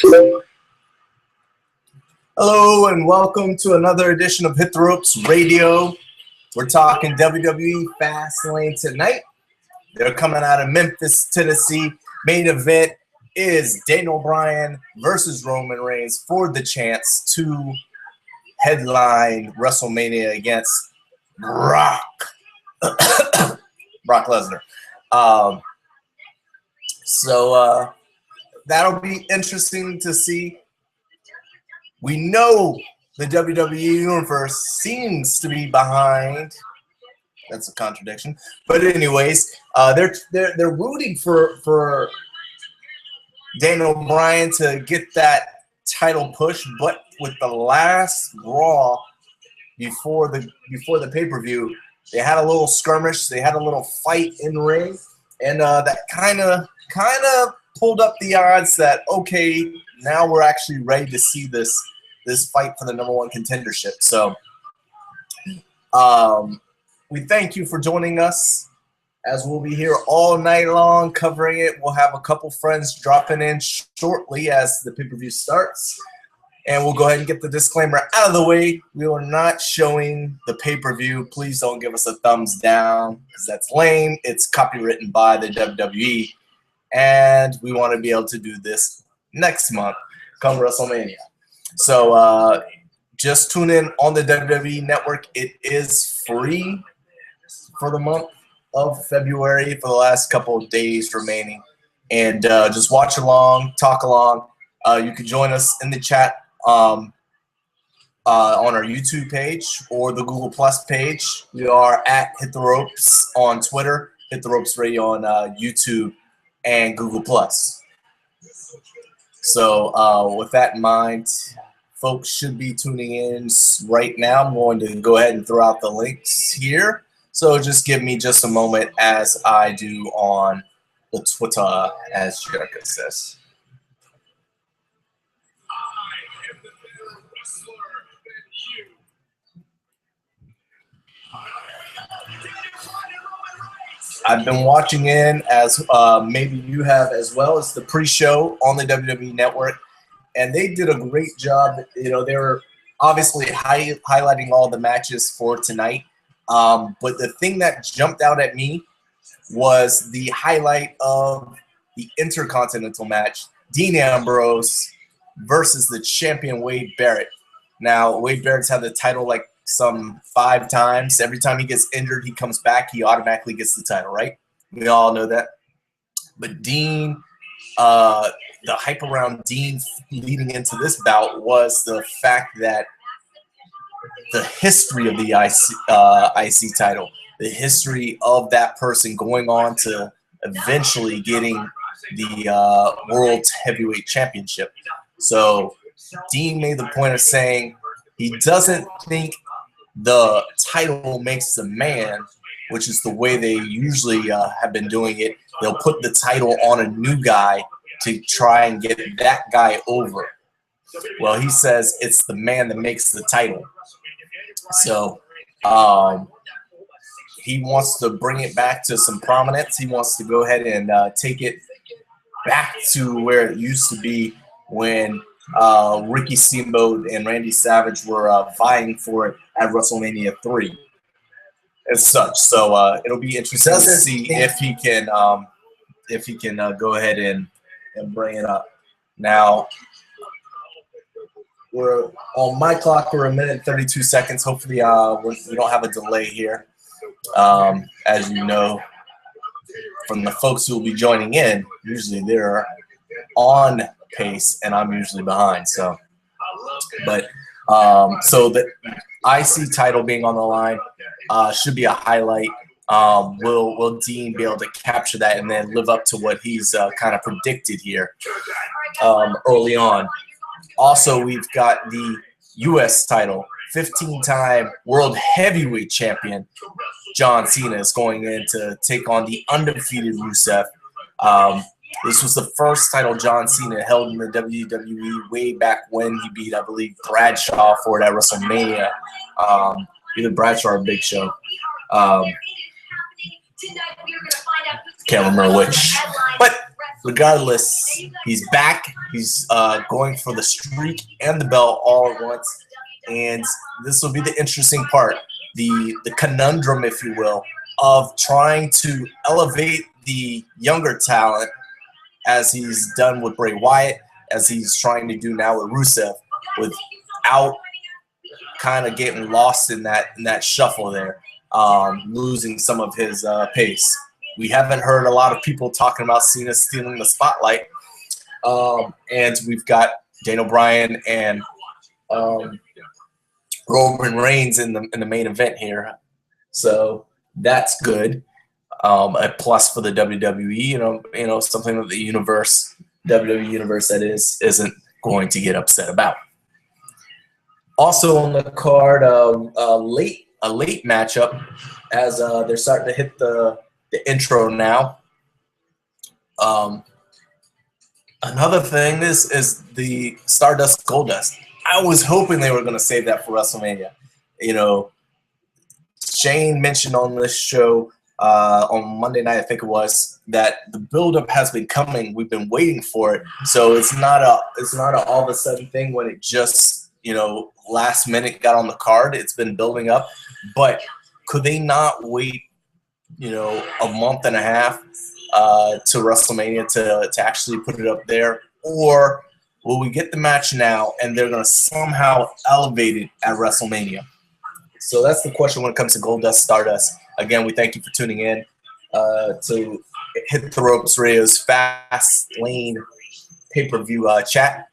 Hello and welcome to another edition of Hit the Ropes Radio. We're talking WWE Fast Lane tonight. They're coming out of Memphis, Tennessee. Main event is Daniel Bryan versus Roman Reigns for the chance to headline WrestleMania against Brock Lesnar. So that'll be interesting to see. We know the WWE Universe seems to be behind. That's a contradiction. But anyways, they're rooting for Daniel Bryan to get that title push. But with the last Raw before the pay-per-view, they had a little skirmish. They had a little fight in the ring, and that kind of pulled up the odds that okay, now we're actually ready to see this fight for the #1 contendership. So we thank you for joining us, as we'll be here all night long covering it. We'll have a couple friends dropping in shortly as the pay-per-view starts. And we'll go ahead and get the disclaimer out of the way. We are not showing the pay-per-view. Please don't give us a thumbs down because that's lame. It's copywritten by the WWE. And we want to be able to do this next month come WrestleMania. So just tune in on the WWE Network. It is free for the month of February for the last couple of days remaining. And just watch along, talk along. You can join us in the chat on our YouTube page or the Google Plus page. We are at Hit the Ropes on Twitter, Hit the Ropes Radio on YouTube and Google Plus. So with that in mind, folks should be tuning in right now. I'm going to go ahead and throw out the links here. So just give me just a moment as I do on the Twitter, as Jericho says. I've been watching in, as maybe you have as well, as the pre-show on the WWE Network, and they did a great job. You know, they were obviously highlighting all the matches for tonight, but the thing that jumped out at me was the highlight of the Intercontinental match, Dean Ambrose versus the champion Wade Barrett. Now, Wade Barrett's had the title like some 5 times. Every time he gets injured, he comes back, he automatically gets the title, right? We all know that. But Dean, the hype around Dean leading into this bout was the fact that the history of the IC title, the history of that person going on to eventually getting the World Heavyweight Championship. So Dean made the point of saying he doesn't think the title makes the man, which is the way they usually have been doing it. They'll put the title on a new guy to try and get that guy over. Well, he says it's the man that makes the title. So he wants to bring it back to some prominence. He wants to go ahead and take it back to where it used to be when Ricky Steamboat and Randy Savage were vying for it at WrestleMania 3 as such. So it'll be interesting to see if he can go ahead and bring it up. Now, we're on my clock. We're 1 minute and 32 seconds. Hopefully we don't have a delay here. As you know, from the folks who will be joining in, usually they're on pace and I'm usually behind. So, but so the IC title being on the line should be a highlight. Will Dean be able to capture that and then live up to what he's kind of predicted here early on? Also, we've got the U.S. title. 15-time World Heavyweight Champion John Cena is going in to take on the undefeated Rusev. This was the first title John Cena held in the WWE way back when he beat, I believe, Bradshaw for it at WrestleMania. Either Bradshaw or Big Show. Can't remember which. But regardless, he's back. He's going for the streak and the belt all at once. And this will be the interesting part, the conundrum, if you will, of trying to elevate the younger talent as he's done with Bray Wyatt, as he's trying to do now with Rusev, without kind of getting lost in that shuffle there, losing some of his pace. We haven't heard a lot of people talking about Cena stealing the spotlight, and we've got Daniel Bryan and Roman Reigns in the main event here, so that's good. A plus for the WWE, you know, something that the universe, WWE universe that isn't going to get upset about. Also on the card, a late matchup as they're starting to hit the intro now. Another thing is the Stardust Goldust. I was hoping they were going to save that for WrestleMania. You know, Shane mentioned on this show on Monday night, I think it was, that the buildup has been coming. We've been waiting for it, so it's not a all of a sudden thing when it just, you know, last minute got on the card. It's been building up, but could they not wait, you know, a month and a half to WrestleMania to actually put it up there, or will we get the match now and they're going to somehow elevate it at WrestleMania? So that's the question when it comes to Goldust Stardust. Again, we thank you for tuning in to Hit the Ropes Radio's Fast Lane pay-per-view chat.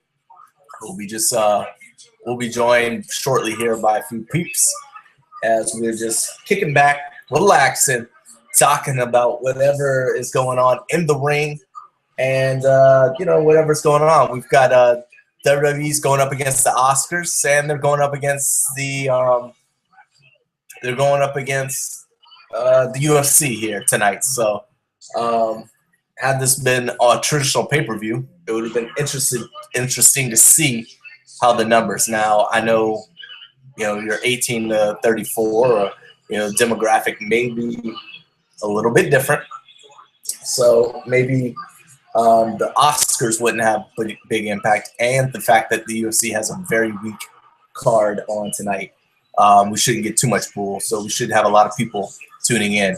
We'll be joined shortly here by a few peeps as we're just kicking back, relaxing, talking about whatever is going on in the ring, and you know, whatever's going on. We've got WWE's going up against the Oscars, and they're going up against the UFC here tonight. So had this been a traditional pay-per-view, it would have been interesting to see how the numbers. Now, I know, you know, you're 18 to 34, or, you know, demographic may be a little bit different. So maybe the Oscars wouldn't have big impact, and the fact that the UFC has a very weak card on tonight. We shouldn't get too much pool, so we should have a lot of people tuning in.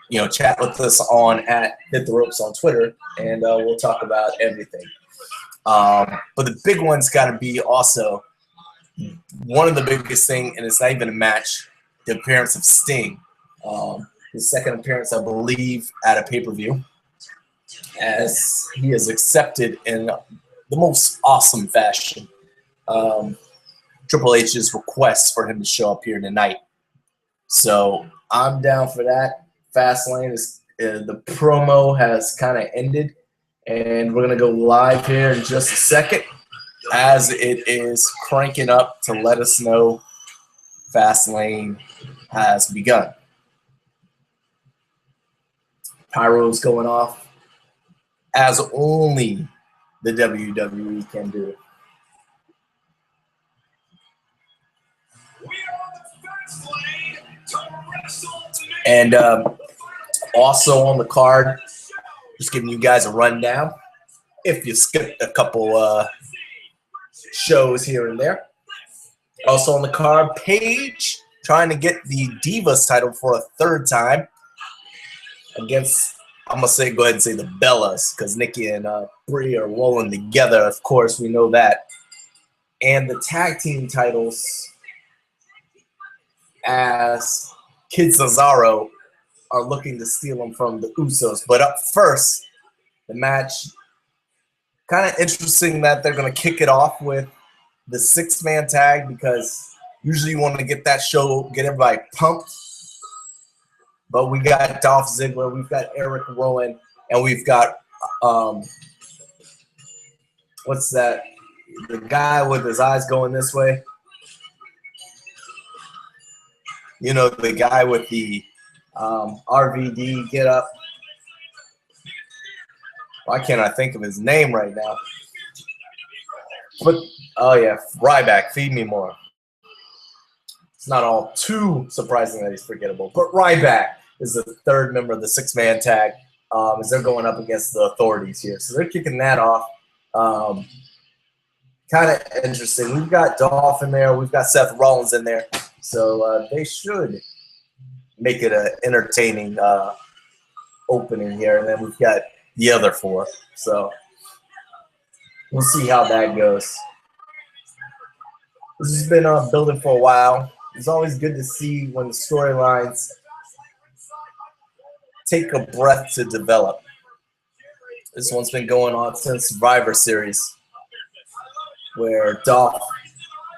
You know, chat with us on at Hit the Ropes on Twitter, and we'll talk about everything. But the big one's got to be also one of the biggest thing, and it's not even a match, the appearance of Sting. His second appearance, I believe, at a pay-per-view, as he is accepted in the most awesome fashion. Triple H's request for him to show up here tonight. So I'm down for that. Fastlane is the promo has kind of ended, and we're gonna go live here in just a second as it is cranking up to let us know Fastlane has begun. Pyro's going off as only the WWE can do. And also on the card, just giving you guys a rundown if you skipped a couple shows here and there. Also on the card, Paige trying to get the Divas title for a third time against, I'm going to go ahead and say the Bellas, because Nikki and Brie are rolling together. Of course, we know that. And the tag team titles, as Kid Cesaro are looking to steal them from the Usos. But up first, the match, kind of interesting that they're going to kick it off with the six-man tag, because usually you want to get that show, get everybody pumped. But we got Dolph Ziggler, we've got Eric Rowan, and we've got, what's that? The guy with his eyes going this way. You know, the guy with the RVD get up. Why can't I think of his name right now? But, oh yeah, Ryback, feed me more. It's not all too surprising that he's forgettable. But Ryback is the third member of the six-man tag. as they're going up against the authorities here. So they're kicking that off. Kind of interesting. We've got Dolph in there. We've got Seth Rollins in there. So they should make it an entertaining opening here. And then we've got the other 4. So we'll see how that goes. This has been building for a while. It's always good to see when the storylines take a breath to develop. This one's been going on since Survivor Series, where Dolph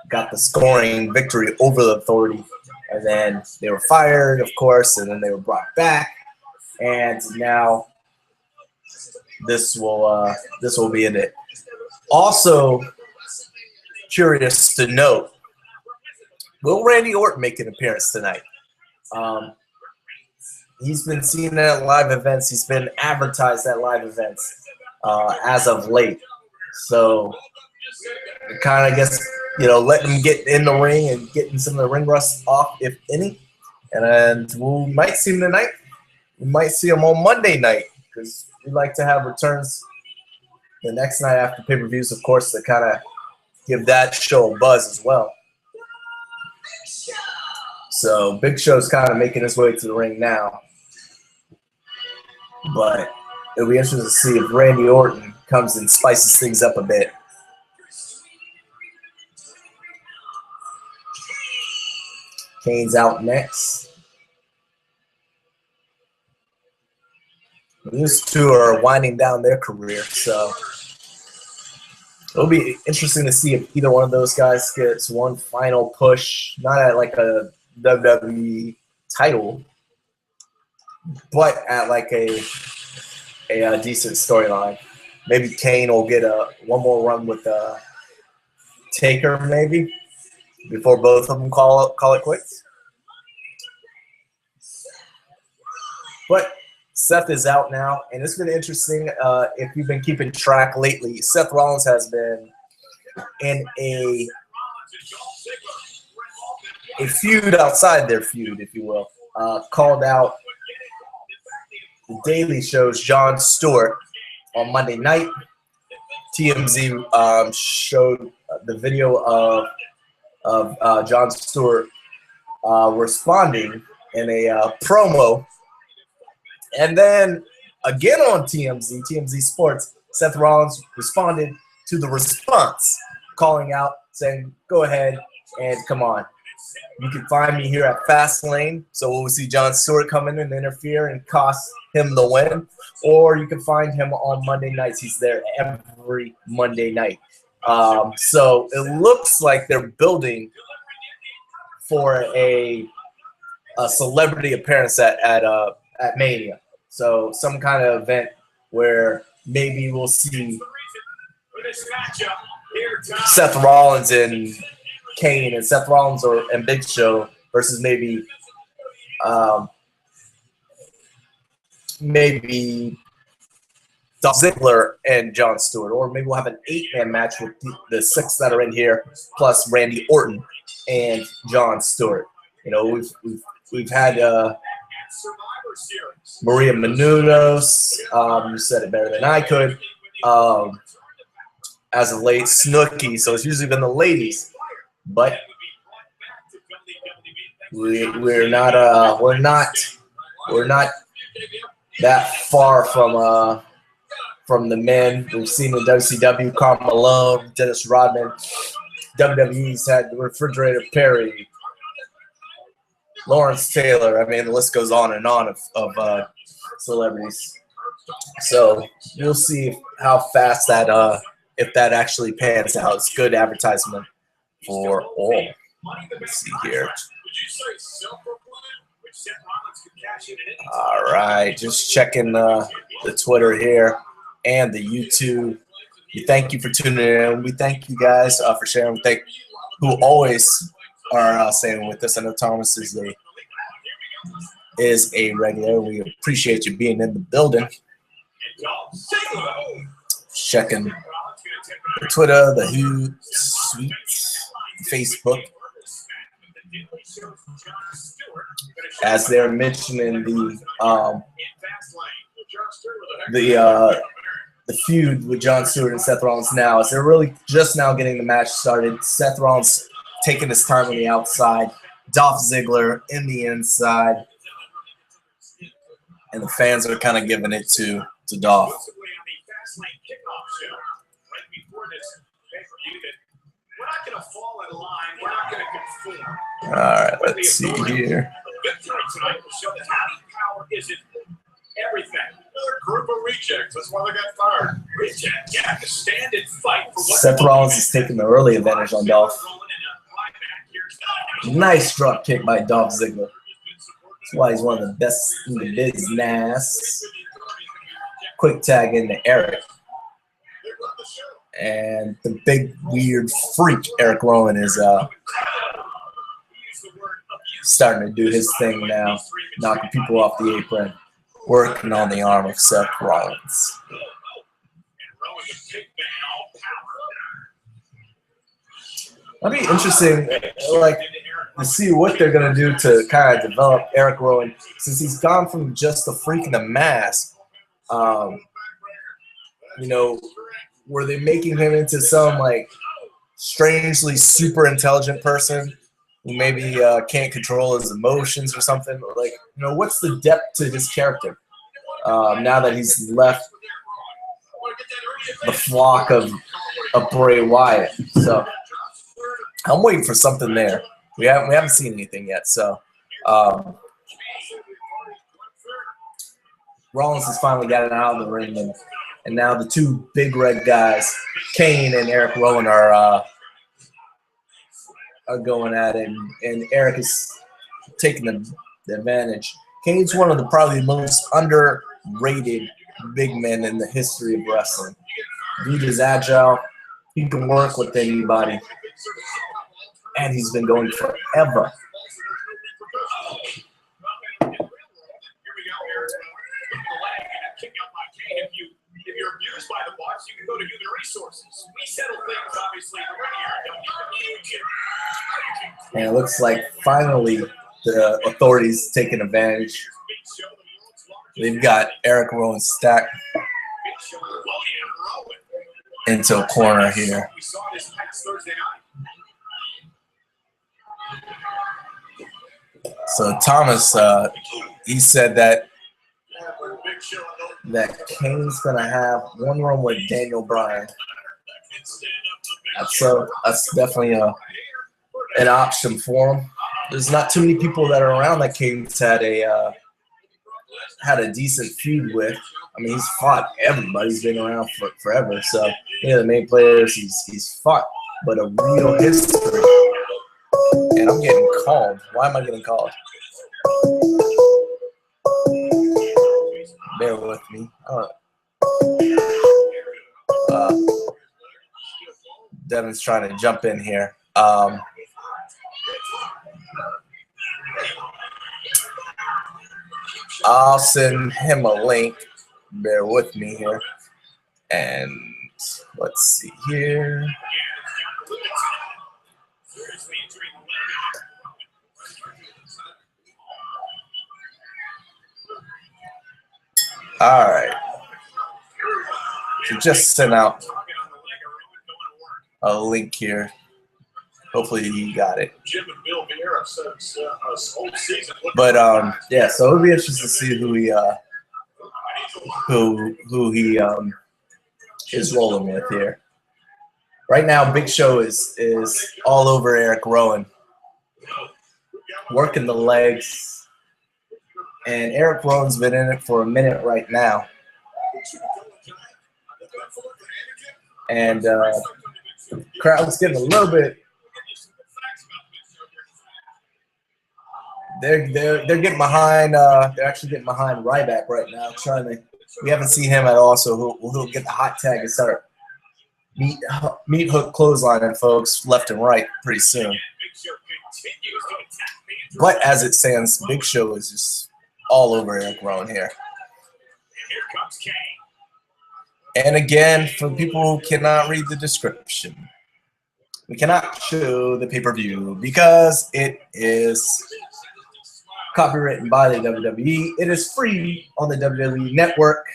got the scoring victory over the authority, and then they were fired, of course, and then they were brought back, and now this will be in it. Also, curious to note, will Randy Orton make an appearance tonight? He's been seen at live events. He's been advertised at live events as of late. So kind of, guess, letting him get in the ring and getting some of the ring rust off, if any. And we might see him tonight. We might see him on Monday night, because we like to have returns the next night after pay-per-views, of course, to kind of give that show a buzz as well. So Big Show's kind of making his way to the ring now. But it'll be interesting to see if Randy Orton comes and spices things up a bit. Kane's out next. These 2 are winding down their career, so it'll be interesting to see if either one of those guys gets one final push, not at like a WWE title, but at like a decent storyline. Maybe Kane will get one more run with Taker, maybe, before both of them call it quits. But Seth is out now, and it's been interesting. If you've been keeping track lately, Seth Rollins has been in a feud outside their feud, if you will. Called out the Daily Show's Jon Stewart on Monday night. TMZ showed the video of Jon Stewart responding in a promo. And then again on TMZ Sports, Seth Rollins responded to the response, calling out, saying, "Go ahead and come on. You can find me here at Fast Lane." So we'll see Jon Stewart come in and interfere and cost him the win. Or you can find him on Monday nights. He's there every Monday night. So it looks like they're building for a celebrity appearance at Mania. So some kind of event where maybe we'll see Seth Rollins and Kane, and Seth Rollins and Big Show versus maybe Dolph Ziggler and Jon Stewart, or maybe we'll have an 8-man match with the 6 that are in here, plus Randy Orton and Jon Stewart. We've had Maria Menounos. You said it better than I could. As of late, Snooki. So it's usually been the ladies, but we're not that far from the men. We've seen the WCW, Karl Malone, Dennis Rodman. WWE's had Refrigerator Perry, Lawrence Taylor. I mean, the list goes on and on of celebrities. So we'll see how fast that if that actually pans out. It's good advertisement for all. Let's see here. All right, just checking the Twitter here and the YouTube. We thank you for tuning in. We thank you guys for sharing. We thank who always are staying with us. I know Thomas is a regular. We appreciate you being in the building. Checking the Twitter, the Hootsuite, Facebook. As they're mentioning the feud with Jon Stewart and Seth Rollins now, is they're really just now getting the match started. Seth Rollins taking his time on the outside, Dolph Ziggler in the inside, and the fans are kind of giving it to Dolph. All right, let's see here. Everything. Another group of rejects. That's why they got fired. Reject. You have to stand and fight for what Seth Rollins is taking the early advantage on Dolph. Nice drop kick by Dolph Ziggler. That's why he's one of the best in the business. Quick tag into Eric. And the big, weird freak, Eric Rowan, is starting to do his thing now, knocking people off the apron, working on the arm of Seth Rollins. That'd be interesting, like, to see what they're gonna do to kind of develop Eric Rowan, since he's gone from just a freak in the mask. You know, were they making him into some like strangely super intelligent person who maybe can't control his emotions or something? Like, you know, what's the depth to his character now that he's left the flock of Bray Wyatt? So I'm waiting for something there. We haven't seen anything yet. So Rollins has finally got it out of the ring, and now the two big red guys, Kane and Eric Rowan, are going at it, and Eric is taking the advantage. Kane's one of the probably most underrated big men in the history of wrestling. Dude is agile. He can work with anybody. And he's been going forever. If you're abused by the boss, you can go to human resources. We settle things, obviously, and it looks like finally the authorities taking advantage. They've got Eric Rowan stacked into a corner here. So Thomas, he said that Kane's gonna have one run with Daniel Bryan. So that's definitely an option for him. There's not too many people that are around that Kane's had a decent feud with. I mean, he's fought everybody. He's been around for forever. So yeah, the main players he's fought, but a real history. And I'm getting called. Why am I getting called? Bear with me. Devin's trying to jump in here. I'll send him a link. Bear with me here. And let's see here. All right. So just sent out a link here. Hopefully he got it. But yeah, so it'll be interesting to see who he is rolling with here. Right now, Big Show is all over Eric Rowan, working the legs. And Eric Rowan's been in it for a minute right now. And the crowd's getting a little bit. They're getting behind. They're actually getting behind Ryback right now. We haven't seen him at all, so he'll get the hot tag and start meat hook clotheslining folks left and right pretty soon. But as it stands, Big Show is just all over Eric Rowan here. And again, for people who cannot read the description, we cannot show the pay-per-view because it is copywritten by the WWE. It is free on the WWE Network.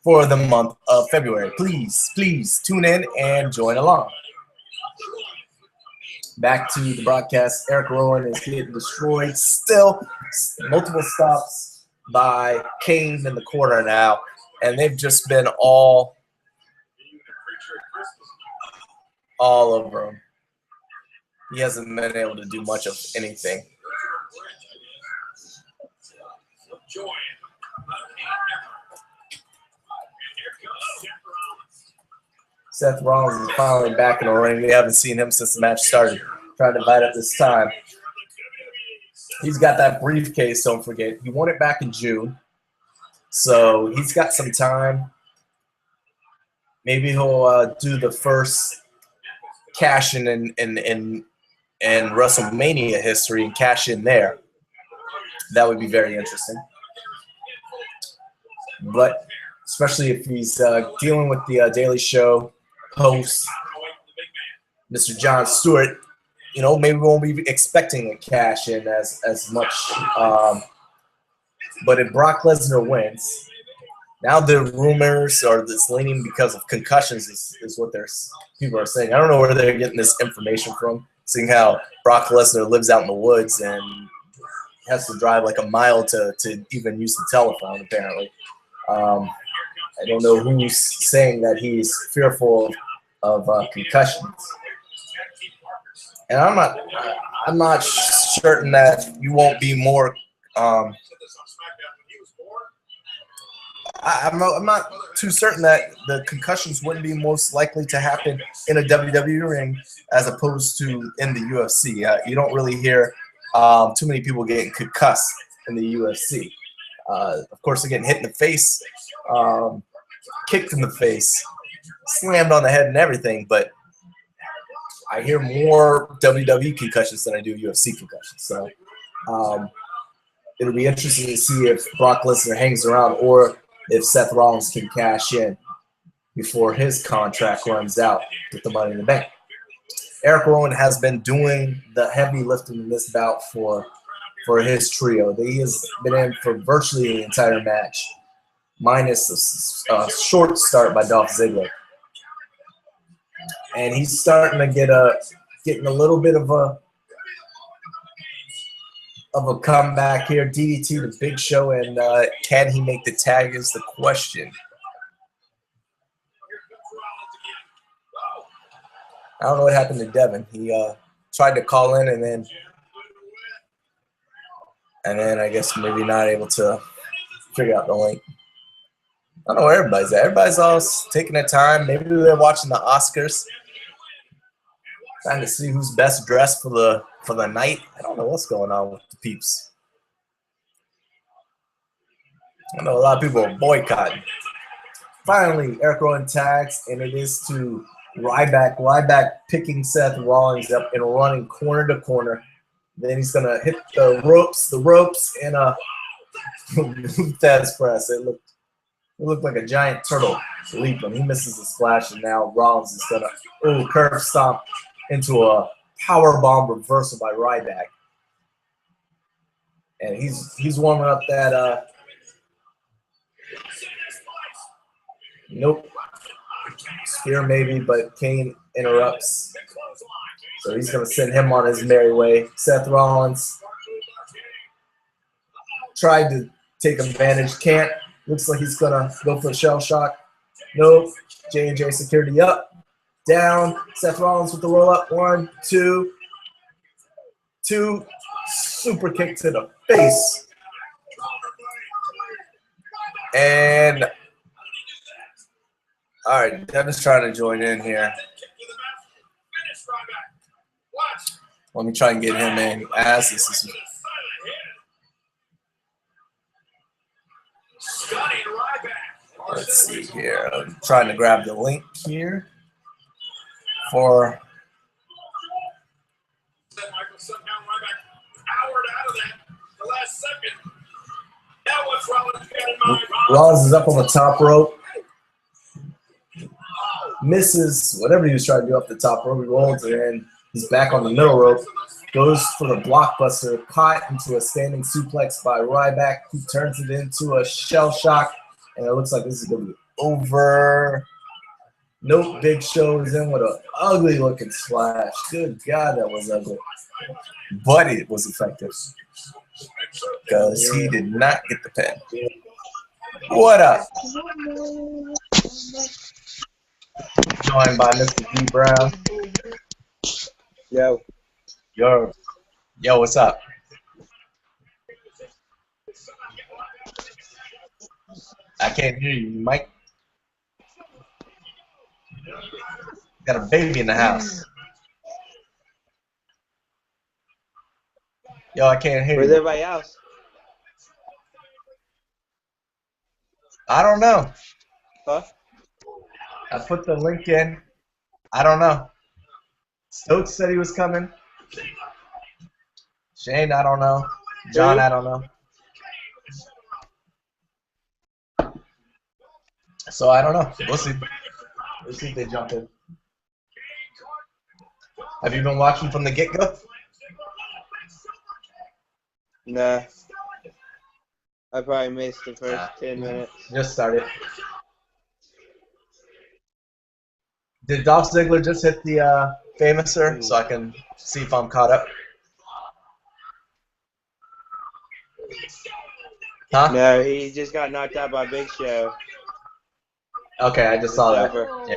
for the month of February. Please tune in and join along. Back to the broadcast. Eric Rowan is getting destroyed. Still, multiple stops by Kane in the corner now, and they've just been all over him. He hasn't been able to do much of anything. Seth Rollins is finally back in the ring. We haven't seen him since the match started. Trying to fight up this time. He's got that briefcase, don't forget. He won it back in June. So he's got some time. Maybe he'll do the first cash in WrestleMania history and cash in there. That would be very interesting. But especially if he's dealing with the Daily Show host, Mr. Jon Stewart, you know, maybe we won't be expecting a cash in as much. But if Brock Lesnar wins, now the rumors are this leaning because of concussions is what people are saying. I don't know where they're getting this information from, seeing how Brock Lesnar lives out in the woods and has to drive like a mile to even use the telephone, apparently. I don't know who's saying that he's fearful of concussions. And I'm not certain that you won't be more. I'm not too certain that the concussions wouldn't be most likely to happen in a WWE ring as opposed to in the UFC. You don't really hear too many people getting concussed in the UFC. Of course, they're getting hit in the face, kicked in the face, slammed on the head and everything, but I hear more WWE concussions than I do UFC concussions. So it'll be interesting to see if Brock Lesnar hangs around or if Seth Rollins can cash in before his contract runs out with the Money in the Bank. Eric Rowan has been doing the heavy lifting in this bout for his trio. He has been in for virtually the entire match, minus a short start by Dolph Ziggler. And he's starting to getting a little bit of a comeback here. DDT to Big Show, and can he make the tag is the question. I don't know what happened to Devin. He tried to call in and then I guess maybe not able to figure out the link. I don't know where everybody's at. Everybody's all taking their time. Maybe they're watching the Oscars, trying to see who's best dressed for the night. I don't know what's going on with the peeps. I know a lot of people are boycotting. Finally, Eric Rowan tags, and it is to Ryback. Ryback picking Seth Rollins up and running corner to corner. Then he's gonna hit the ropes, and Thad's press. It looked like a giant turtle leaping. He misses the splash, and now Rollins is gonna curve stomp into a power bomb reversal by Ryback. And he's warming up that nope. Spear maybe, but Kane interrupts. So he's going to send him on his merry way. Seth Rollins tried to take advantage. Can't. Looks like he's going to go for a shell shock. Nope. J&J security up. Down. Seth Rollins with the roll up. 1, 2. Super kick to the face. And all right, Devin's trying to join in here. Let me try and get him in as this is. Let's see here. I'm trying to grab the link here for. Rollins is up on the top rope. Misses whatever he was trying to do up the top rope. He rolls it in. He's back on the middle rope. Goes for the blockbuster. Caught into a standing suplex by Ryback. He turns it into a shell shock. And it looks like this is going to be over. Nope, Big Show is in with an ugly looking slash. Good God, that was ugly. But it was effective because he did not get the pin. What up? Joined by Mr. D Brown. Yo. Yo, what's up? I can't hear you, Mike. Got a baby in the house. Yo, I can't hear Where's you. everybody else? I don't know. Huh? I put the link in. I don't know. Stokes said he was coming. Shane, I don't know. John, I don't know. So I don't know. We'll see. We'll see if they jump in. Have you been watching from the get-go? Nah. I probably missed the first 10 minutes. Just started. Did Dolph Ziggler just hit the Famouser so I can see if I'm caught up? Huh? No, he just got knocked out by Big Show. Okay, I just saw that. Over. Yeah.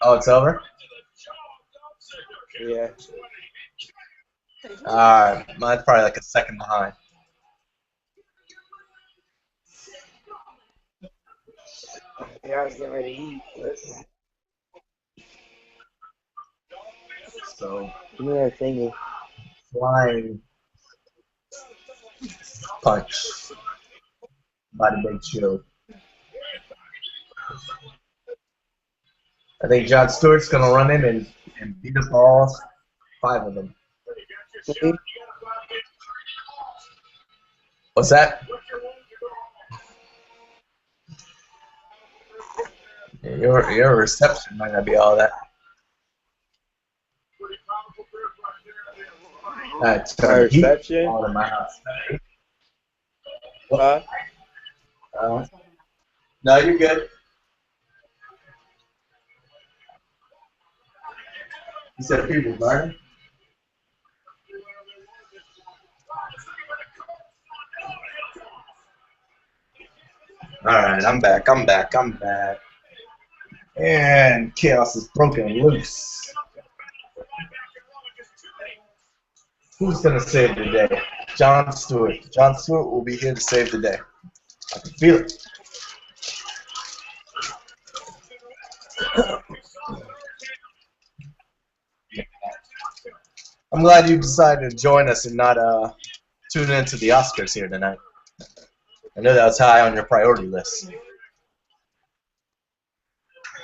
Oh, it's over? Yeah. Alright, mine's probably like a second behind. Yeah, I was getting ready to eat. So, Give me that thingy. flying punch by the Big Show. I think John Stewart's going to run in and beat us all, 5 of them. What's that? Your reception might not be all that. That's reception? all in my house. Huh? No, you're good. You said people burning? Alright, I'm back. And chaos is broken loose. Who's going to save the day? John Stewart. John Stewart will be here to save the day. I can feel it. I'm glad you decided to join us and not tune into the Oscars here tonight. I know that was high on your priority list.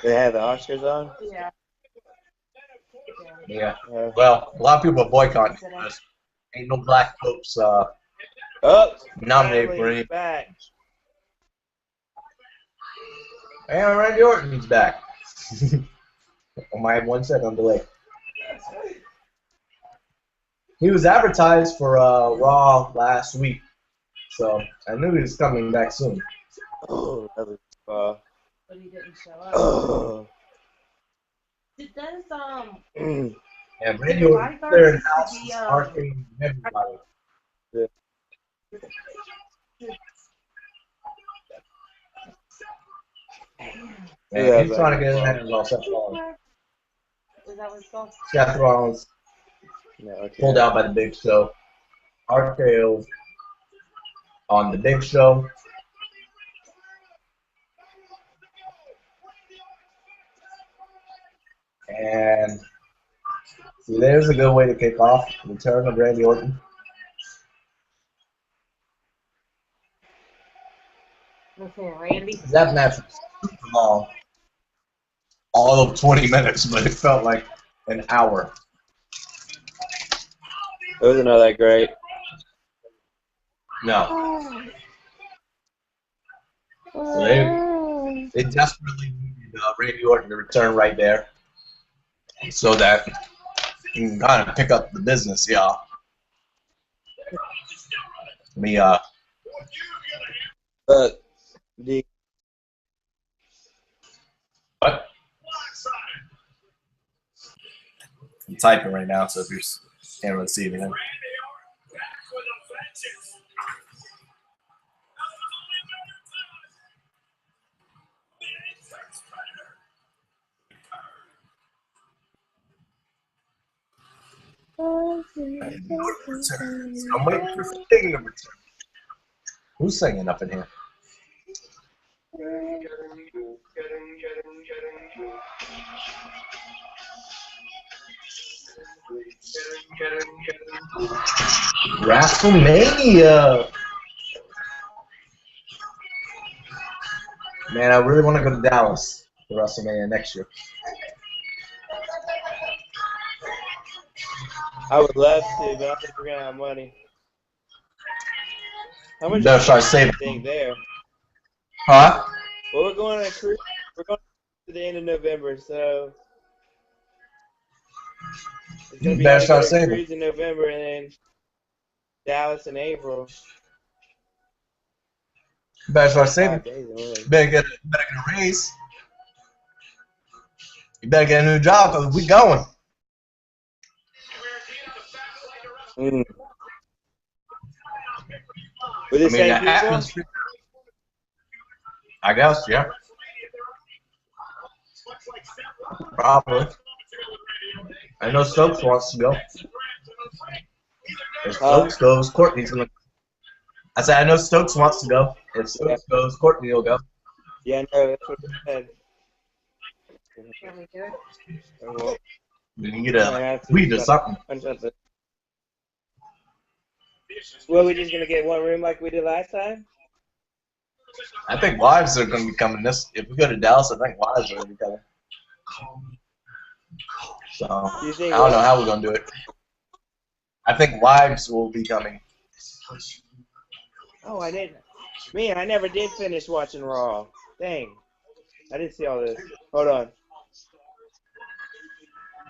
They have the Oscars on? Yeah. Well, a lot of people are boycotting because ain't no black folks nominated for any. Back. And Randy Orton's back. I might have 1 second delay. He was advertised for Raw last week, so I knew he was coming back soon. Oh, that was But he didn't show up. Oh. Did those And Randy Orton's there in house is arguing everybody. Yeah, he's trying to get his hands off Seth Rollins. Is that what it's called? Seth Rollins pulled out by the Big Show. RKO on the Big Show. And see, there's a good way to kick off the return of Randy Orton. Okay, Randy. That match was super long. All of 20 minutes, but it felt like an hour. It wasn't all that great. No. So they desperately needed Randy Orton to return right there so that he can kind of pick up the business, y'all. The typing right now, so if you can't really see anything. I'm waiting for Sting to return. Who's singing up in here? WrestleMania. Man, I really want to go to Dallas for WrestleMania next year. I would love to, but I don't think we're gonna have money. How much Better start saving. thing there? Huh? Well, we're going on a cruise. We're going to the end of November, so it's gonna be Better hard to go start to a saving. cruise in November and then Dallas in April. Better start saving. 5 days away. Better get a raise. You better get a new job because we going. Mm. With the same people? Atmosphere. I guess, yeah. Probably. I know Stokes wants to go. If Stokes goes, Courtney's gonna. I said I know Stokes wants to go. If Stokes goes, Courtney will go. Yeah, no, that's what I said. Can we do it? Well, We need a tweet or something. Well, we're just gonna get one room like we did last time? I think wives are going to be coming this. If we go to Dallas, I think wives are going to be coming. So I don't know how we're going to do it. I think wives will be coming. Oh, I didn't. Man, I never did finish watching Raw. Dang. I didn't see all this. Hold on.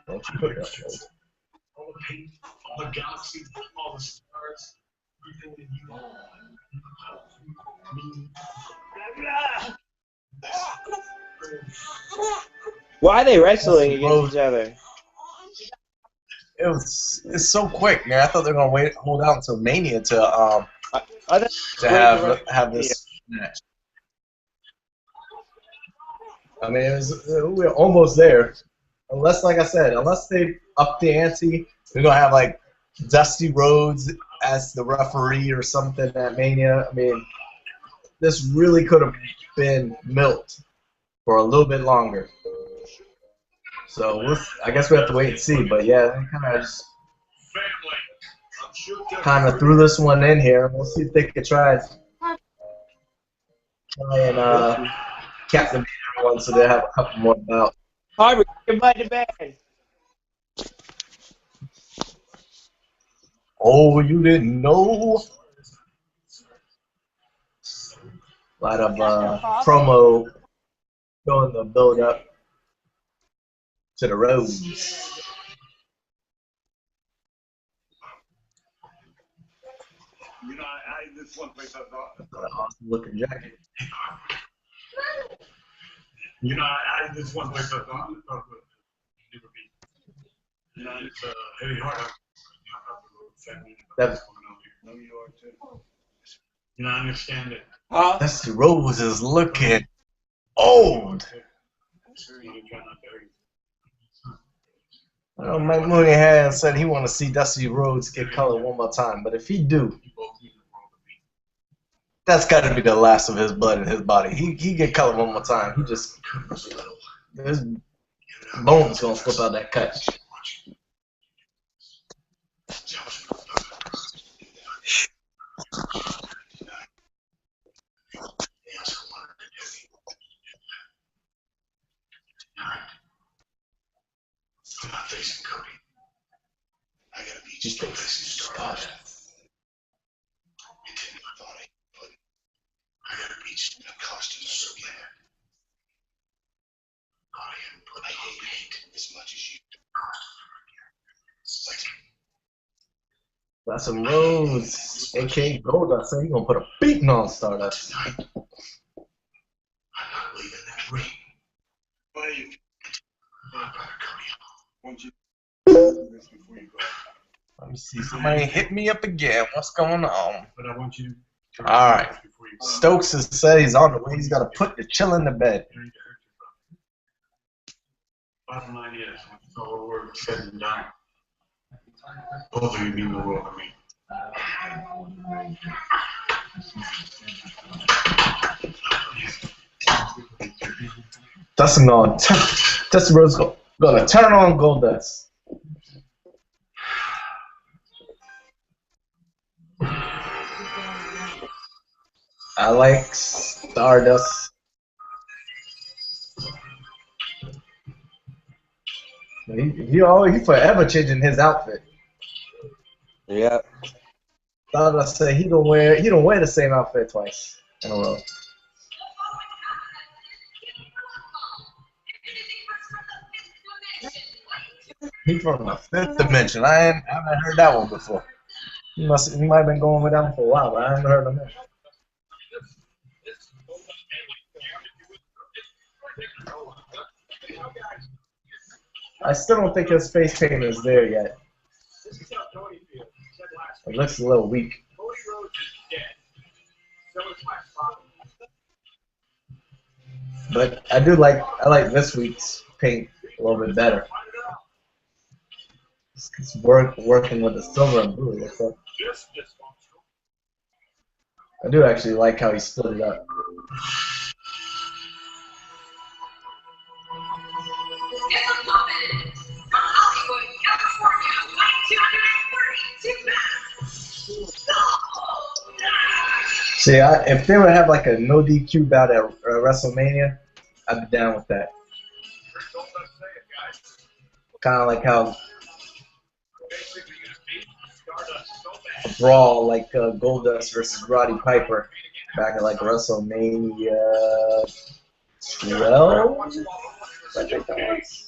Don't you put that way. All the paint, all the galaxies, all the stars, everything that you Why are they wrestling against each other? It's so quick, man. I thought they were gonna hold out until Mania to have this match. I mean, we're almost there. Unless, like I said, unless they up the ante, we're gonna have like Dusty Rhodes as the referee or something at Mania. I mean, this really could have been milked for a little bit longer. So I guess we have to wait and see. But yeah, they kind of threw this one in here. We'll see if they can try and captivate everyone so they have a couple more bouts. Harvey, get back to bed. Oh, you didn't know? A lot of promo showing the build up to the Rose. You know, this one place I thought. Got an awesome looking jacket. You know, this one place I thought would never be. You know, it's heavy heart. That's, you know, I understand it. Dusty Rhodes is looking old. Well, Mike Mooney said he want to see Dusty Rhodes get color one more time, but if he do, that's got to be the last of his blood in his body. He get color one more time. He just his bones gonna slip out that cut. I'm not facing Cody. I gotta be Just facing Stardust. It didn't my body, but I gotta reach a costume so bad. I hate hate as much as you do. That's some Rhodes, aka Goldust. So he gonna put a beating on Stardust. Tonight, I'm not leaving that ring. Why you? My brother Cody. Won't you? Let me see. Somebody hit me up again. What's going on? But I want you to All right. Stokes has said he's on the way. He's got to put the chill in the bed. Bottom line is, when it's all over, said and done, both of you mean the world to me. Dustin Rhodes gonna turn on Goldust. I like Stardust. He forever changing his outfit. Yeah. Stardust said he don't wear the same outfit twice in a row. He's from the fifth dimension. I haven't heard that one before. He might have been going with that one for a while, but I haven't heard of him. I still don't think his face paint is there yet. It looks a little weak. But I like this week's paint a little bit better. It's working with the silver and blue. What's up? I do actually like how he split it up. See, if they would have like a no DQ bout at WrestleMania, I'd be down with that. Kind of like how a brawl like Goldust versus Roddy Piper back at like WrestleMania 12. I think that was.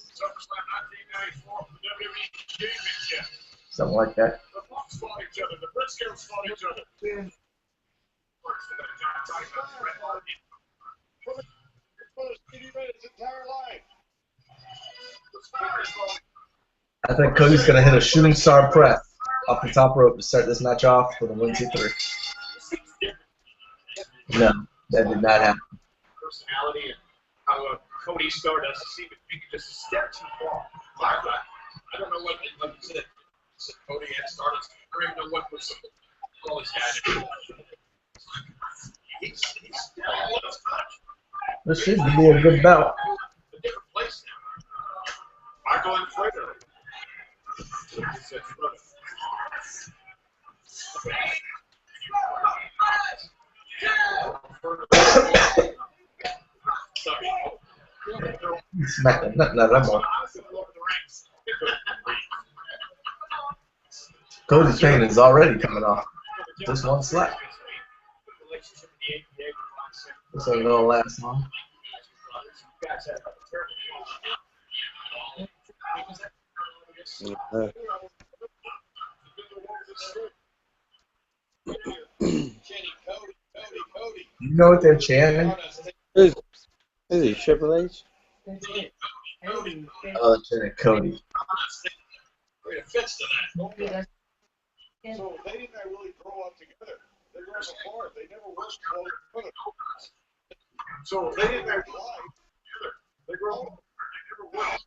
Something like that. I think Cody's going to hit a shooting star press off the top rope to start this match off with a 1-2-3. No, that did not happen. Personality and how Cody Stardust seemed to be just a step too far. I don't know what like you said. Cody and Stardust. I don't even know what was all these guys. He's still on his touch. This should be a good bout. A different place now. Michael and Frater. Smack the nut out of that. Cody's pain is already coming off. Just one slap. This ain't gonna last long. You know what they're chanting? Is he Triple H? Oh, they're chanting Cody. So they didn't really grow up together. They grew up apart. They never worked together. So they didn't have life together. They grew up apart. They never worked.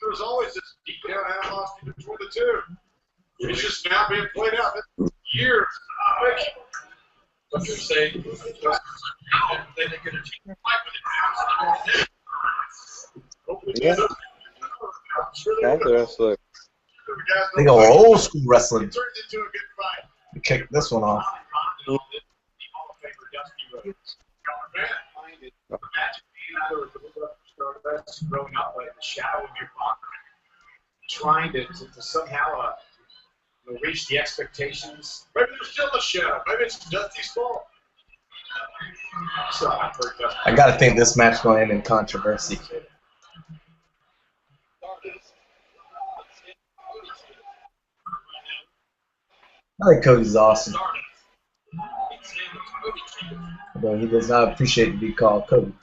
There's always this deep down animosity between the two. It's just now being played out. That's years. What you're saying, they could have fight with it. Hopefully, Yeah. Wrestler. They go old school wrestling. It turns into a good fight. We kick this one off. Growing up like the shadow of your father, trying to somehow reach the expectations. Maybe there's still a shadow. Maybe it's Dusty's fault. So I've heard Dusty. I gotta think this match going to end in controversy. I think Cody's awesome. Although he does not appreciate to be called Cody.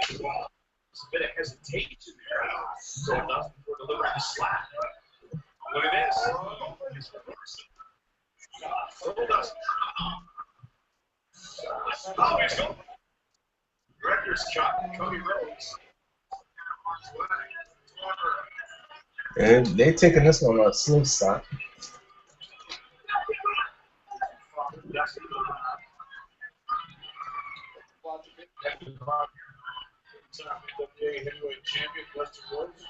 There's a bit of hesitation there. So enough before delivering the slap. Look at this. Oh, he's going. Director's cut. Cody Rhodes. And they taking this one on a slow start. WWE Heavyweight Champion, Lester Rhodes.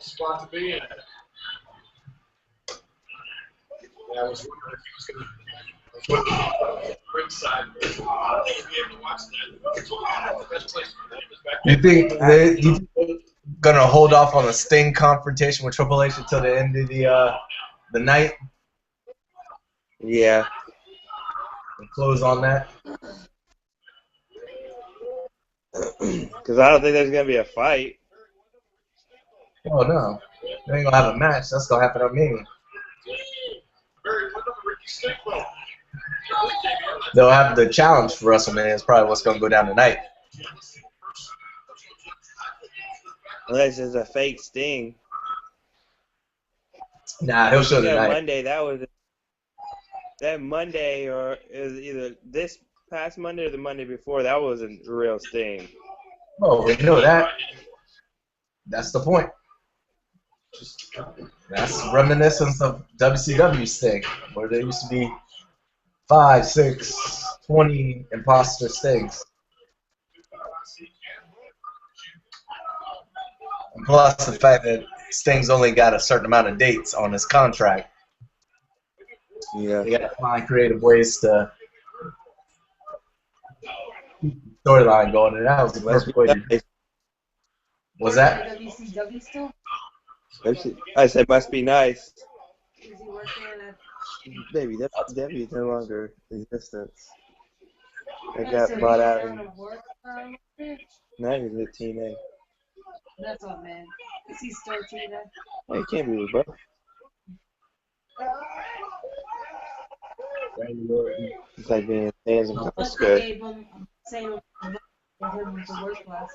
Spot to be in. Yeah, I was wondering if he was going to ringside. Be able to watch that. The best place for him is back. You think they're gonna hold off on the Sting confrontation with Triple H until the end of the night Yeah. and close on that? Because I don't think there's going to be a fight. Oh no, they ain't gonna have a match. That's gonna happen on Mania. They'll have the challenge for WrestleMania. Is probably what's gonna go down tonight. Unless it's a fake Sting. Nah, he'll show tonight. Monday, that Monday, or it was either this past Monday or the Monday before, that wasn't real Sting. Oh, we know that. That's the point. That's reminiscence of WCW Sting, where there used to be 5, 6, 20 imposter Stings. And plus the fact that Sting's only got a certain amount of dates on his contract. Yeah. They got to find creative ways to keep the storyline going, and that was the perfect way to do it. Was that? WCW still? I said must be nice. Is he working at? Baby, WCW is no longer in existence. They So got he's bought out out and of work for a little bit? now he's at TNA. That's what, man. Is he still TNA? Oh, you can't be with both. It's like being fans of Unless that's they good. gave him, same for him to work class.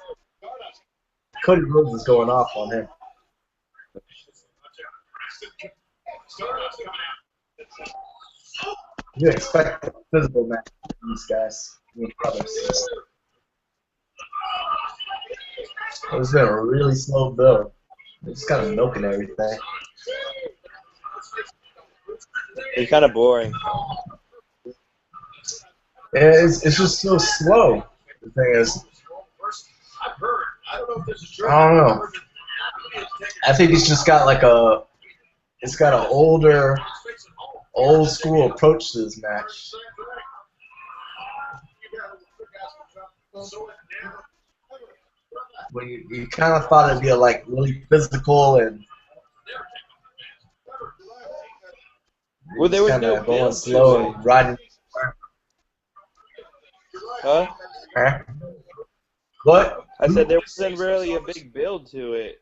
Cody Rhodes is going off on him. You expect a physical match from these guys, these brothers. It's been a really slow build. They're just kind of milking everything. It's kind of boring. Yeah, it's just so slow. The thing is, I don't know. I think it's just got like it's got an old school approach to this match. When you kind of thought it'd be like really physical and Well, there was kind no of going build slow to it. and riding. Huh? Huh? What? I said there wasn't really a big build to it.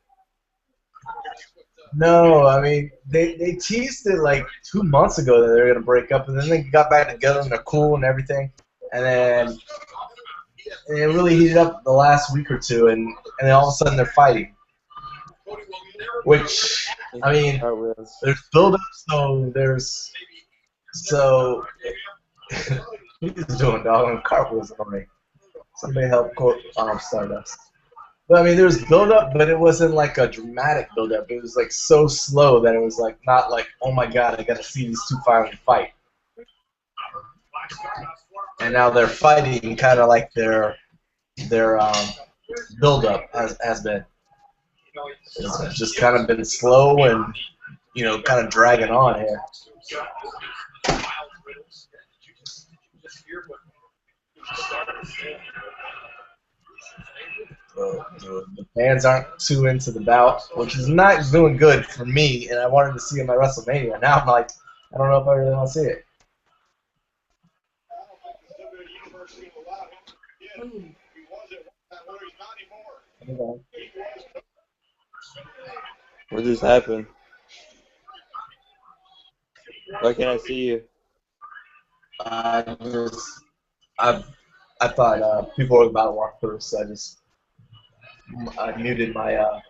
No, I mean they teased it like 2 months ago that they were gonna break up, and then they got back together and they're cool and everything, and then it really heated up the last week or two, and then all of a sudden they're fighting. Which I mean, there's build up, so he's doing dog and cartwheels on me. Somebody help Stardust. But I mean, there was build up, but it wasn't like a dramatic build up. It was like so slow that it was like not like, oh my god, I gotta see these two finally fight. And now they're fighting kind of like their build up has been. It's just kind of been slow and kind of dragging on here. The fans aren't too into the bout, which is not doing good for me, and I wanted to see him at WrestleMania. Now I'm like, I don't know if I really want to see it. What just happened? Why can't I see you? I I thought people were about to walk through, so I muted my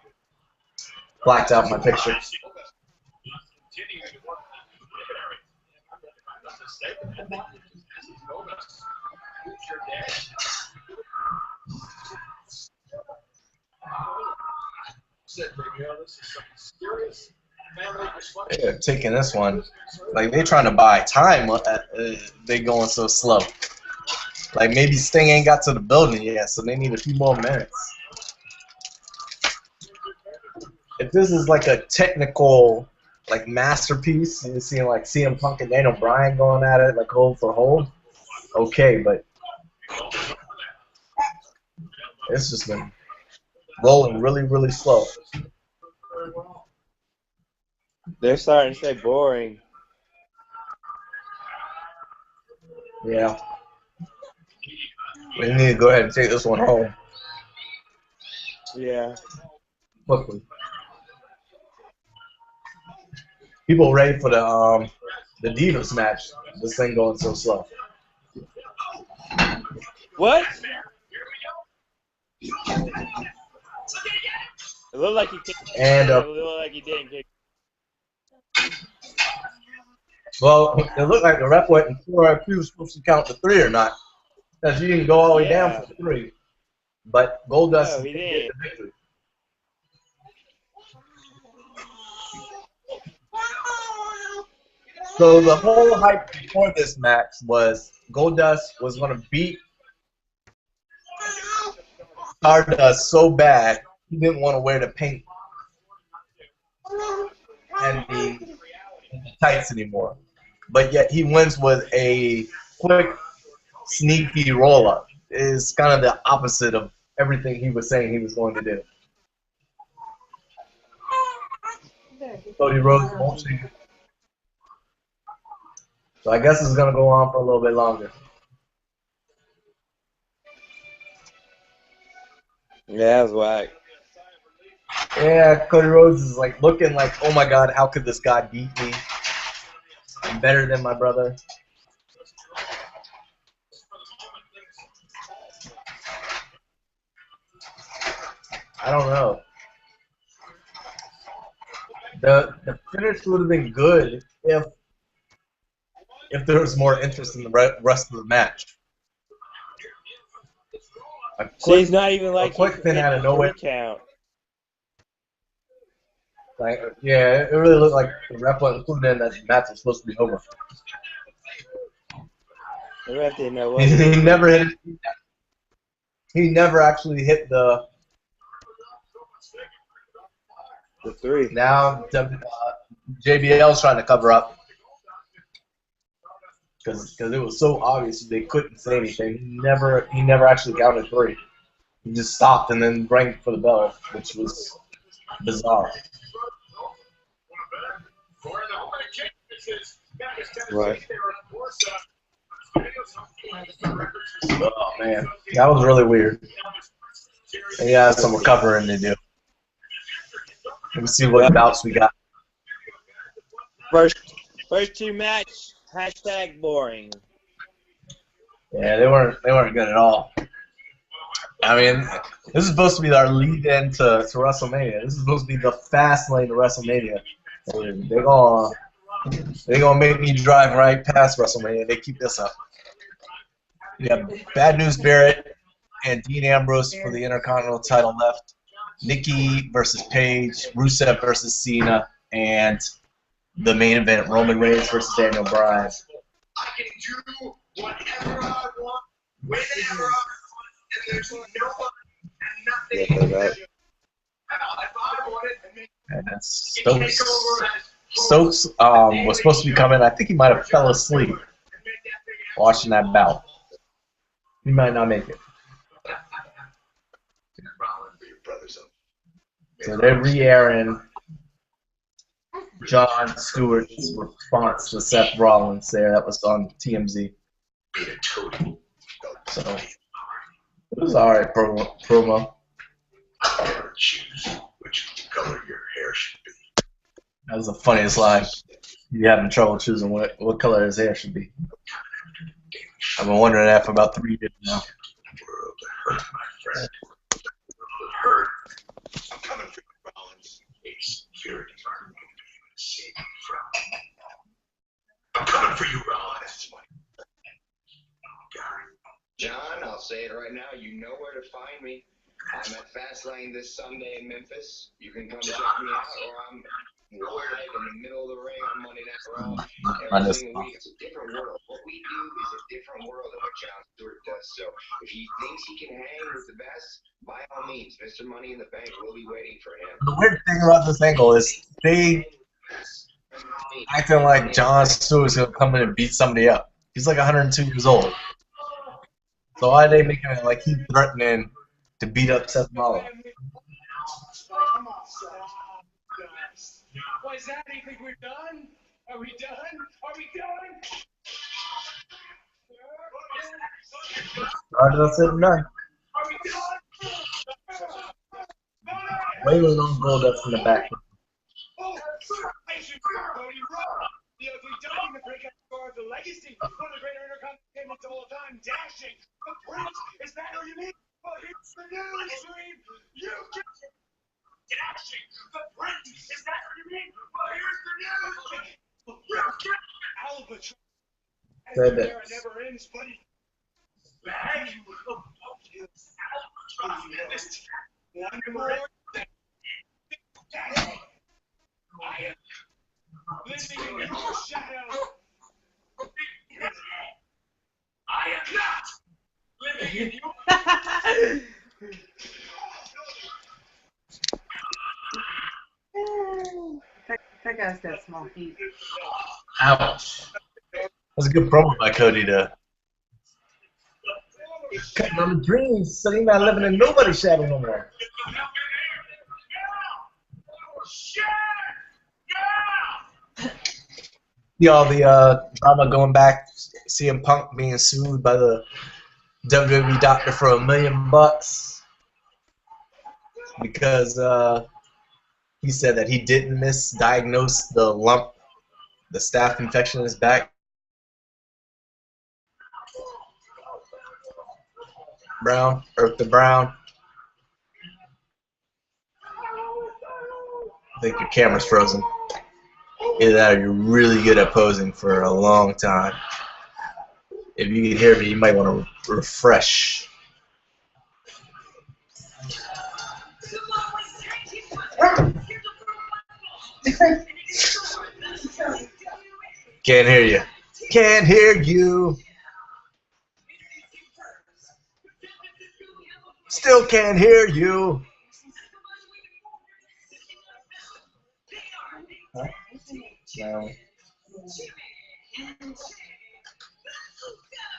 blacked out my picture. They're taking this one. Like, they're trying to buy time. They going so slow. Like, maybe Sting ain't got to the building yet, so they need a few more minutes. If this is like a technical, like, masterpiece, you're seeing like CM Punk and Daniel Bryan going at it, like hold for hold, okay, but it's just been rolling really, really slow. They're starting to say boring. Yeah. We need to go ahead and take this one home Yeah. quickly. People ready for the Divas match. This thing going so slow. What? It looked like he kicked. And It looked like he didn't kick. well, it looked like the ref wasn't sure if he was supposed to count to 3 or not, because he didn't go all the way down for 3. But Goldust he did didn't. get the victory. So the whole hype before this match was Goldust was going to beat Stardust so bad he didn't want to wear the paint and the tights anymore. But yet he wins with a quick, sneaky roll-up. It's kind of the opposite of everything he was saying he was going to do. Cody Rhodes won't see it. So I guess it's going to go on for a little bit longer. Yeah, that's whack. Yeah, Cody Rhodes is like looking like, oh my God, how could this guy beat me? I'm better than my brother. I don't know. The finish would have been good if there was more interest in the rest of the match. He's not even like a quick pin out of nowhere. Count. Like, yeah, it really looked like the ref wasn't included in that the match was supposed to be over. The ref didn't know what he never hit it. He never actually hit the 3. Now JBL's trying to cover up because it was so obvious they couldn't say anything. He never actually counted 3. He just stopped and then rang for the bell, which was bizarre. Right. Oh man, that was really weird. And yeah, some recovering to do. Let me see what bouts we got. First 2 match. # boring. Yeah, they weren't good at all. I mean, this is supposed to be our lead-in to WrestleMania. This is supposed to be the fast lane to WrestleMania. They're gonna make me drive right past WrestleMania. They keep this up. We have Bad News Barrett and Dean Ambrose for the Intercontinental title left. Nikki versus Paige, Rusev versus Cena, and the main event, Roman Reigns versus Daniel Bryan. I can do whatever I want, whenever I want, and there's no one and nothing. If I want it, And that's Stokes was supposed to be coming. I think he might have fell asleep watching that bout. He might not make it. So they're re-airing Jon Stewart's response to Seth Rollins there. That was on TMZ. So it was alright promo. Choose which color your hair should be. That was the funniest line. You having trouble choosing what color his hair should be. I've been wondering that for about 3 years now. world to hurt, my friend. The world hurt. I'm coming for you, Rollins. A security firm to save you from. I'm coming for you, Rollins. John, I'll say it right now. You know where to find me. I'm at Fast Lane this Sunday in Memphis. You can come check me out, or I'm live in the middle of the ring on Monday Night Raw every single week. It's a different world. What we do is a different world than what John Stewart does. So if he thinks he can hang with the best, by all means, Mr. Money in the Bank will be waiting for him. The weird thing about this angle is they acting like John Stewart's gonna come in and beat somebody up. He's like 102 years old. So why are they making it like he's threatening to beat up Seth Rollins? Come on, Seth. What is that? Do you think we're done? Are we done? Are we done? Harder said none. Are we done? Waylon on gold up from the back. Oh, Cody Rhodes, the ugly duckling, the breakout star of the legacy, one of the greater intercontinentals of all time, dashing. The Prince, is that who you mean? Well, here's the news, Dream. You get dashing. The Prince, is that who you mean? Well, here's the news. You get Albatross. Said that. There it never ends, buddy. Bag you with the Albatross. One more thing. I am living in your shadow. I am not living in your That guy's got small feet. Ouch. That was a good promo by Cody to cutting on the dreams, so he's not living in nobody's shadow no more. See all the drama going back, CM Punk being sued by the WWE doctor for $1 million because he said that he didn't misdiagnose the lump, the staph infection in his back. Brown, Earth to Brown. I think your camera's frozen. Either that or you're really good at posing for a long time. If you can hear me, you might want to refresh. Can't hear you. Can't hear you. Still can't hear you. Huh? No.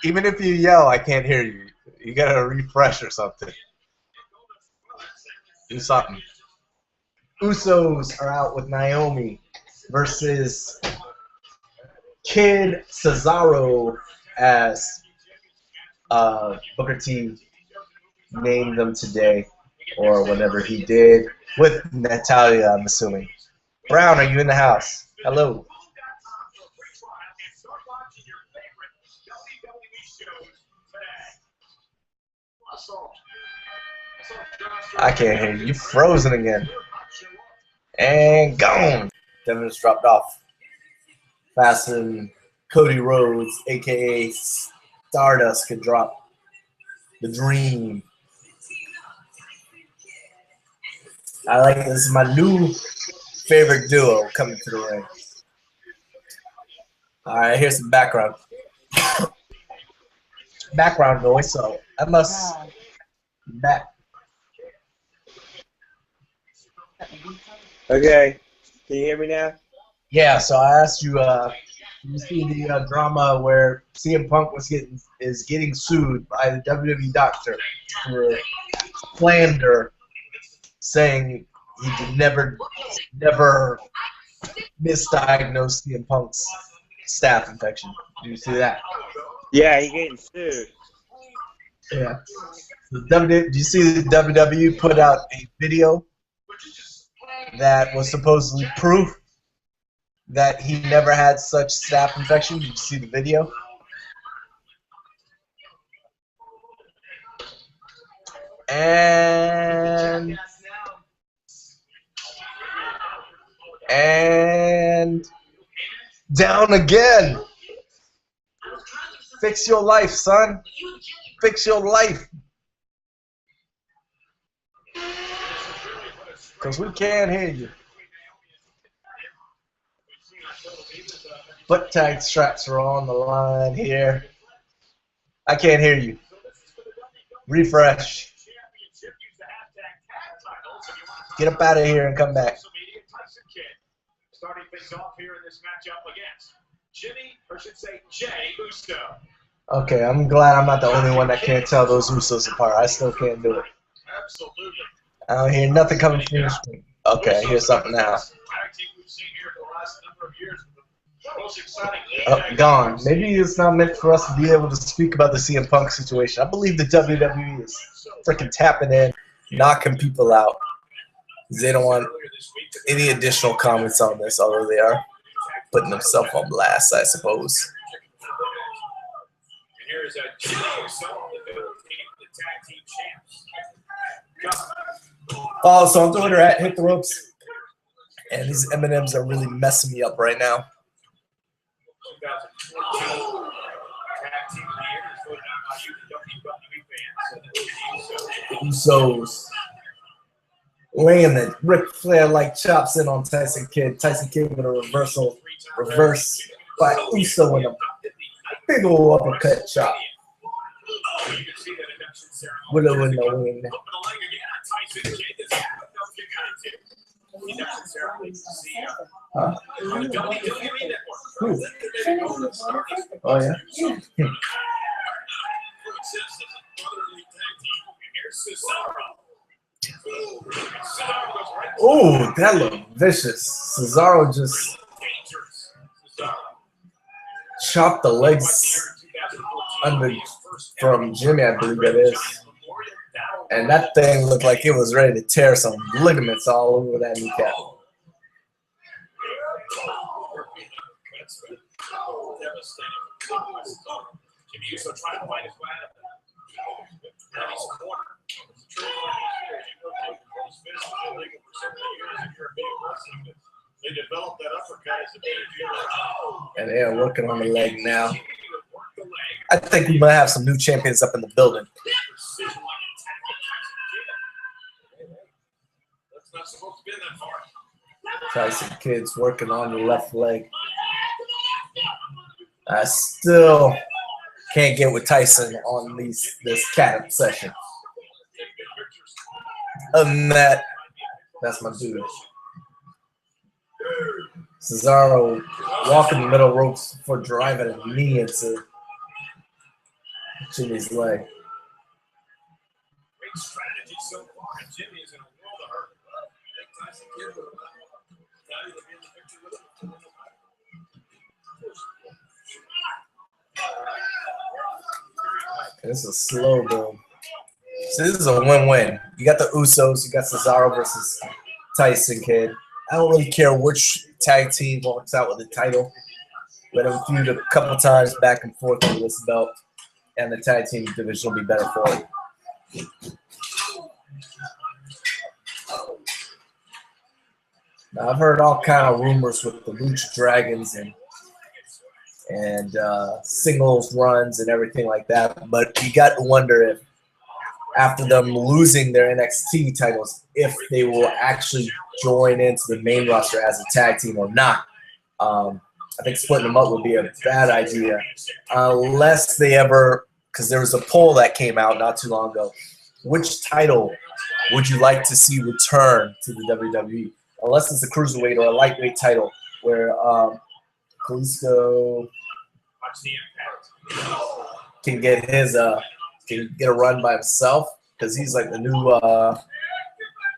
Even if you yell, I can't hear you. You gotta refresh or something. Do something. Usos are out with Naomi versus Kid Cesaro as Booker T named them today, or whenever he did, with Natalia, I'm assuming. Brown, are you in the house? Hello. I can't hear you. You're frozen again. And gone. Devin just dropped off. Fasten Cody Rhodes, a.k.a. Stardust, could drop the dream. I like this. Is my new favorite duo coming to the ring. All right, here's some background. Background noise, so I must be back. Okay. Can you hear me now? Yeah, so I asked you, you see the drama where CM Punk is getting sued by the WWE doctor for slander, saying he did never misdiagnosed CM Punk's staph infection. Do you see that? Yeah, he getting sued. Yeah. Do you see the WWE put out a video that was supposedly proof that he never had such staph infection? Did you see the video? And down again. Fix your life, son. Fix your life. Because we can't hear you. Foot tag straps are on the line here. I can't hear you. Refresh. Get up out of here and come back. Starting things off here in this matchup against Jimmy, or should say Jay Uso. Okay, I'm glad I'm not the only one that can't tell those Usos apart. I still can't do it. Absolutely. I don't hear nothing coming from the screen. Okay, I hear something now. Oh, gone. Maybe it's not meant for us to be able to speak about the CM Punk situation. I believe the WWE is freaking tapping in, knocking people out. They don't want any additional comments on this, although they are putting themselves on blast, I suppose. Follow us on Twitter at Hit the Ropes. And these M&Ms are really messing me up right now. Usos laying the Ric Flair like chops in on Tyson Kidd. Tyson Kidd with a reverse by Uso in a big old uppercut chop. Willow in the wing. Huh? Who? Oh yeah. Oh, that looked vicious. Cesaro just chopped the legs under from Jimmy, I believe that is. And that thing looked like it was ready to tear some ligaments all over that kneecap. And they're working on the leg now. I think we might have some new champions up in the building. Tyson Kidd's working on the left leg. I still can't get with Tyson on this cat session. Other than that, that's my dude. Cesaro walking the middle ropes for driving a knee into Jimmy's leg. Great strategy so far. Jimmy is in a world of hurt. Tyson Kidd would allow Daddy to be in the picture with him. This is a slow build. So this is a win-win. You got the Usos, you got Cesaro versus Tyson Kidd. I don't really care which tag team walks out with the title. Let them feud a couple times back and forth with this belt, and the tag team division will be better for it. Now, I've heard all kind of rumors with the Lucha Dragons and singles runs and everything like that, but you got to wonder if after them losing their NXT titles, if they will actually join into the main roster as a tag team or not. I think splitting them up would be a bad idea unless they ever, because there was a poll that came out not too long ago. Which title would you like to see return to the WWE? Unless it's a cruiserweight or a lightweight title where Kalisto can get his can get a run by himself, because he's like the new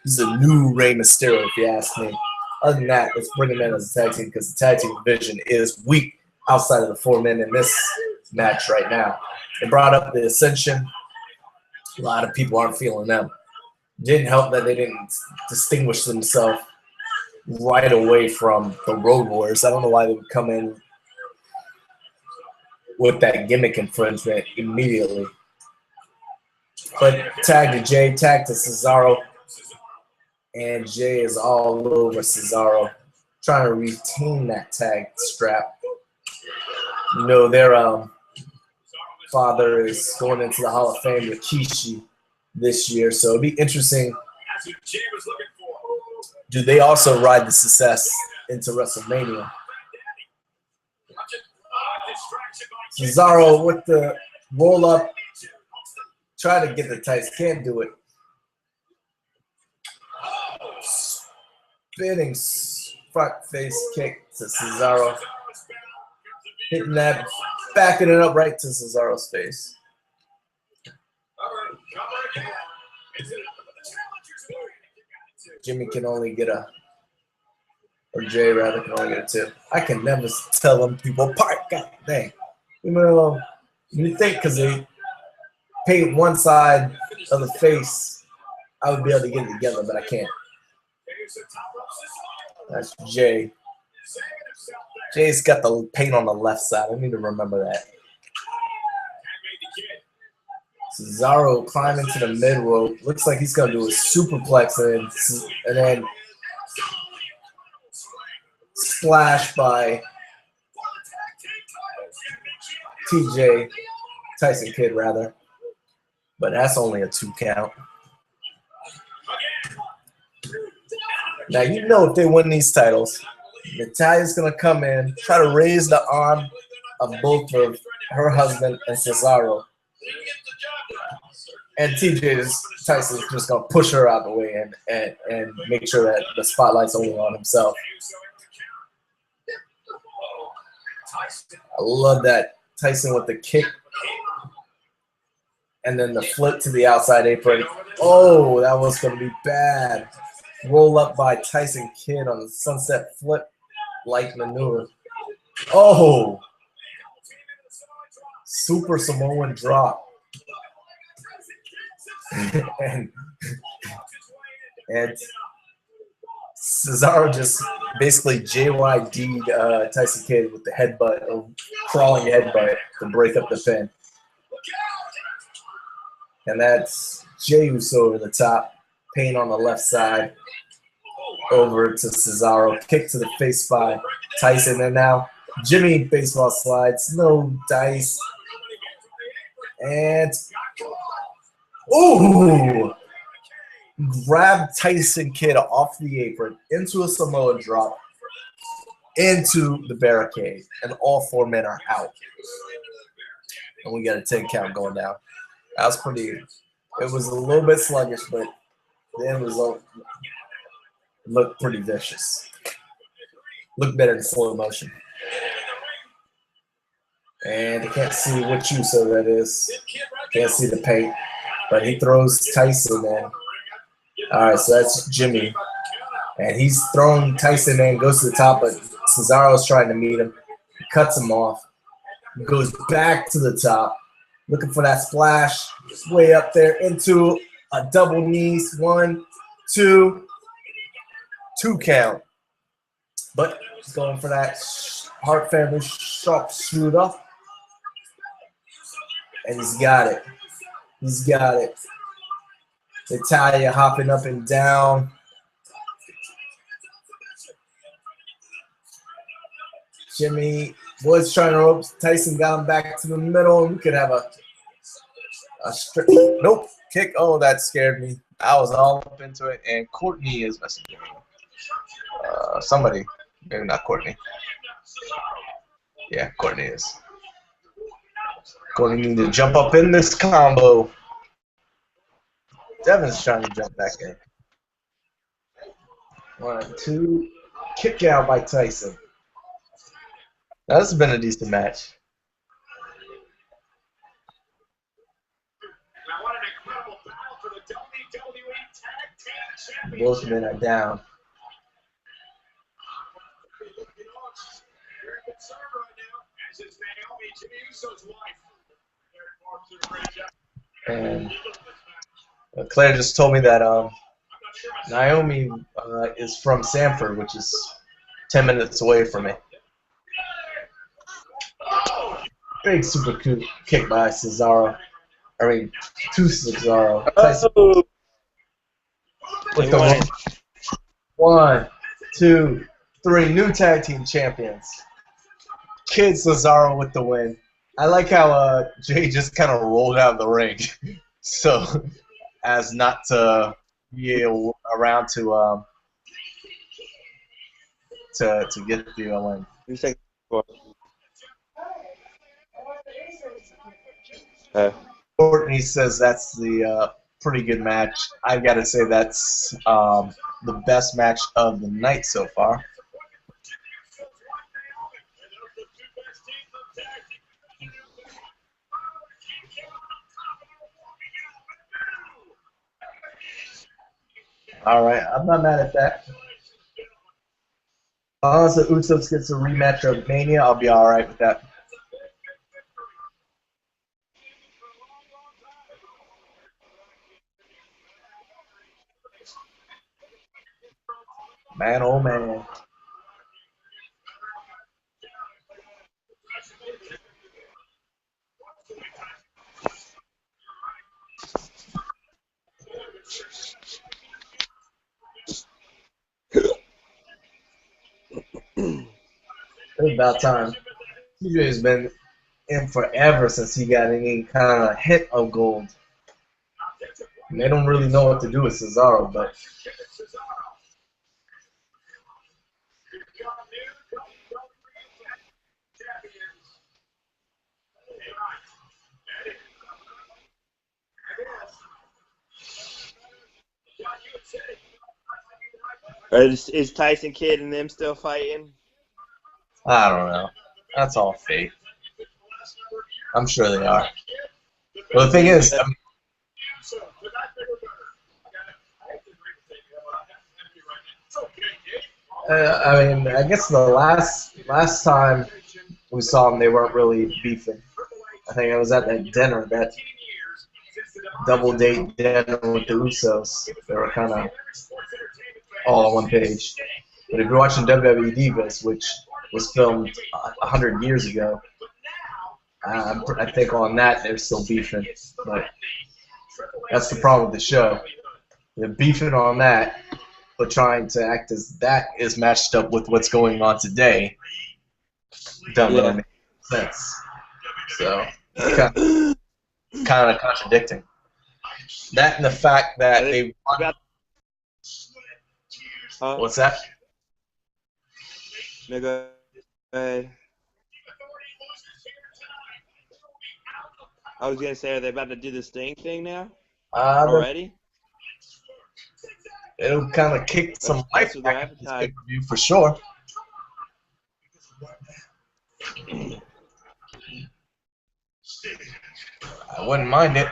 he's a new Rey Mysterio, if you ask me. Other than that, let's bring him in as a tag team, because the tag team division is weak outside of the 4 men in this match right now. They brought up the Ascension. A lot of people aren't feeling them. Didn't help that they didn't distinguish themselves right away from the Road Warriors. I don't know why they would come in with that gimmick infringement immediately. But tag to Jay, tag to Cesaro. And Jay is all over Cesaro, trying to retain that tag strap. You know, their father is going into the Hall of Fame with Kishi this year, so it'll be interesting. Do they also ride the success into WrestleMania? Cesaro with the roll up, try to get the tights, can't do it. Spinning front face kick to Cesaro. Hitting that, backing it up right to Cesaro's face. Jimmy can only get a, or Jay rather can only get a 2. I can never tell them people apart. God dang. You know, you think because they paint one side of the face, I would be able to get it together, but I can't. That's Jay. Jay's got the paint on the left side. I need to remember that. Cesaro climbing to the mid rope. Looks like he's going to do a superplex and then splash by TJ, Tyson Kidd rather. But that's only a 2 count. Now, you know if they win these titles, Natalya's going to come in, try to raise the arm of both of her husband and Cesaro. And Tyson's just going to push her out of the way and make sure that the spotlight's only on himself. I love that. Tyson with the kick. And then the flip to the outside apron. Oh, that was going to be bad. Roll up by Tyson Kidd on the sunset flip-like maneuver. Oh! Super Samoan drop. and Cesaro just basically JYD'd Tyson Kidd with the headbutt, or crawling headbutt to break up the pin. And that's Jey Uso over the top. Pain on the left side. Over to Cesaro. Kick to the face by Tyson. And now Jimmy baseball slides. No dice. And ooh! Grab Tyson Kidd off the apron into a Samoa drop into the barricade. And all 4 men are out. And we got a 10 count going down. That was pretty. It was a little bit sluggish, but the end result looked pretty vicious. Looked better in slow motion. And I can't see which Uso that is. Can't see the paint. But he throws Tyson in. All right, so that's Jimmy. And he's throwing Tyson in, goes to the top, but Cesaro's trying to meet him. He cuts him off. Goes back to the top. Looking for that splash. Way up there into a double knees. 1, 2. 2 count. But he's going for that Hart family sharpshooter. And he's got it. He's got it. Natalya hopping up and down. Jimmy was trying to rope. Tyson got him back to the middle. We could have a straight. Nope. Kick. Oh, that scared me. I was all up into it. And Courtney is messaging me. Somebody. Maybe not Courtney. Yeah, Courtney is. Courtney need to jump up in this combo. Devin's trying to jump back in. 1, 2. Kick out by Tyson. Now, this has been a decent match. Both men are down. And Claire just told me that Naomi is from Sanford, which is 10 minutes away from me. Big super kick by Cesaro. I mean, to Cesaro. Tyson Oh, with they won the it. 1, 2, 3 new tag team champions. Kid Cesaro with the win. I like how Jay just kind of rolled out of the ring, so as not to be around to get the win. Who's second? Courtney says that's the pretty good match. I've got to say that's the best match of the night so far. All right, I'm not mad at that. Unless the Usos gets a rematch of Mania, I'll be all right with that. Man, oh man. It's about time. TJ's been in forever since he got any kind of hit of gold. And they don't really know what to do with Cesaro, but Is Tyson Kidd and them still fighting? I don't know. That's all fake. I'm sure they are. But the thing is, I mean, I guess the last time we saw them, they weren't really beefing. I think I was at that dinner, that double date dinner with the Usos. They were kind of all on one page. But if you're watching WWE Divas, which was filmed 100 years ago, I think on that they're still beefing. But that's the problem with the show. They're beefing on that, but trying to act as that is matched up with what's going on today. Doesn't really make sense. So it's kind of contradicting. That and the fact that they won. What's that? Nigga, I was gonna say, are they about to do the Sting thing now? Already? It'll kind of kick some life what back into they're this pay-per-view for sure. I wouldn't mind it.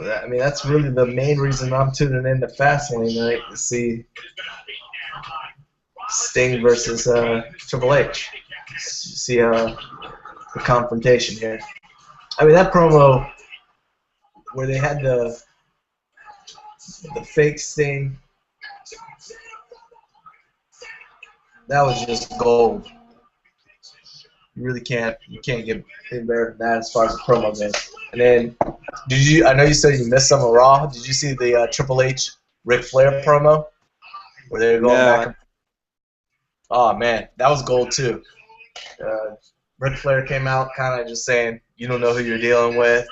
I mean, that's really the main reason I'm tuning in to Fast Lane tonight, to see Sting versus Triple H. See the confrontation here. I mean, that promo where they had the fake Sting, that was just gold. You can't get any better than that as far as the promo goes. And then, I know you said you missed some of Raw. Did you see the Triple H Ric Flair promo where they were going back? Oh man, that was gold too. Ric Flair came out kind of just saying, "You don't know who you're dealing with."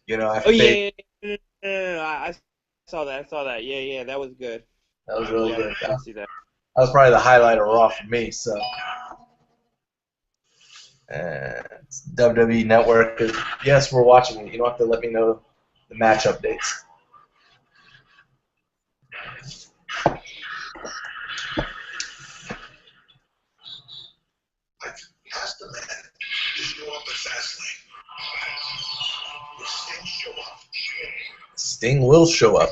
You know. I saw that. Yeah, that was good. That was really good. I see that. That was probably the highlight of Raw for me. So. WWE Network. Yes, we're watching it. You don't have to let me know the match updates. Sting will show up.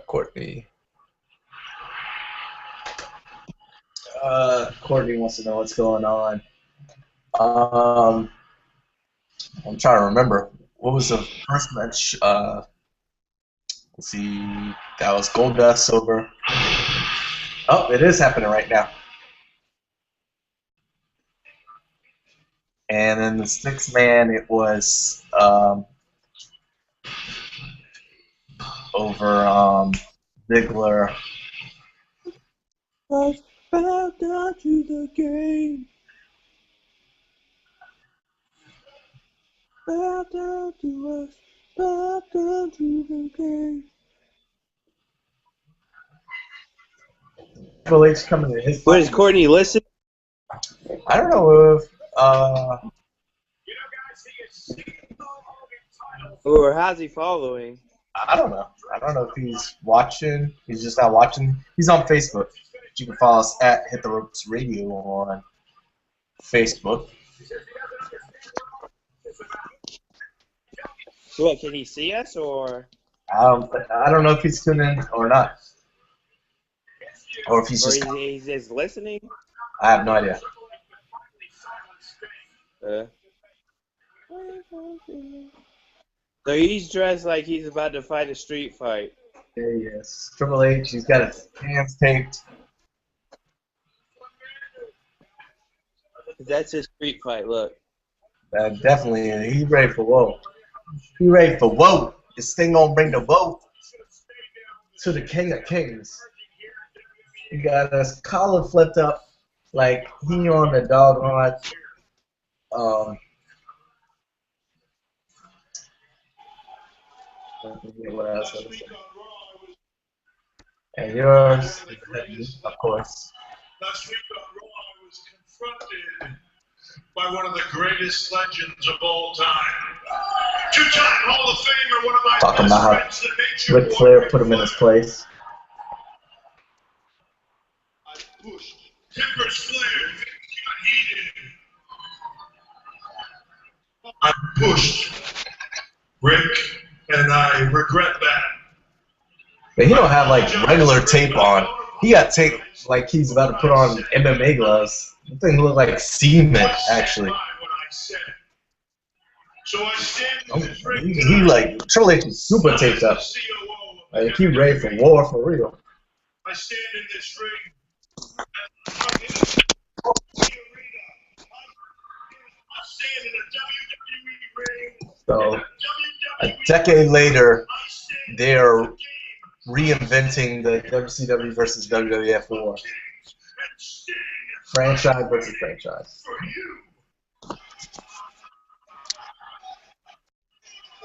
Courtney. Courtney wants to know what's going on. I'm trying to remember. What was the first match? Let's see. That was Goldust, Silver. Oh, it is happening right now. And then the sixth man, it was over Ziggler. Bow down to the game. Bow down to us. Bow down to the game. Triple H coming to his. What is Courtney listening? I don't know if Or how's he following? I don't know. I don't know if he's watching. He's just not watching. He's on Facebook. You can follow us at Hit the Ropes Radio on Facebook. So what, can he see us or? I don't know if he's tuning in or not, or if he's Or just. he's just listening? I have no idea. So he's dressed like he's about to fight a street fight. There he is. Triple H. He's got his hands taped. That's his street fight look. Definitely. He's ready for woe. He ready for woe. This thing gonna bring the woe to the King of Kings. He got his collar flipped up like he on the doggone what else? And yours, of course. Last week on Raw, I was confronted by one of the greatest legends of all time. Two-time Hall of Famer, one of my Talking best about friends, the Nature Ric Flair put him in his place. I pushed Timbers Flair, things got heated. I pushed Rick, and I regret that. But he don't have like regular tape on. He got tape like he's about to put on MMA gloves. The thing look like cement, actually. So I stand in this ring He like Triple H is super taped up. Like he ready for war for real. I stand in this ring. I stand in a WWE ring. So a decade later, they're reinventing the WCW versus WWF war. Franchise versus franchise.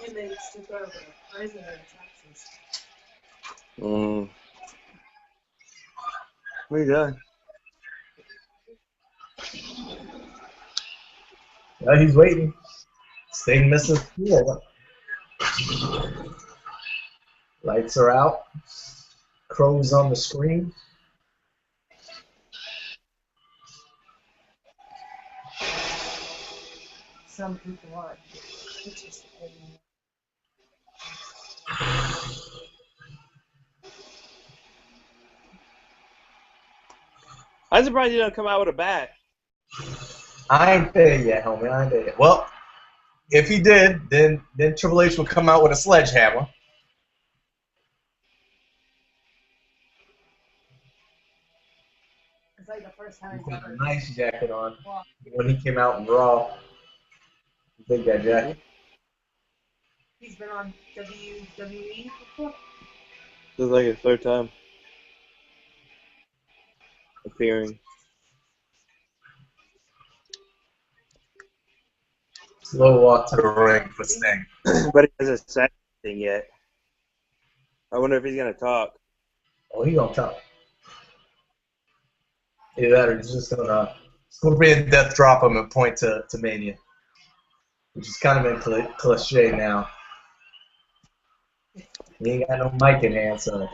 And they took over prison in Texas. What are you doing? Yeah, he's waiting. Sting misses. Yeah. Lights are out. Crow's on the screen. Some people are participating. I'm surprised he don't come out with a bat. I ain't there yet, homie. I ain't there yet. Well, if he did, then Triple H would come out with a sledgehammer. It's like the first time He he's put a ever. nice jacket on when he came out in Raw. Big that jacket. He's been on WWE before. This is like his third time appearing. Slow walk to the ring for Sting. But he hasn't said anything yet. I wonder if he's gonna talk. Oh, he gonna talk. Either that or he's just gonna Scorpion death drop him and point to Mania. Which is kind of been cliche now. He ain't got no mic in hand, so.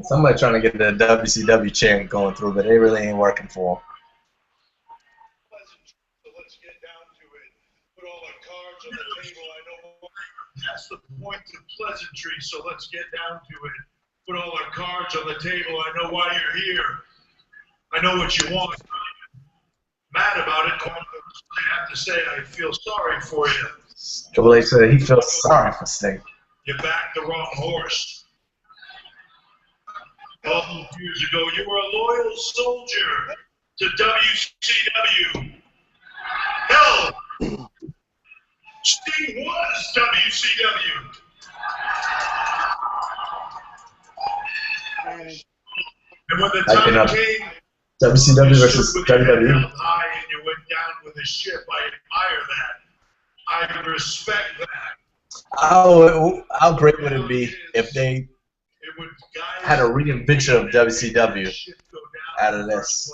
Somebody trying to get the WCW chant going through, but it really ain't working for them. So let's get down to it. Put all the cards on the table. I know that's the point of pleasantry. So let's get down to it. Put all the cards on the table. I know why you're here. I know what you want. Mad about it. I have to say I feel sorry for you. Triple H said he feels sorry for Sting. You backed the wrong horse. All those years ago, you were a loyal soldier to WCW. Hell, Sting was WCW. And when the time came, WCW versus WWE. high and you went down with the ship. I admire that. I respect that. How great would it be if they had a reinvention of WCW out of this?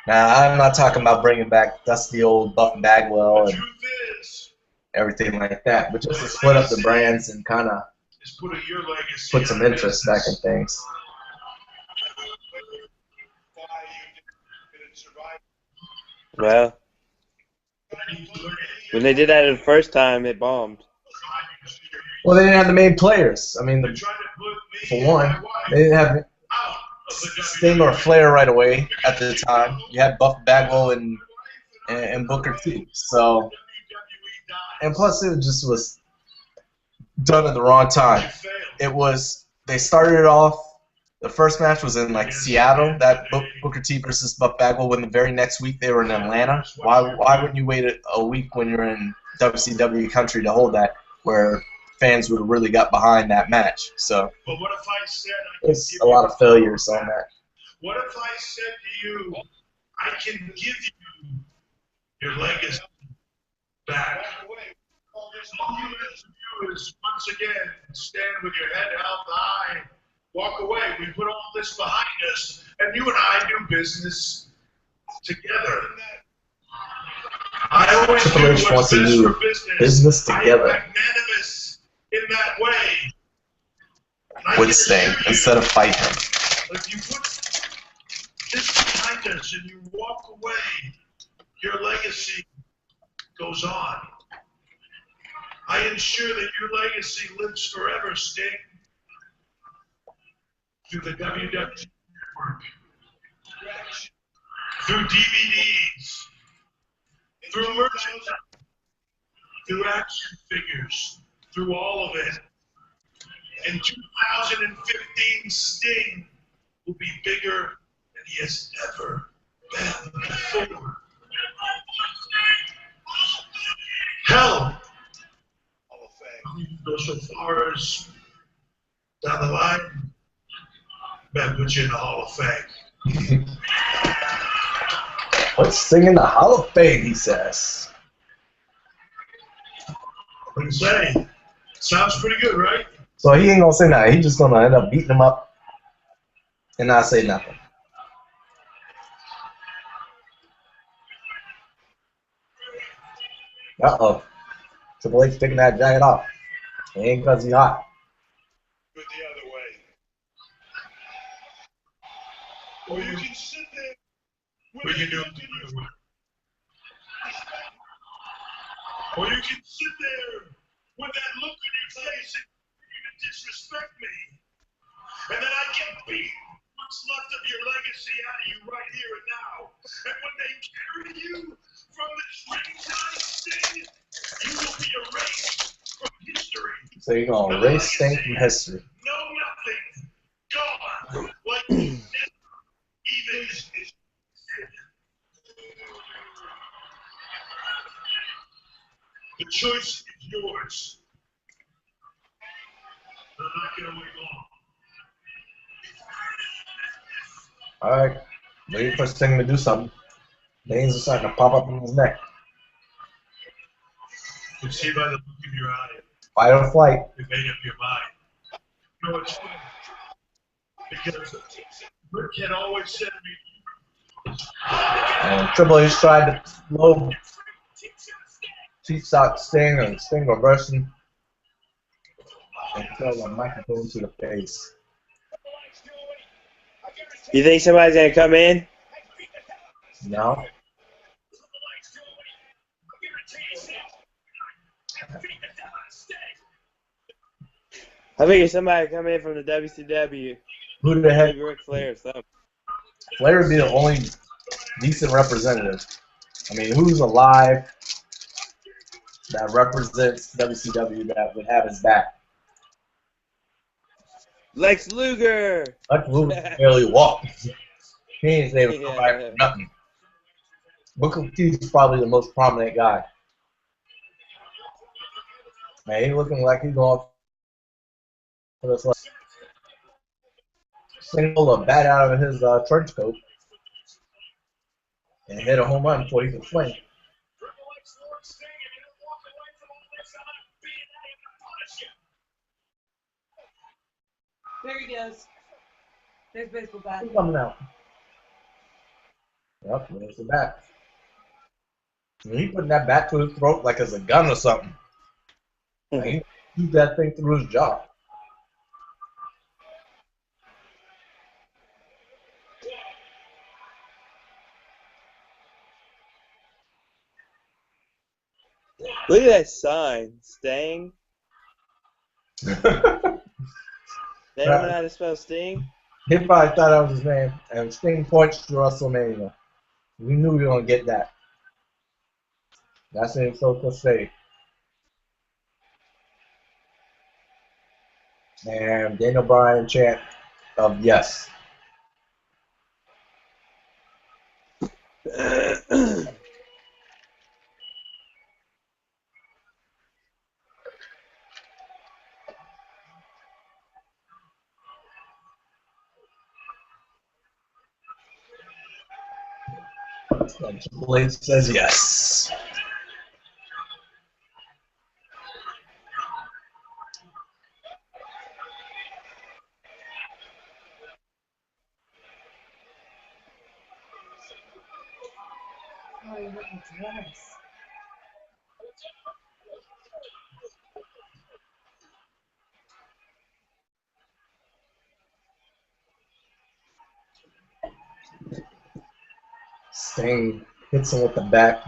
Now, I'm not talking about bringing back Dusty old Buff Bagwell and everything like that, but just to split up the brands and kind of put some interest back in things. Well, when they did that the first time, it bombed. Well, they didn't have the main players. I mean, for one, they didn't have Sting or Flair right away at the time. You had Buff Bagwell and Booker T. So, and plus it just was done at the wrong time. They started it off. The first match was in like Seattle, that Booker T versus Buff Bagwell. When the very next week they were in Atlanta. Why wouldn't you wait a week when you're in WCW country to hold that, where fans would have really got behind that match? So but what if I said there's a lot of failures on that. What if I said to you, I can give you your legacy back? All you have to do is once again stand with your head held high. Walk away. We put all this behind us, and you and I do business together. I always Triple H wants to do business together. I'm magnanimous in that way. With Sting instead of fight him. If you put this behind us and you walk away, your legacy goes on. I ensure that your legacy lives forever, Sting. Through the WWE Network, through DVDs, through merchandise, through action figures, through all of it. In 2015, Sting will be bigger than he has ever been before. Hell, I'm going to go so far as down the line. Man, put you in the Hall of Fame. Let's sing in the Hall of Fame, he says. What do you say? Sounds pretty good, right? So he ain't gonna say nothing. He's just gonna end up beating him up and not say nothing. Uh-oh. Triple H taking that jacket off. It ain't because he's hot. Go the other way. Or you can sit there. We can do it the other way. Or you can sit there with that look on your face and you to disrespect me. And then I can beat what's left of your legacy out of you right here and now. And when they carry you from this ringside Sting, you will be erased from history. So you're gonna erase Sting from history. No nothing. Gone. Like you said, even is the choice is yours. I'm not going to wait long. Alright. Waiting for Sting to do something. Veins are starting to pop up in his neck. You see by the look in your eye, Fight or flight. you made up your mind. You know what's funny? Because Rick had always said to me, And Triple H tried to low cheap shot Sting and Sting reversing until the microphone to the face. You think somebody's gonna come in? No. I figure somebody come in from the WCW. Who the heck? Maybe Ric Flair or something. Flair would be the only decent representative. I mean, who's alive that represents WCW that would have his back? Lex Luger. Lex Luger can barely walk. He ain't able to come back for nothing. Booker T's probably the most prominent guy. Man, he looking like he's going for this like single a bat out of his trench coat and hit a home run before he could swing. There he goes. There's baseball bat. Who's coming out? Yep, there's the bat. He putting that bat to his throat like it's a gun or something. Like, he shoot that thing through his jaw. Look at that sign. Sting. They don't know how to spell Sting? He probably thought that was his name. And Sting points to WrestleMania. We knew we were going to get that. That's in so cliche. And Daniel Bryan chant of yes. And Triple H says yes. Oh, you look at dress. Sting hits him with the back,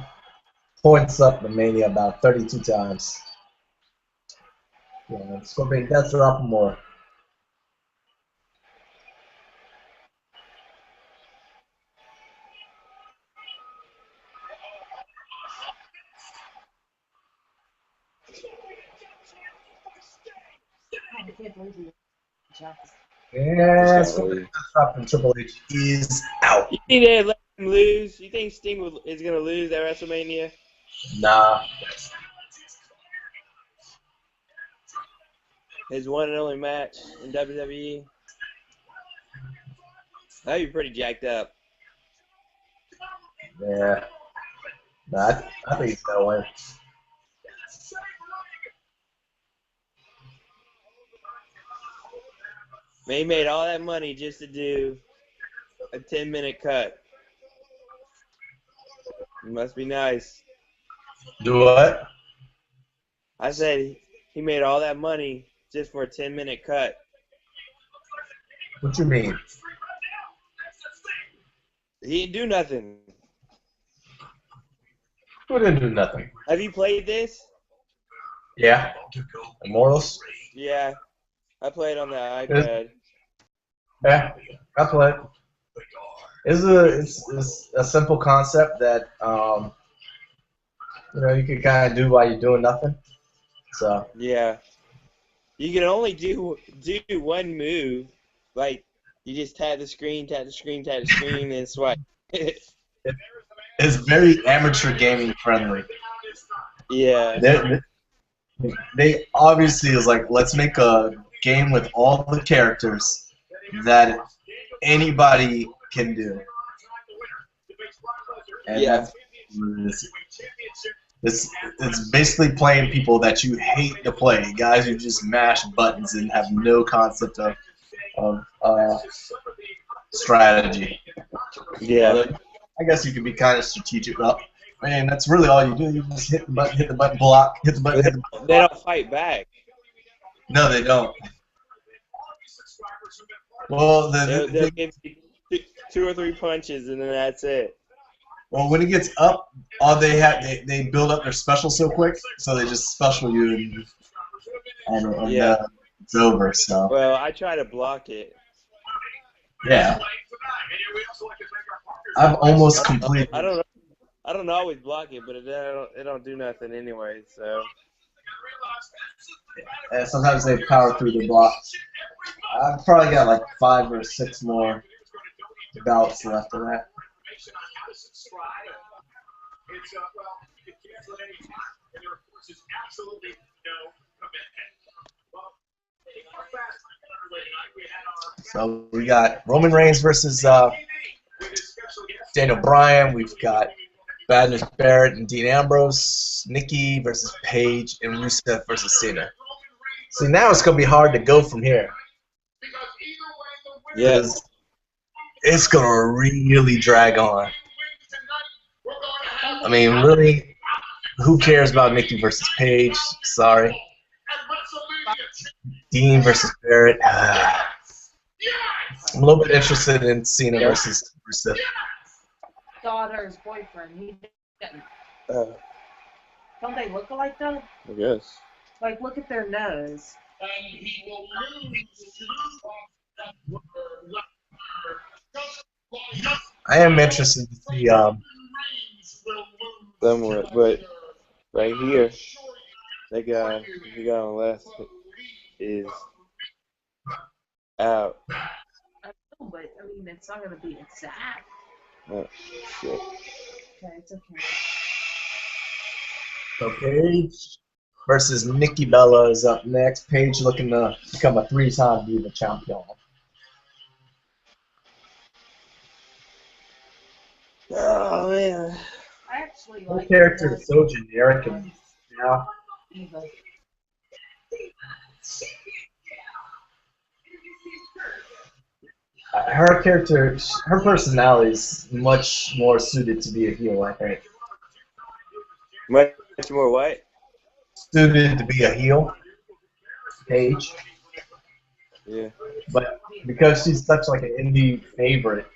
points up the Mania about 32 times. Yeah, it's going to be that's a lot more. I can't believe you. Jacks. Yeah, and Triple H is out. You think they let him lose? You think Sting is going to lose at WrestleMania? Nah. His one and only match in WWE? That'd be pretty jacked up. Yeah. Nah, I think he's going to win. Man, he made all that money just to do a 10-minute cut. It must be nice. Do what? I said he made all that money just for a 10-minute cut. What you mean? He didn't do nothing. Who didn't do nothing? Have you played this? Yeah. Immortals? Yeah. I played on the iPad. Yeah, I play it. It's a simple concept that you can kind of do while you're doing nothing. So Yeah. You can only do one move. Like, you just tap the screen, and swipe. it's very amateur gaming friendly. Yeah. They obviously is like, let's make a game with all the characters that anybody can do. And Yeah. it's basically playing people that you hate to play, guys who just mash buttons and have no concept of strategy. Yeah. I guess you can be kind of strategic. Man, that's really all you do. You just hit the button, block, hit the button, hit the button. They don't fight back. No, they don't. Well, They'll give 2 or 3 punches, and then that's it. Well, when it gets up, all they build up their special so quick, so they just special you and Yeah. it's over. So Well, I try to block it. yeah, I've almost completed. I don't always block it, but it don't do nothing anyway. So And sometimes they power through the block. I've probably got like 5 or 6 more bouts left of that. So we got Roman Reigns versus Daniel Bryan. We've got Bad News Barrett and Dean Ambrose. Nikki versus Paige, and Rusev versus Cena. See, now it's gonna be hard to go from here. yes, It's gonna really drag on. I mean, really, who cares about Nikki versus Paige? Sorry. Dean versus Barrett. I'm a little bit interested in Cena versus Rusev. Daughter's boyfriend. He didn't. Don't they look alike though? I guess. Like, look at their nose. I am interested to see. Somewhat, but right here, that guy, the guy on the left, is out. I know, but I mean, it's not gonna be exact. Oh, shit. Okay, it's okay. So Paige versus Nikki Bella is up next. Paige looking to become a 3-time Diva champion. Oh man. I actually Her like character is so generic and now. Diva. Her character, her personality is much more suited to be a heel, I think. Much more what? Suited to be a heel, Paige. Yeah. But because she's such like an indie favorite,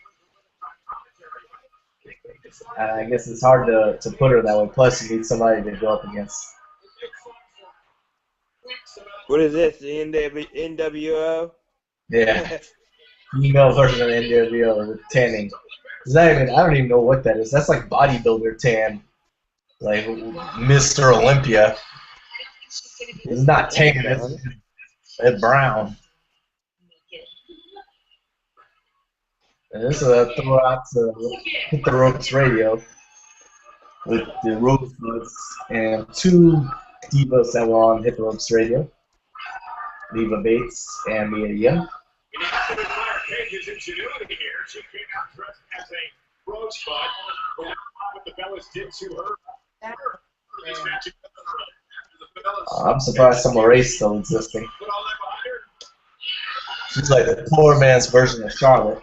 I guess it's hard to put her that way. Plus, you need somebody to go up against. What is this? The NWO? Yeah. Female version of the NWO with tanning. I don't even know what that is. That's like bodybuilder tan. Like Mr. Olympia. It's not tan, it's brown. And this is a throw out to Hit the Ropes Radio with the Rosebuds and 2 divas that were on Hit the Ropes Radio. Leva Bates and Mia Yim. Paige's ingenuity here. She came out dressed as a rosebud, but what the Bellas did to her. I'm surprised some race still existing. She's like the poor man's version of Charlotte.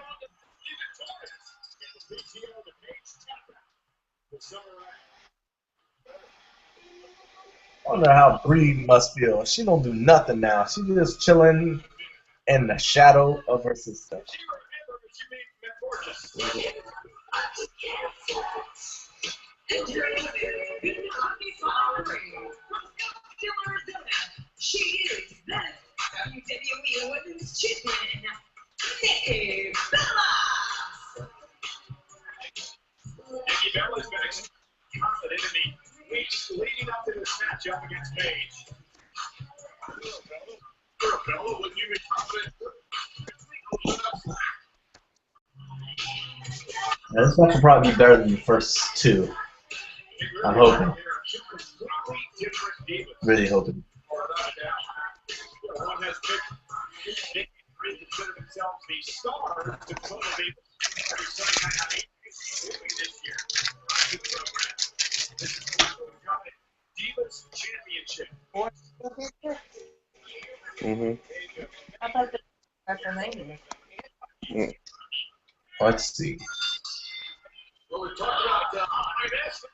I wonder how Bree must feel. She don't do nothing now. She's just chilling in the shadow of her sister. She is the WWE Women's Champion, Nikki Bella. Nikki Bella has been confident in the weeks leading up to this matchup against Paige. Bella, would you be confident? This match will probably be better than the first 2. I'm hoping. Really hoping. One has picked Nikki to consider himself the star to cultivate every Sunday night this year. This is Divas Championship. I thought that was WrestleMania. Let's see. Well, we talked about this.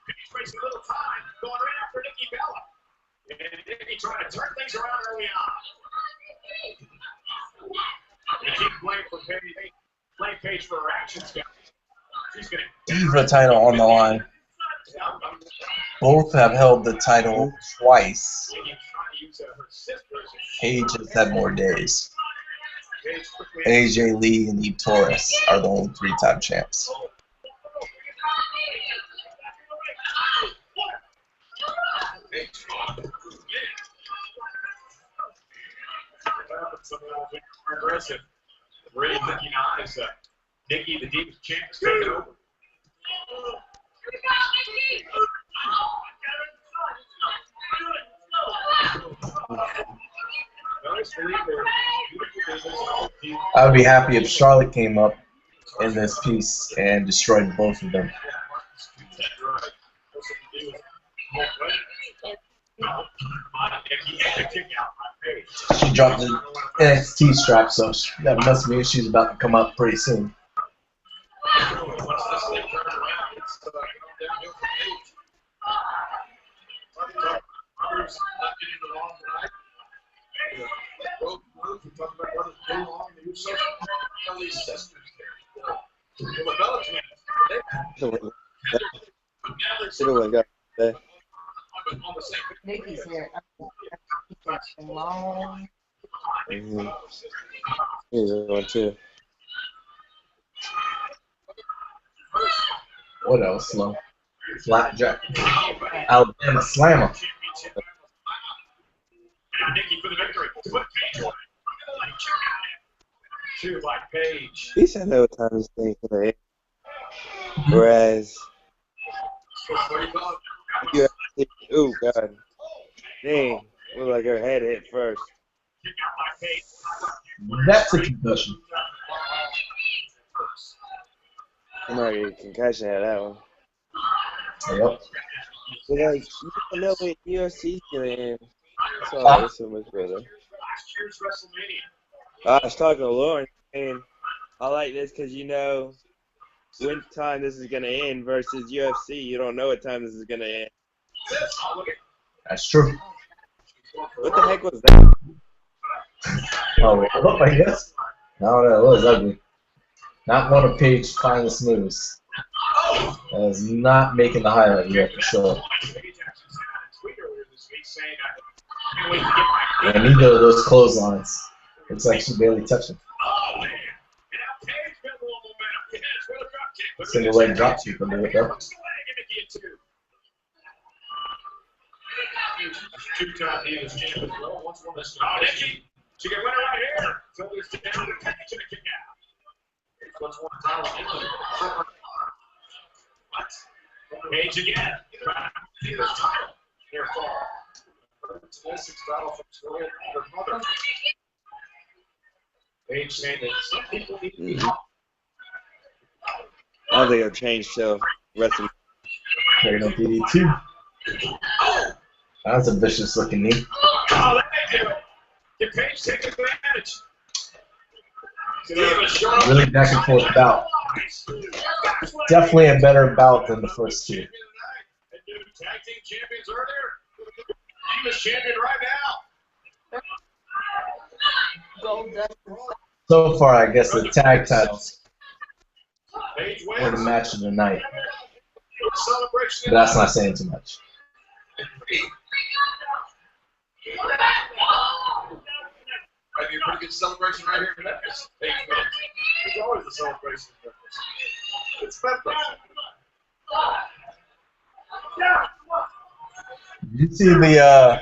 He's wasting a little time going right after Nikki Bella. And Nikki trying to turn things around early on. They keep playing Paige for action. Diva title on the line. Both have held the title twice. Paige has had more days. AJ Lee and Eve Torres are the only 3-time champs. Aggressive. Really looking eyes. Nikki, the Divas champ, is taking over. I would be happy if Charlotte came up in this piece and destroyed both of them. She dropped the NXT strap, so that must mean she's about to come up pretty soon. Nikki's hair. Long. Here's one too. What else, Lo? Flapjack. Alabama Slammer. Nikki for the victory. Two by Paige. At least I know what time this thing for the whereas oh god. Dang. Looked like her head hit first. That's a concussion. I might get a concussion out of that one. Yep. But like, you don't know what UFC's gonna end. That's all so much better. I was talking to Lauren, and I like this because you know when time this is gonna end versus UFC. You don't know what time this is gonna end. That's true. What the heck was that? Oh, well, I guess. No, that was ugly. Not one of Paige's finest moves. That is not making the highlight reel for sure. And neither of those clotheslines. Looks like she barely touched him. Single leg drop kick will do it though. Two-time Divas champ as well. Once won this one. Nikki, she can win it right here. So there's down to the kick out. Once won the title. What? Paige again. Divas title. Their fall. Classic battle from her mother. Paige saying that some people need to be hot. I don't think it'll change till wrestling. Carrying up DD2. That's a vicious looking knee. Oh, they do. Can Paige take advantage? Really back and forth bout. Definitely a better bout than the first two. Tag team champions earlier. Divas champion right now. Gold dust. So far, I guess the tag titles Paige were the wins. match of the night. Celebration. But that's not saying too much. Might be a pretty good celebration right here in Memphis. Paige wins. There's always a celebration in Memphis. It's Memphis. Did you see the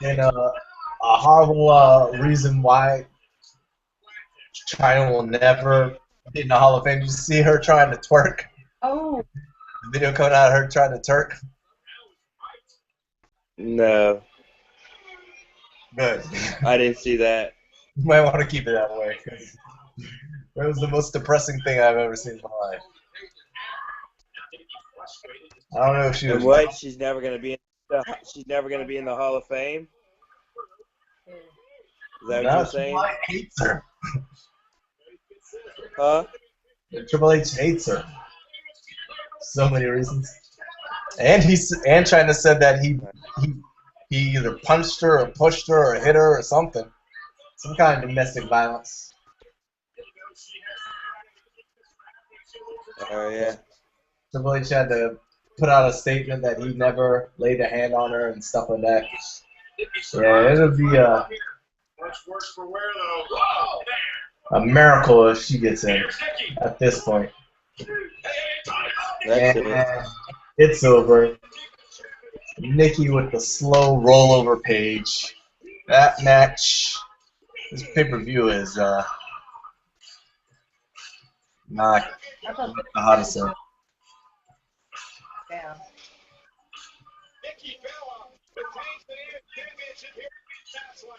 in a horrible reason why China will never be in the Hall of Fame? Did you see her trying to twerk? Oh, The video coming out of her trying to twerk? No, Good. I didn't see that. You might want to keep it that way. 'Cause it was the most depressing thing I've ever seen in my life. I don't know if she was. And what? She's never gonna be in. She's never gonna be in the Hall of Fame. Is that what No, you're saying? Triple H hates her. Huh? Triple H hates her. So many reasons. And China said that he either punched her or pushed her or hit her or something. Some kind of domestic violence. Oh yeah. Triple H had to put out a statement that he never laid a hand on her and stuff like that. Yeah, it'll be a miracle if she gets in at this point. That's it. And it's over. Nikki with the slow rollover page. That match, this pay-per-view is not the hottest thing. Yeah. Nikki Bella retains the championship here in Fast Lane.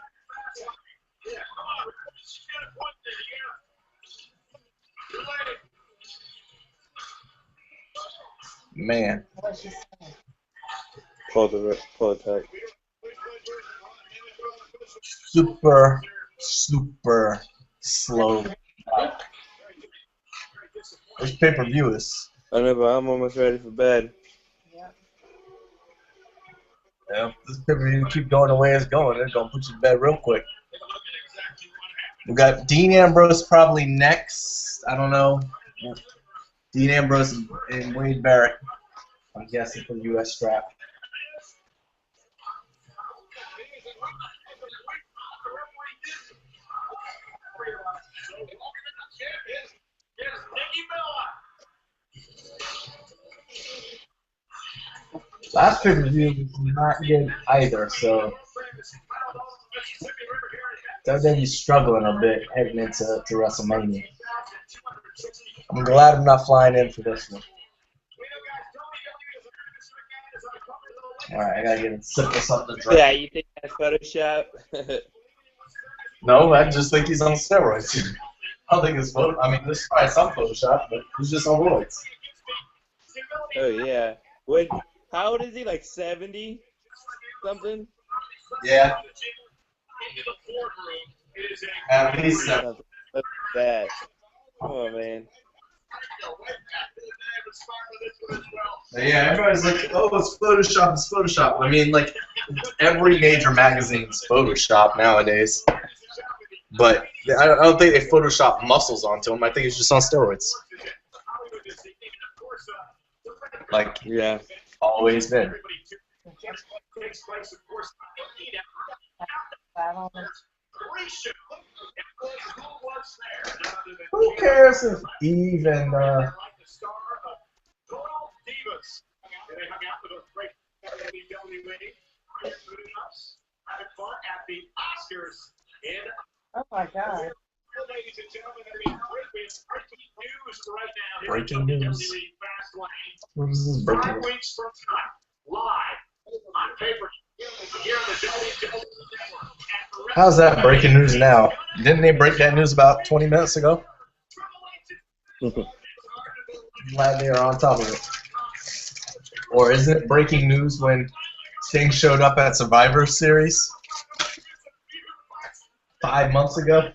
Yeah, come on, she's got a point there, yeah. Man, What's she saying? Pull it tight. super slow. This pay-per-view is. I know, but I'm almost ready for bed. Yeah. Yeah, this pay-per-view keep going the way it's going. It's gonna put you to bed real quick. We got Dean Ambrose probably next. I don't know. Dean Ambrose and Wade Barrett. I'm guessing for the U.S. strap. Last pay-per-view was not good either, so WWE's struggling a bit heading into WrestleMania. I'm glad I'm not flying in for this one. Alright, I gotta get a sip of something to drink. Yeah, you think that's Photoshop? No, I just think he's on steroids. I don't think it's photo. I mean, there's probably some Photoshop, but he's just on roids. Oh yeah. What? How old is he? Like 70 something? Yeah. At least Look at that. Come on, man. But yeah, everybody's like, oh, it's Photoshop, it's Photoshop. I mean, like, every major magazine's Photoshop nowadays. But I don't think they Photoshop muscles onto him. I think he's just on steroids. Like, Yeah. always been. Who cares if Eve and Oh my God. breaking news? What is this breaking news? How's that breaking news now? Didn't they break that news about 20 minutes ago? Glad they are on top of it. Or isn't it breaking news when Sting showed up at Survivor Series 5 months ago?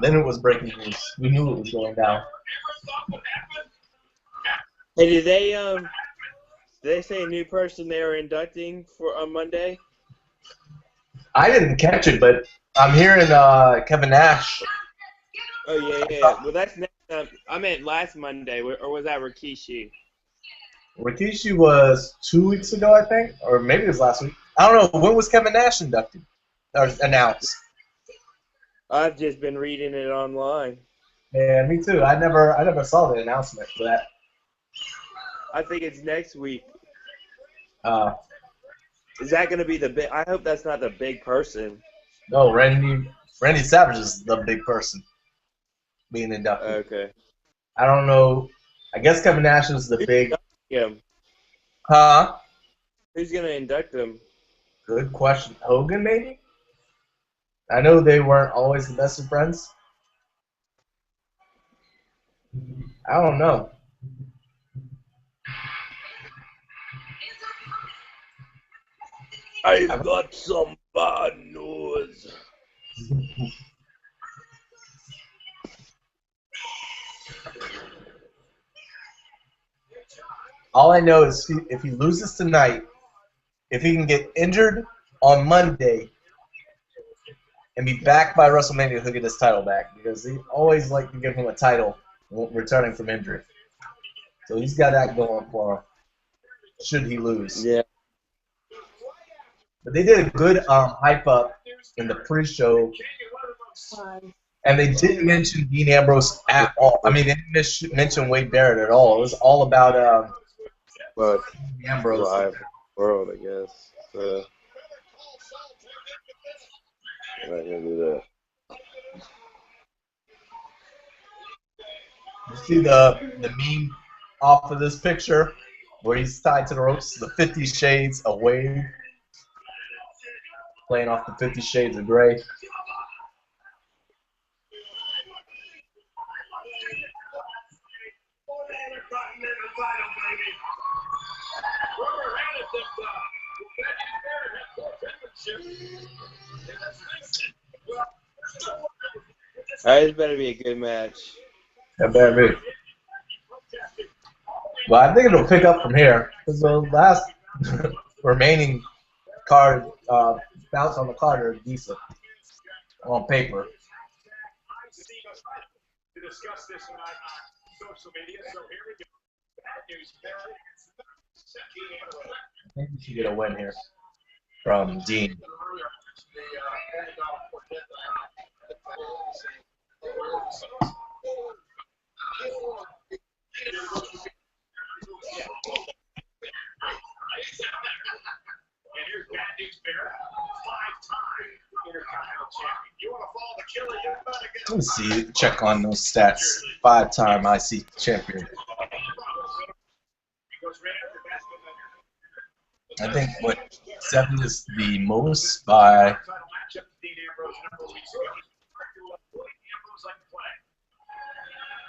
Then it was breaking news. We knew it was going down. Hey, did they say a new person they were inducting for on Monday? I didn't catch it, but I'm hearing Kevin Nash. Oh yeah. Well, that's next. I meant last Monday, or was that Rikishi? Rikishi was 2 weeks ago, I think, or maybe it was last week. I don't know. When was Kevin Nash inducted or announced? I've just been reading it online. Yeah, me too. I never saw the announcement for that. I think it's next week. Is Is that going to be the big? I hope that's not the big person. No, Randy Savage is the big person being inducted. Okay. I don't know. I guess Kevin Nash is the big. Him. Huh? Who's going to induct him? Good question. Hogan, maybe? I know they weren't always the best of friends. I don't know. I've got some bad news. All I know is if he loses tonight, if he can get injured on Monday, and be back by WrestleMania to get his title back, because they always like to give him a title returning from injury. So he's got that going for him, should he lose. Yeah. But they did a good hype up in the pre-show, and they didn't mention Dean Ambrose at all. I mean, they didn't mention Wade Barrett at all. It was all about But Dean Ambrose. live world, I guess. I'm not gonna do that. You see the meme off of this picture where he's tied to the ropes, the 50 Shades of Wade, playing off the 50 Shades of Grey. This better be a good match. That better be. Well, I think it'll pick up from here, because the last remaining card bounce on the card are decent on paper. To discuss this tonight on social media, so here we go. Bad news. I think we should get a win here from Dean. And here's bad news, Barrett. 5-time Intercontinental Champion. You want to follow the killer? You better get Let me see, check on those stats. 5-time IC champion. I think what 7 is the most by.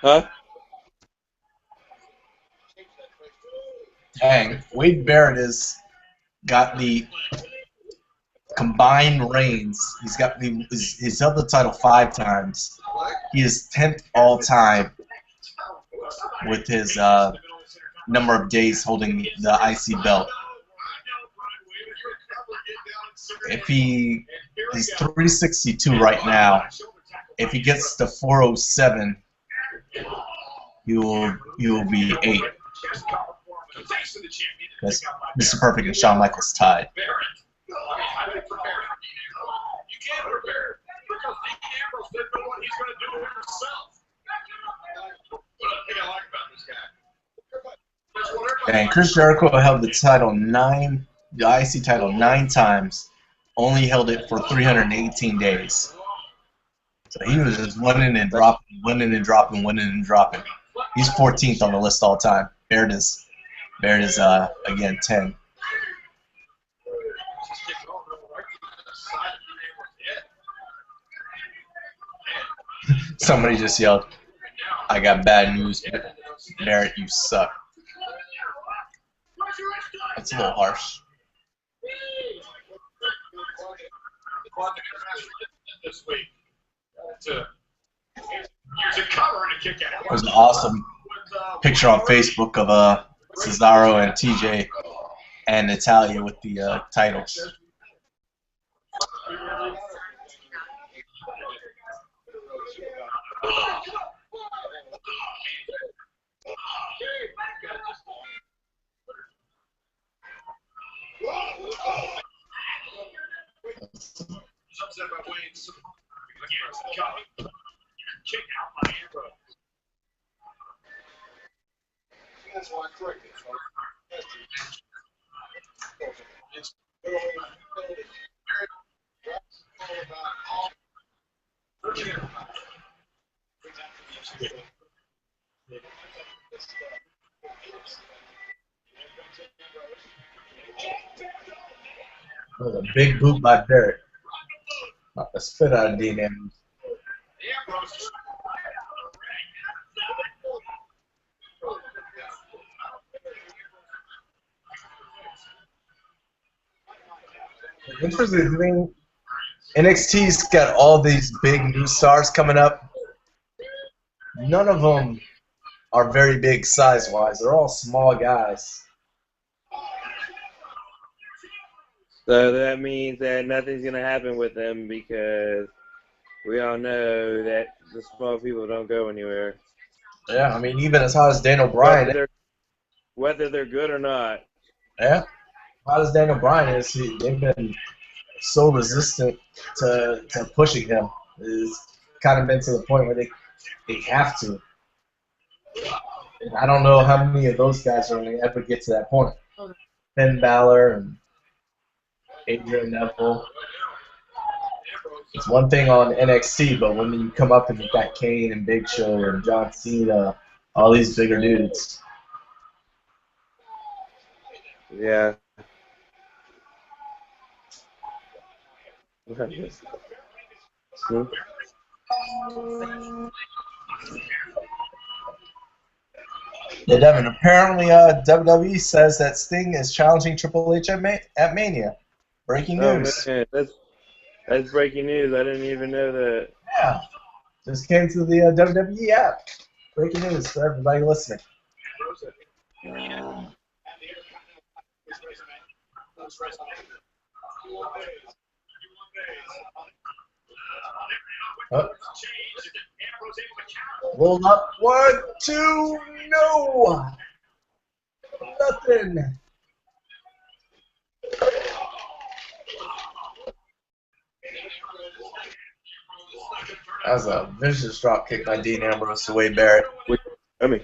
Huh? Dang, Wade Barrett has got the combined reigns. He's got he's held the title 5 times. He is 10th all time with his number of days holding the IC belt. If he's 362 right now. If he gets to 407, he will be 8. Because Mr. Perfect and Shawn Michaels tied. And Chris Jericho held the title the IC title 9 times. Only held it for 318 days. So he was just winning and dropping, winning and dropping, winning and dropping. He's 14th on the list all time. Barrett is again 10. Somebody just yelled, "I got bad news, Barrett, you suck." That's a little harsh. This week to cover and a kick out. There's an awesome picture on Facebook of Cesaro and TJ and Natalia with the titles. Upset about Wayne's kick out by Ambrose. That's why I corrected it. It's That was a big boot by Barrett. Not the spit out of Dean Ambrose. The interesting thing, NXT's got all these big new stars coming up. None of them are very big size-wise. They're all small guys. So that means that nothing's going to happen with them because we all know that the small people don't go anywhere. Yeah, I mean, even as hot as Daniel Bryan, Whether they're good or not. yeah, hot as Daniel Bryan is, they've been so resistant to pushing him. It's kind of been to the point where they have to. And I don't know how many of those guys are going to ever get to that point. Finn Balor and Adrian Neville. It's one thing on NXT, but when you come up and you've got Kane and Big Show and John Cena, all these bigger dudes. Yeah. Yeah, Devin, apparently WWE says that Sting is challenging Triple H at Mania. Breaking news. Man, that's breaking news. I didn't even know that. Yeah, just came to the WWE app. Breaking news for everybody listening. Oh. Roll up. 1, 2, no. Nothing. That was a vicious drop kick by Dean Ambrose to Wade Barrett. I mean,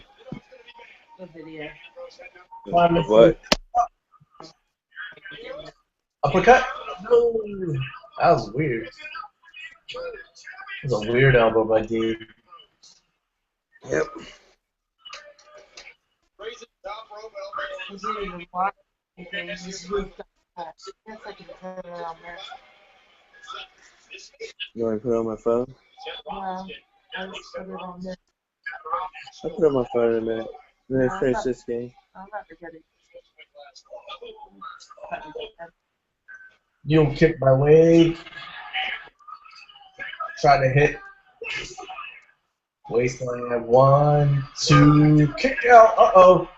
The video. what? Uppercut? No. That was weird. That was a weird elbow by Dean. Yep. He didn't even watch anything. He just moved up. Yes, I can turn it on there. You want to put it on my phone? No, I just put it on there. I'll put it on my phone in a minute. Then I finish this game. I'm not forgetting. Mule kick by Wade. Trying to hit. Wasteland at 1, 2, kick out. Uh-oh.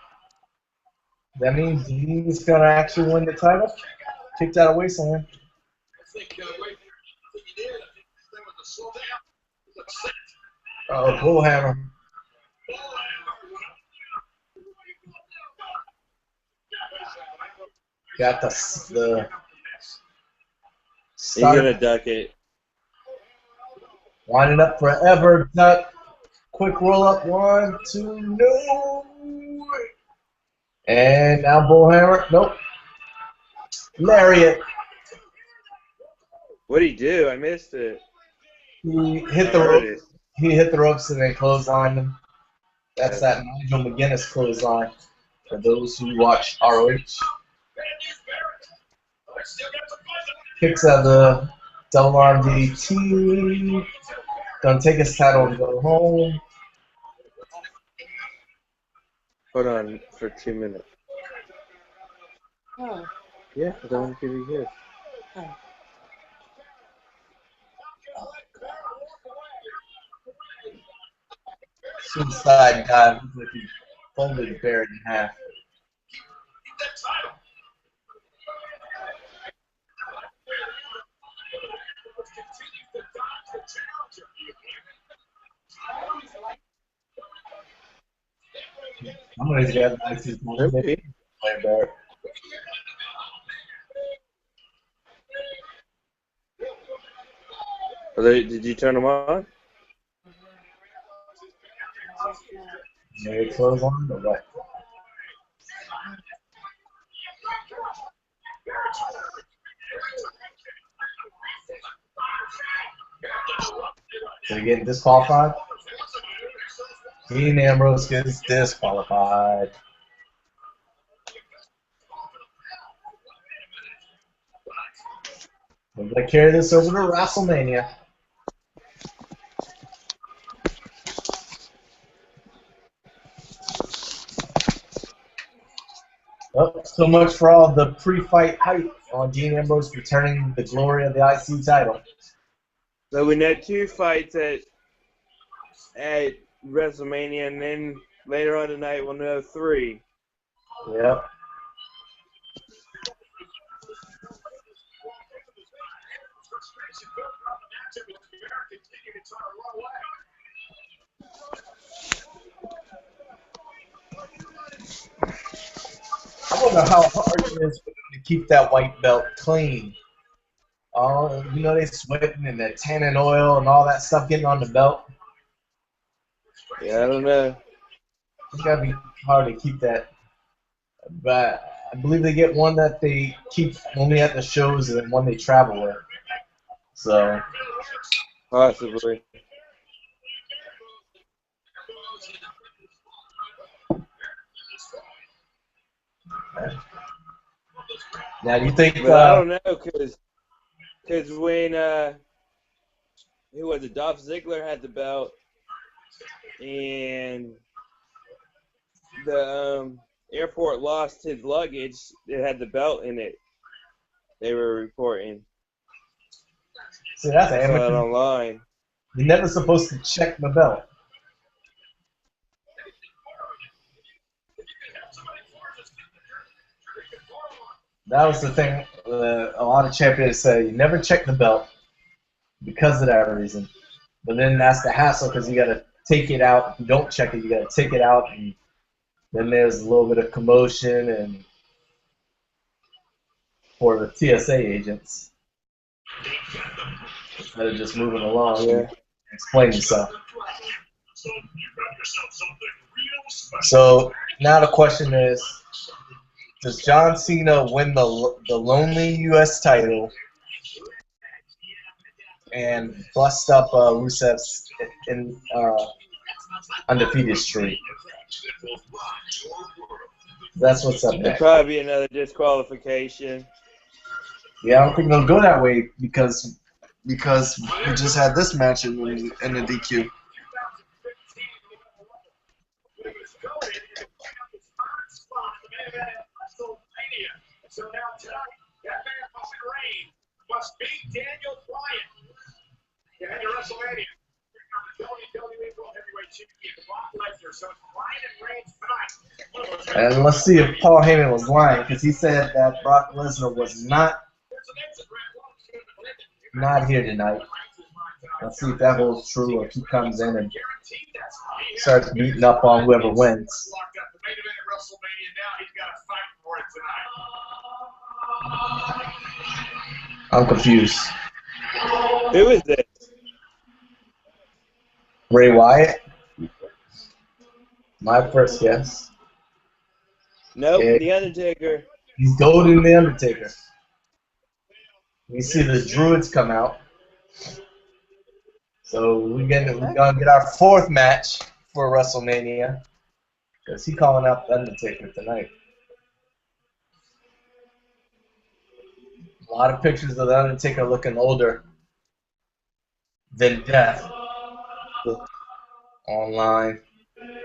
That means Dean's going to actually win the title. Kicked out of Wasteland. Oh, bullhammer. Got the He's going to duck it. Winding up forever. Duck. Quick roll up. 1, 2, no. And now bullhammer. Nope. Lariat. What'd he do? I missed it. He hit the ropes. He hit the ropes and then clotheslined him. That's that Nigel McGuinness clothesline for those who watch ROH. Kicks out the double arm DDT. Gonna take his title and go home. Hold on for 2 minutes. Oh. Yeah, I don't want to give you his. Oh. Suicide dive. Looks like he folded Barrett in half. I'm gonna get nice as Okay. Barrett. Did you turn them on? Maybe close on or what? Did he get disqualified? Dean Ambrose gets disqualified. We're going to carry this over to WrestleMania. Well, so much for all the pre-fight hype on Dean Ambrose returning the glory of the IC title. So we had 2 fights at WrestleMania, and then later on tonight we'll know 3. Yep. I wonder how hard it is for them to keep that white belt clean. Oh, you know they sweating and that tannin oil and all that stuff getting on the belt. Yeah, I don't know. It's gotta be hard to keep that. But I believe they get one that they keep only at the shows and then one they travel with. So Possibly. now you think But I don't know, because when who was it? Dolph Ziggler had the belt, and the airport lost his luggage. It had the belt in it. They were reporting. see that's I an saw it amateur. online. You're never supposed to check the belt. That was the thing. A lot of champions say you never check the belt because of that reason. But then that's the hassle because you got to take it out. If you don't check it, you got to take it out, and then there's a little bit of commotion and for the TSA agents instead of just moving along Yeah. and explain yourself. So now the question is, does John Cena win the lonely U.S. title and bust up Rusev's undefeated streak? That's what's up It'd next. probably be another disqualification. Yeah, I don't think they'll go that way because we just had this match in the DQ. So now tonight, that man must reign, must beat Daniel Bryan to head to WrestleMania. WWE World Heavyweight Champion Brock Lesnar. So it's Bryan and Reigns tonight. And let's see if Paul Heyman was lying because he said that Brock Lesnar was not here tonight. Let's see if that holds true or if he comes in and starts beating up on whoever wins. I'm confused. Who is this? Bray Wyatt? My first guess. Nope, Yeah. The Undertaker. He's goading the Undertaker. We see the Druids come out. So we're gonna get our fourth match for WrestleMania. Because he's calling out the Undertaker tonight. A lot of pictures of the Undertaker looking older than death online.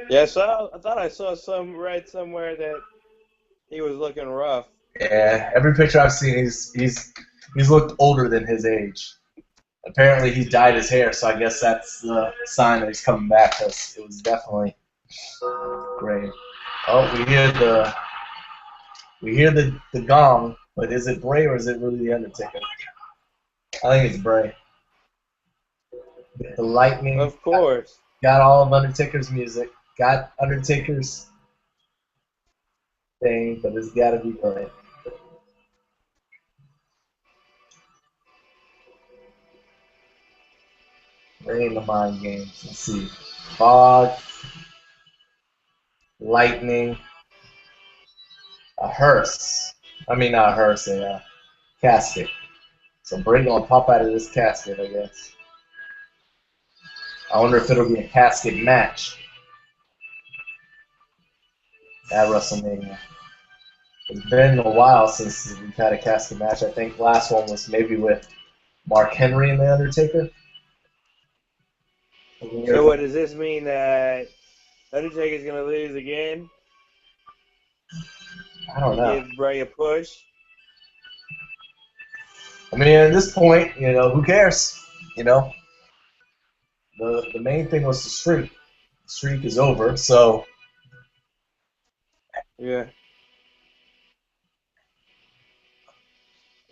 Yeah, I thought I saw read somewhere that he was looking rough. Yeah, every picture I've seen, he's looked older than his age. Apparently, he dyed his hair, so I guess that's the sign that he's coming back. Because it was definitely gray. Oh, we hear the gong, but is it Bray or is it really the Undertaker? I think it's Bray. The lightning. Of course. Got all of Undertaker's music. Got Undertaker's thing, but it's got to be Bray. Bray in the mind games. Let's see. Fog. Lightning. A hearse. I mean, not a hearse, a casket. So Bray gonna pop out of this casket, I guess. I wonder if it'll be a casket match at WrestleMania. It's been a while since we've had a casket match. I think last one was maybe with Mark Henry and The Undertaker. So what does this mean, that Undertaker's gonna lose again? I don't know. Give Bray a push? I mean, at this point, who cares? The main thing was the streak. The streak is over, so Yeah.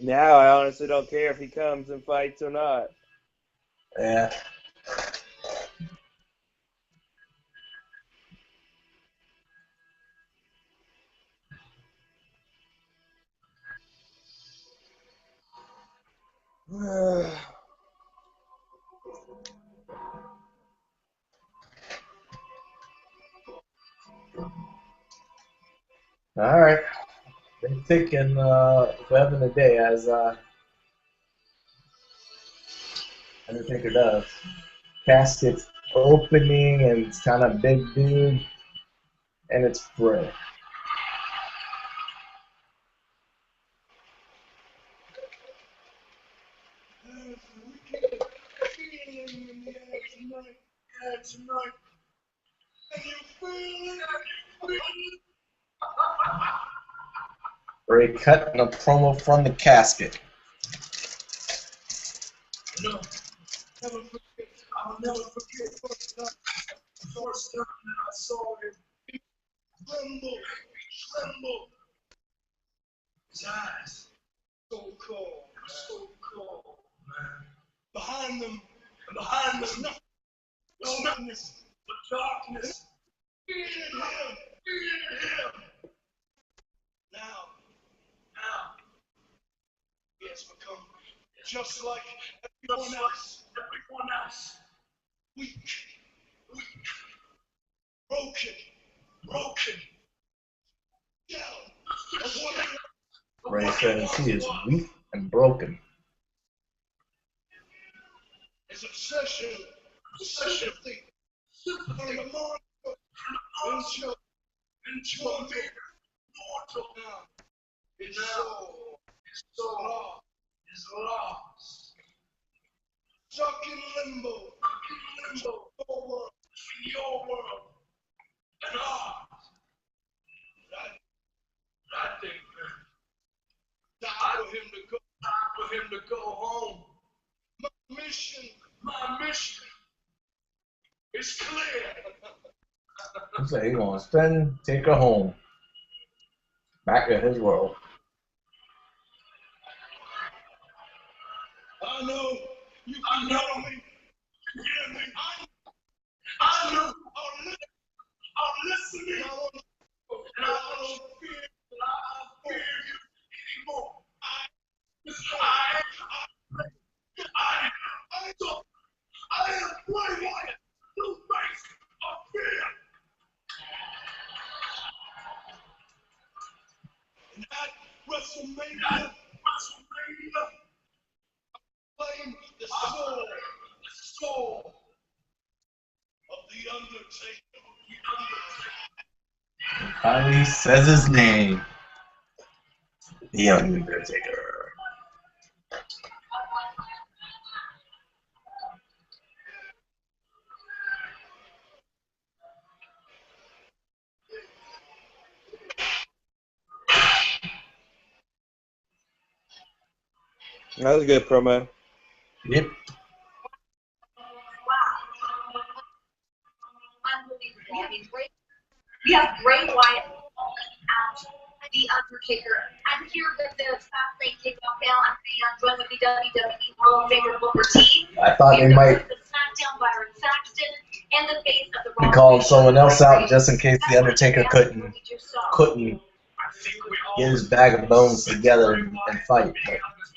Now I honestly don't care if he comes and fights or not. Yeah. All right. They're taking forever and a day as Undertaker does. Casket's opening and it's kind of big dude, and it's Bray. Bray cutting a promo from the casket. No, never forget. I'll never forget first time that I saw him. He tremble. His eyes, so cold, man. Behind them, nothing. The darkness. Fear him. Now, he has become just like everyone else. Weak. Broken. Down. Bray says he is weak and broken. His obsession thing. From the monster into a mere mortal. Now, his soul is lost. Stuck in limbo. Your world and ours. I think time for him to go home. My mission is clear. He said he wants to take her home. Back to his world. I know you can hear me. I know I'm listening. I don't fear you anymore. I am Bray Wyatt, the face of fear. And at WrestleMania, claim the soul of the Undertaker. Finally he says his name. The Undertaker. That was a good promo. Yep. We have Bray Wyatt out, The Undertaker. I'm here with the Fast Lane kickoff now. I'm joined with the WWE World Favorite Booker T. I thought they might The SmackDown Byron Saxton and the face of the Raw. be calling someone else out just in case the Undertaker couldn't get his bag of bones together and fight.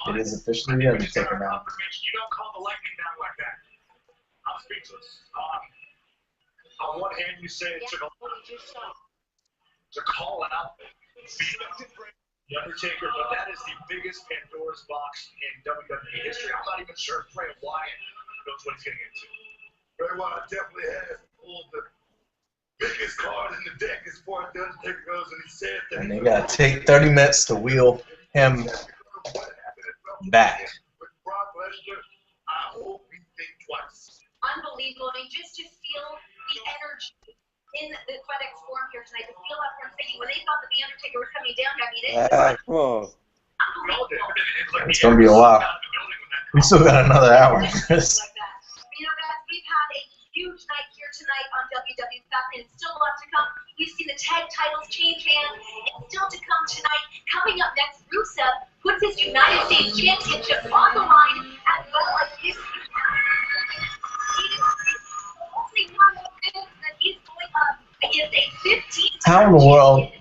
But it is officially the Undertaker now. You don't call the lightning down like that. I'm speechless. On one hand, you say it took a lot to call out the Undertaker, but that is the biggest Pandora's box in WWE history. I'm not even sure if Bray Wyatt knows what he's getting into. Bray Wyatt definitely has pulled the biggest card in the deck as far as the Undertaker goes, and he said that. And they gotta take 30 minutes to wheel him back. With Brock Lesnar, I hope we think twice. Unbelievable. I mean, just to feel the energy in the FedEx Forum here tonight, to feel that from City when they thought that the Undertaker was coming down. I mean, it was Come on. unbelievable. It's gonna be a while. We still got another hour. Like that. You know, guys, we've had a huge night here tonight on WWE Fast Lane. Still a lot to come. We've seen the tag titles change hands. And still to come tonight. Coming up next, Rusev puts his United States Championship on the line as well as his against a 15 How in the world?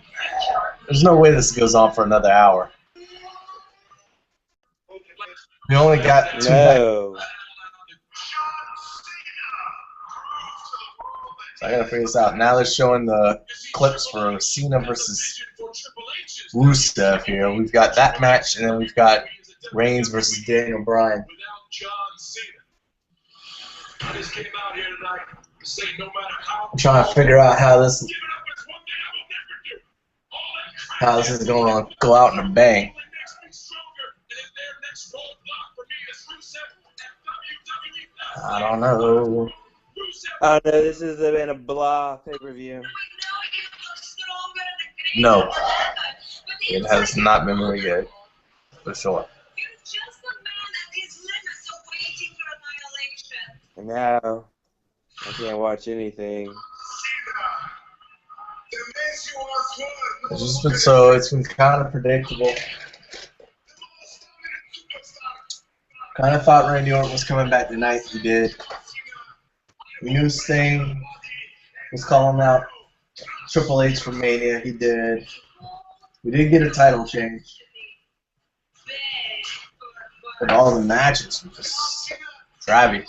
There's no way this goes on for another hour. We only got 2 matches. No. So I gotta figure this out. Now they're showing the clips for Cena versus Rusev here. We've got that match, and then we've got Reigns versus Daniel Bryan. I'm trying to figure out how this is going to go out in a bang. I don't know. Oh no, this has been a blah pay-per-view. No, it has not been very good, for sure. No, I can't watch anything. It's been kind of predictable. Kind of thought Randy Orton was coming back tonight. He did. We knew Sting was calling out Triple H for Mania. He did. We did get a title change. But all the matches were just drabby.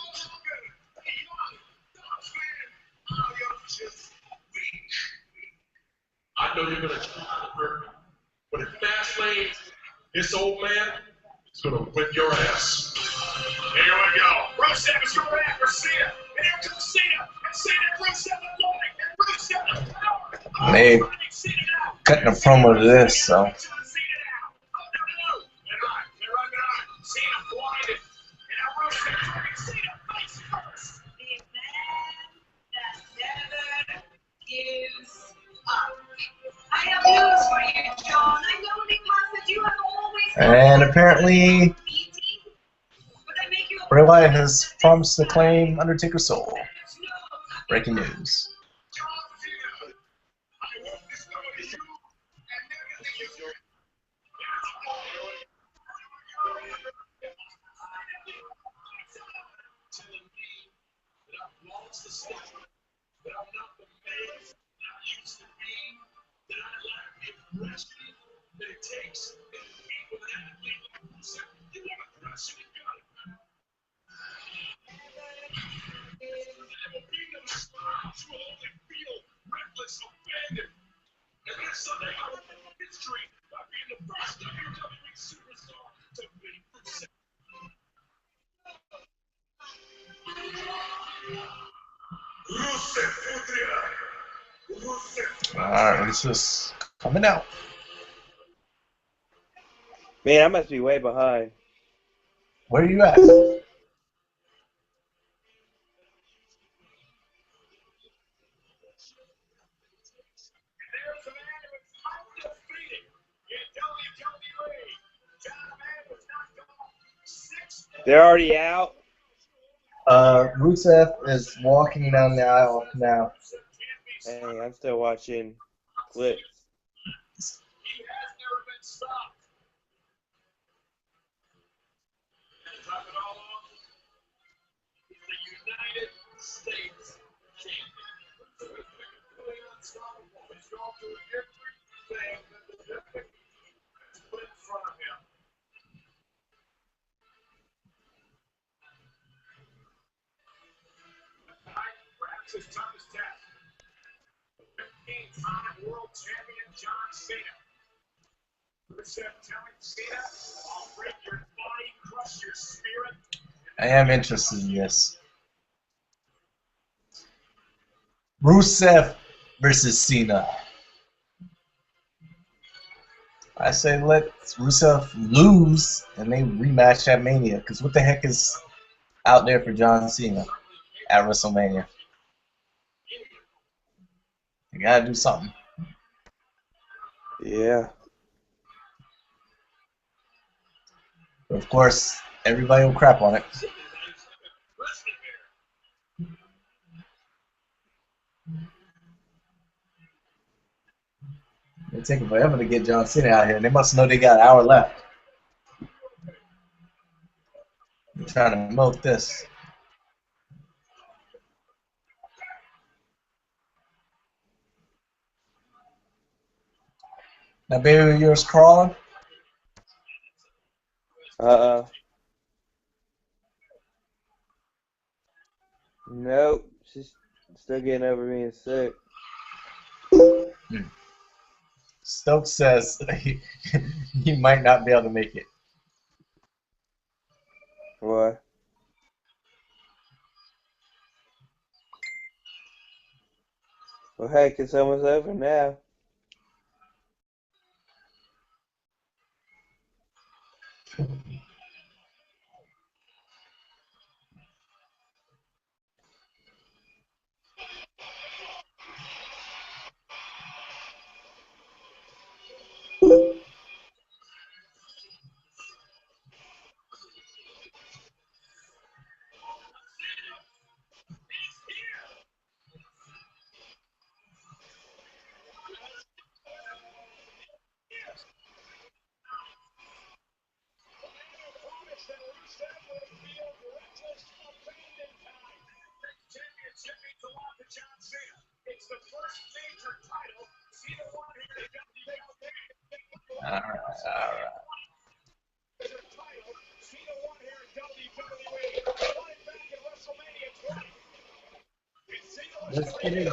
I know you're gonna try, but at Fast Lane, this old man is gonna whip your ass. Here we go. Rusev is going after Cena. And here comes Cena. And Cena, Rusev going. And Rusev power. They cutting a promo to this, so. And apparently, Bray Wyatt has promised to claim Undertaker's soul. Breaking news. Alright, this is coming out. Man, I must be way behind. Where are you at? They're already out? Rusev is walking down the aisle now. Hey, I'm still watching clips. His toughest test. 15-time world champion John Cena. Rusev telling Cena, I'll break your body, crush your spirit. I am interested in this. Rusev versus Cena. I say let Rusev lose and they rematch at Mania. Because what the heck is out there for John Cena at WrestleMania? You gotta do something. Yeah. But of course, everybody will crap on it. It's taking forever to get John Cena out here. They must know they got an hour left. I'm trying to milk this. That baby of yours crawling? Nope. She's still getting over being sick. Stokes says he might not be able to make it. What? Well, heck, it's almost over now. All right. Let's get it.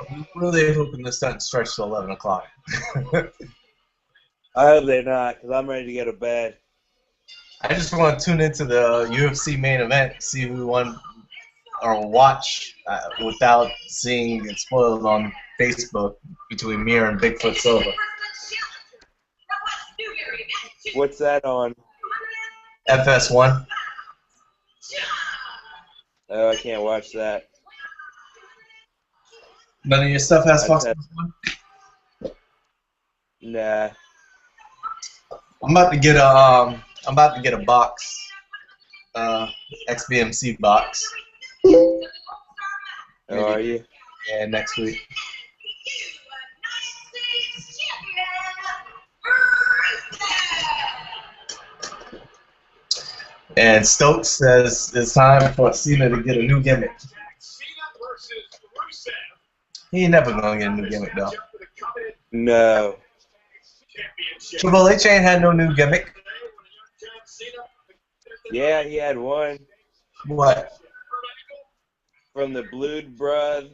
I'm really hoping this doesn't stretch to 11 o'clock. I hope they're not, because I'm ready to go to bed. I just want to tune into the UFC main event, see who won, or watch without seeing it spoiled on Facebook between Mir and Bigfoot Silva. What's that on? FS1. Oh, I can't watch that. None of your stuff has Fox I'd One? Nah. I'm about to get a box, XBMC box. Oh, are you? Yeah, next week. And Stokes says it's time for Cena to get a new gimmick. He ain't never gonna get a new gimmick though. No. Triple H ain't had no new gimmick. Yeah, he had one What? from the Blood Broth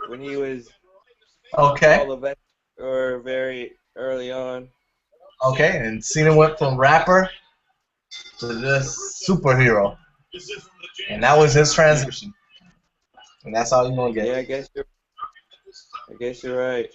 when he was Okay. all of it, or very early on. Okay, and Cena went from rapper to this superhero. And that was his transition. And that's all you're gonna get. Yeah, I guess you're right.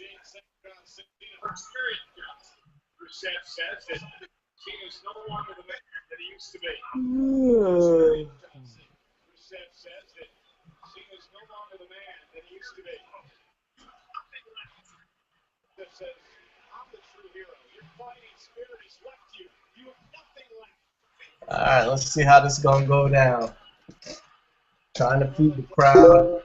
Alright, let's see how this is gonna go down. Trying to feed the crowd.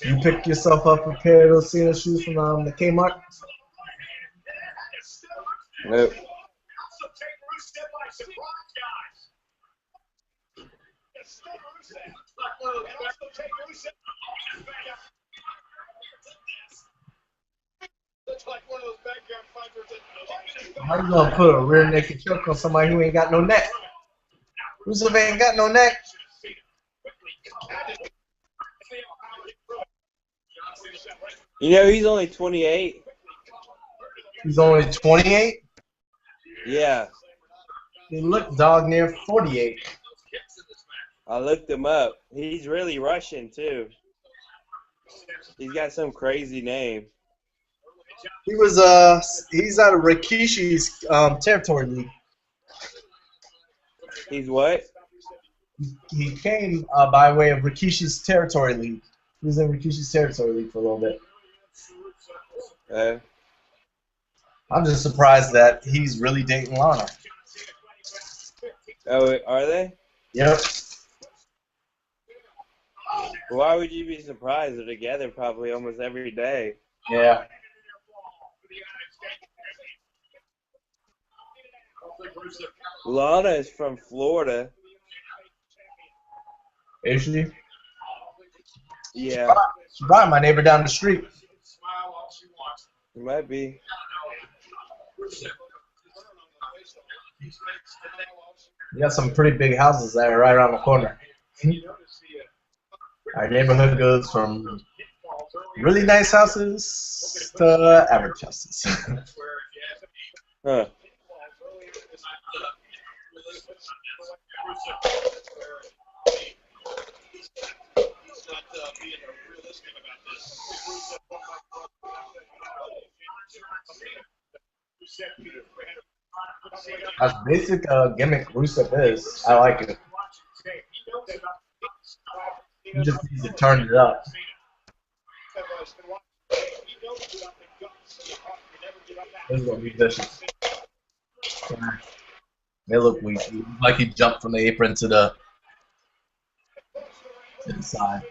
You pick yourself up a pair of those Cena shoes from the Kmart? Nope. How you gonna put a rear naked choke on somebody who ain't got no neck? Rusev ain't got no neck. You know, he's only 28. He's only 28? Yeah. He looked dog near 48. I looked him up. He's really Russian, too. He's got some crazy name. He's out of Rikishi's territory league. He's what? He came by way of Rikishi's territory league. He was in Rikishi's territory league for a little bit. I'm just surprised that he's really dating Lana. Oh, are they? Yep. Why would you be surprised? They're together probably almost every day. Yeah. Lana is from Florida. Is she? Yeah, She's probably my neighbor down the street. it might be. We got some pretty big houses there right around the corner. Our neighborhood goes from really nice houses to average houses. Huh. As basic gimmick Rusev is, I like it. You just need to turn it up. This is gonna be vicious. They look weak. Like he jumped from the apron to the side.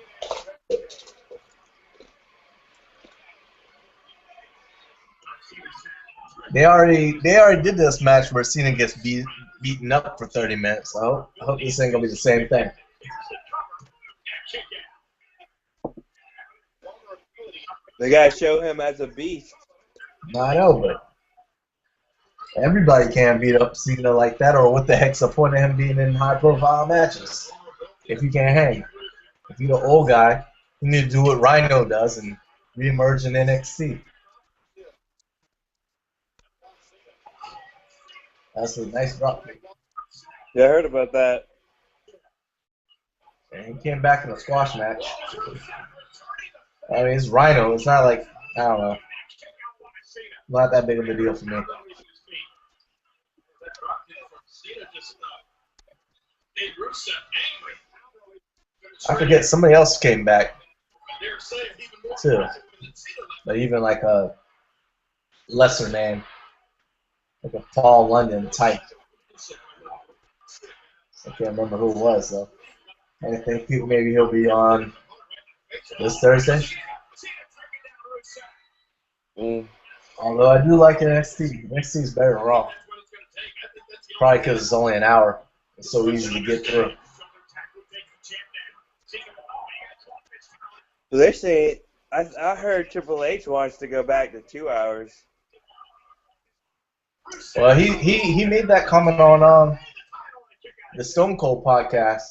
They already did this match where Cena gets beaten up for 30 minutes. So I hope this ain't gonna be the same thing. They gotta show him as a beast. I know, but everybody can't beat up Cena like that, or what the heck's the point of him being in high-profile matches if he can't hang? If you're the old guy, you need to do what Rhino does and reemerge in NXT. That's a nice drop kick. Yeah, I heard about that. And he came back in a squash match. I mean, it's Rhino. It's not like, I don't know. Not that big of a deal for me. I forget, somebody else came back, too. But even like a lesser name. Like a Paul London type. I can't remember who it was, though. I think maybe he'll be on this Thursday. Although I do like NXT. NXT is better than Raw. Probably because it's only an hour. It's so easy to get through. So they say, I heard Triple H wants to go back to 2 hours. Well, he made that comment on the Stone Cold podcast.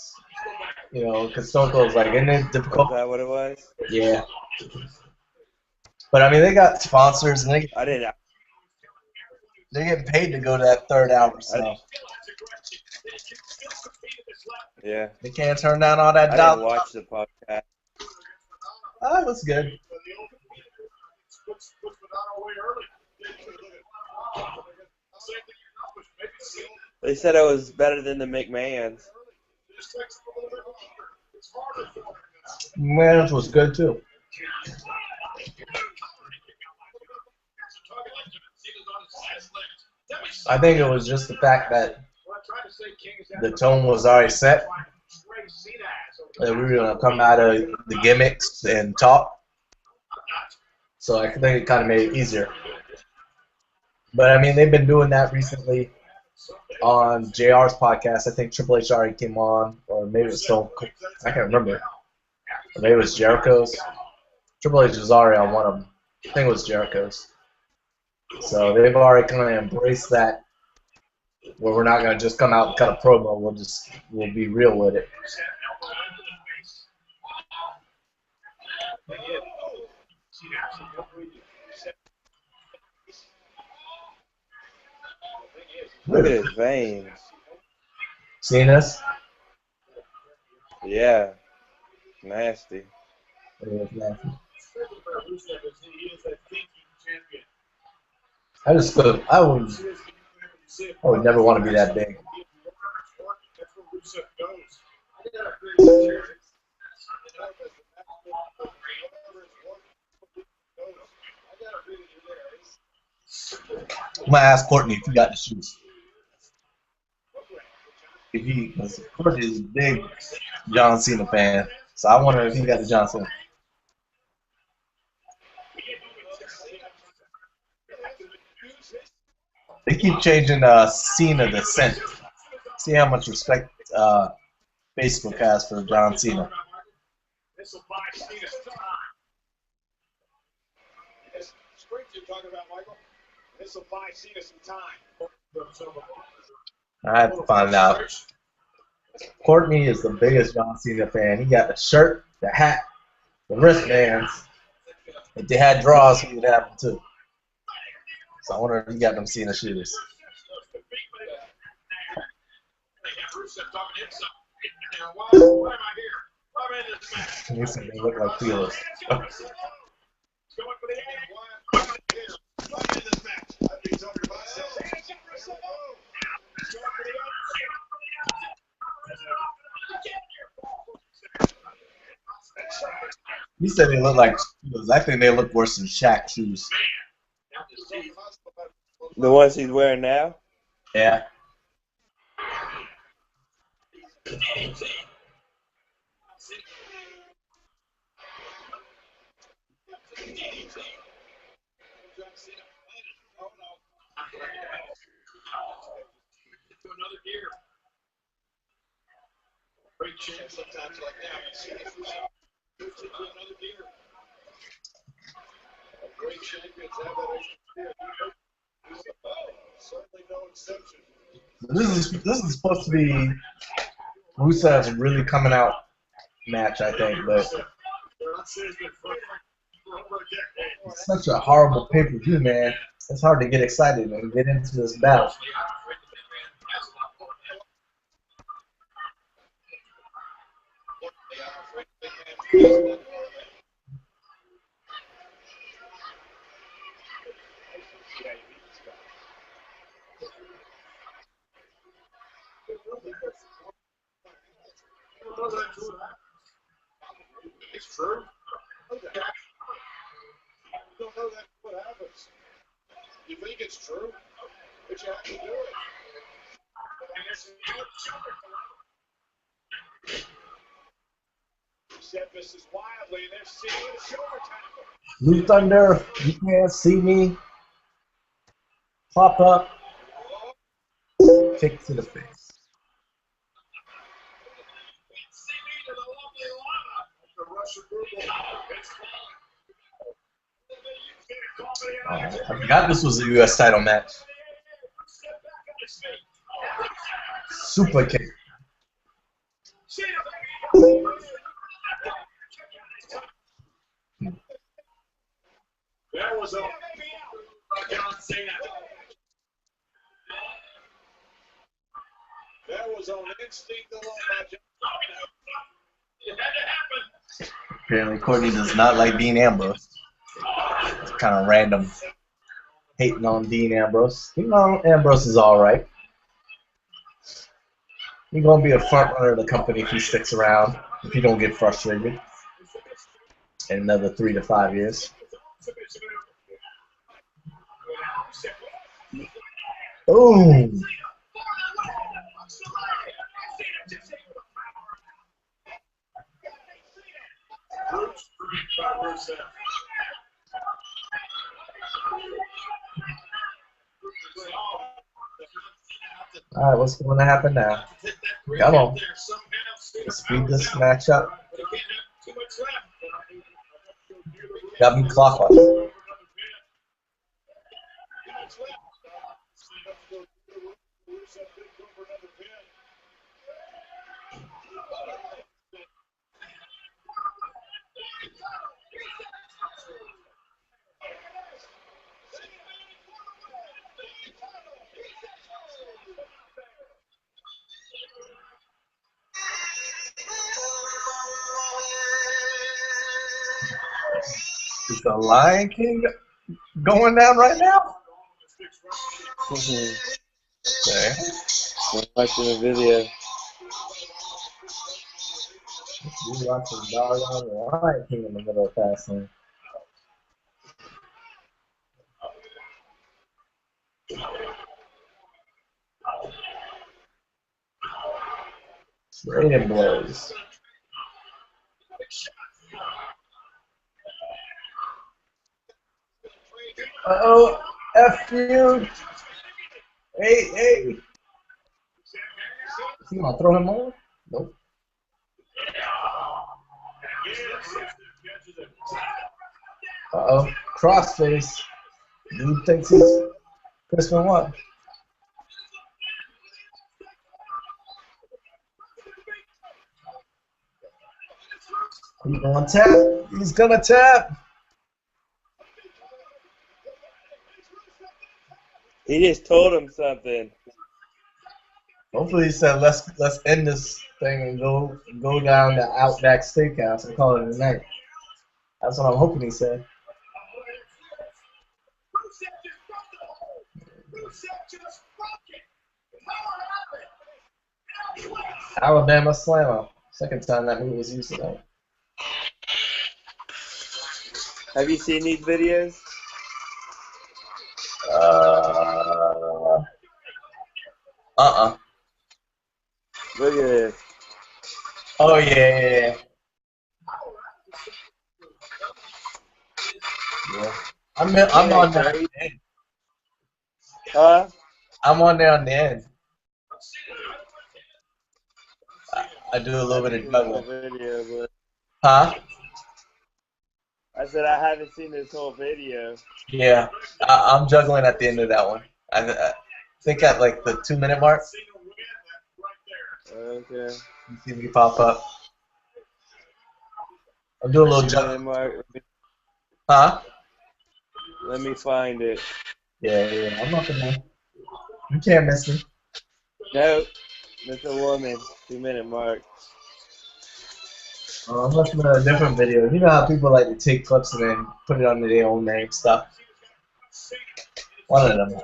You know, because Stone Cold's like, isn't it difficult? Is that what it was? Yeah. But I mean, they got sponsors and I didn't. they get paid to go to that third hour, so Yeah. they can't turn down all that I dollar. didn't watch the podcast. Oh, it was good. They said it was better than the McMahons. Man's was good too. I think it was just the fact that the tone was already set. That we were gonna come out of the gimmicks and talk. So I think it kind of made it easier. But I mean, they've been doing that recently on JR's podcast. I think Triple H already came on, or maybe it was Stone Cold. I can't remember. Or maybe it was Jericho's. Triple H was already on one of them. I think it was Jericho's. So they've already kind of embraced that, where we're not gonna just come out and cut a promo. We'll be real with it. Look at his veins. Seen this? Yeah. Nasty. I just feel I would never want to be that big. I'm gonna ask Courtney if he got the shoes. If he, because Courtney is a big John Cena fan, so I wonder if he got the John Cena. They keep changing Cena to Cent. See how much respect Facebook has for John Cena. This will buy Cena some time. This sprint you're talking about, Michael. This will buy Cena some time. I have to find out. Courtney is the biggest John Cena fan. He got the shirt, the hat, the wristbands. If they had draws, he would have them too. So I wonder if he got them Cena shoes. They look like feelers. He said they look like shoes. I think they look worse than Shaq's shoes. The ones he's wearing now? Yeah. Great chance sometimes like that. Another gear. Great champions have that extra gear. Certainly no exception. This is supposed to be Rusev's really coming out match, I think, but it's such a horrible pay-per-view, man. It's hard to get excited and get into this battle. It's true. You don't know that's what happens. You think it's true, but you have to do it. Said Mrs. Wildly, and they're seeing the shoulder tackle. Blue Thunder, you can't see me. Pop up. Kick to the face. I forgot this was a U.S. title match. Super kick. That was a John Cena. That was on instinct alone by John Cena. It had to happen. Apparently, Courtney does not like Dean Ambrose. It's kind of random hating on Dean Ambrose. Ambrose is all right. He's gonna be a front runner of the company if he sticks around. If he don't get frustrated in another 3 to 5 years. Boom. All right, what's going to happen now? Come on. Let's speed this match up. Got me clockwise. Is the Lion King going down right now? Okay. I'm watching the video. We're watching doggone the Lion King in the middle of Fast Lane. Raining blows. Uh-oh, F you. Hey. You want to throw him on? Nope. Uh-oh. Crossface. Dude thinks he's Crispin what? He's gonna tap. He's gonna tap. He just told him something. Hopefully he said let's end this thing and go down to Outback Steakhouse and call it a night. That's what I'm hoping he said. Alabama Slammer. Second time that move was used tonight. Have you seen these videos? Look at this. Oh yeah. I'm on there. Huh? I'm on there on the end. I do a little bit of juggling. Video, but Huh? I said I haven't seen this whole video. Yeah, I'm juggling at the end of that one. I think at like the 2-minute mark. Okay. You see me pop up. I'm doing a little juggling. Huh? Let me find it. Yeah. I'm not gonna. You can't miss me. No, that's a woman. 2-minute mark. I'm looking at a different video. You know how people like to take clips and then put it under their own name stuff. One of them.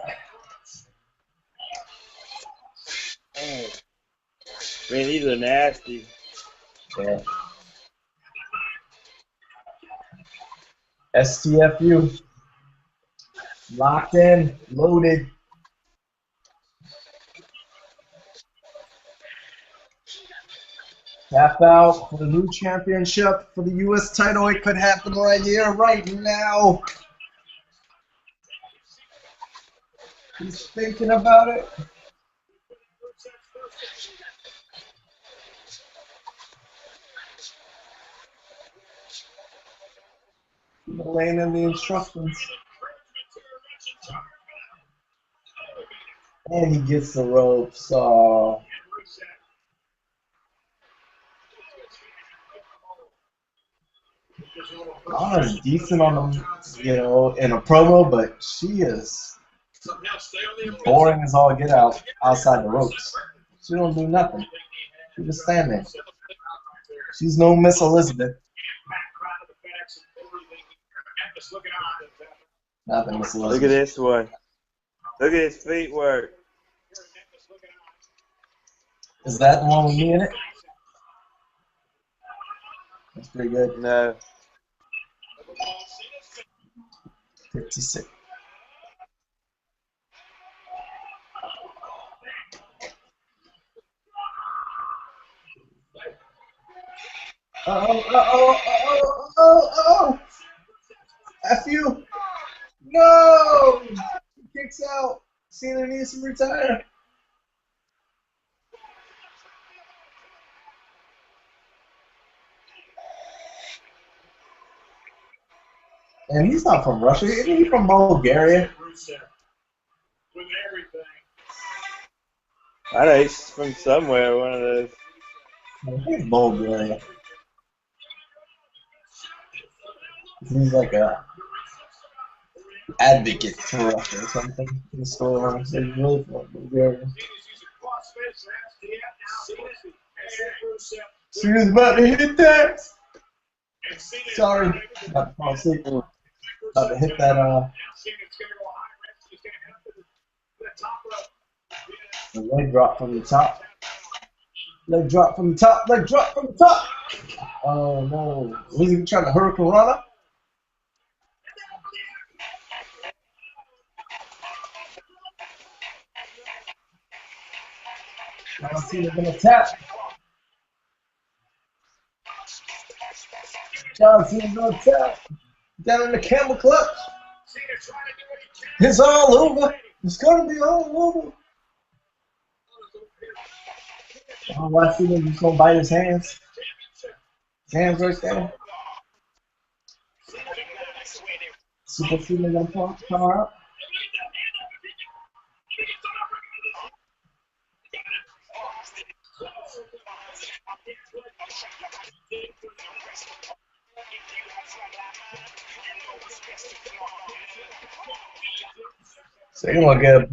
Oh. Man, these are nasty. Yeah. STFU. Locked in, loaded. Tap out for the new championship for the U.S. title. It could happen right here, right now. He's thinking about it. Laying in the instructions. And he gets the ropes. Anna's decent on them, in a promo, but she is boring as all get out outside the ropes. She don't do nothing. She just stand there. She's no Miss Elizabeth. Nothing, Miss Elizabeth. Look at this one. Look at his feet work. Is that the one with me in it? That's pretty good. No. 56. Uh-oh. F you. No! He kicks out. Cena needs to retire. And he's not from Russia. He's from Bulgaria. I know he's from somewhere, one of those. He's Bulgaria. He's like a advocate for Russia or something in the storyline. He's really from Bulgaria. Cena's about to hit that. Sorry, about to fall asleep. About to hit that. The leg drop from the top. Leg drop from the top. Leg drop from the top. Oh no! Was he trying to hurricane Rana? John Cena's gonna tap. John Cena's gonna tap. Down in the camel clutch. It's all over. It's gonna be all over. Oh, I see him just gonna bite his hands. His hands right there. Super Cena gonna power up. So they're gonna give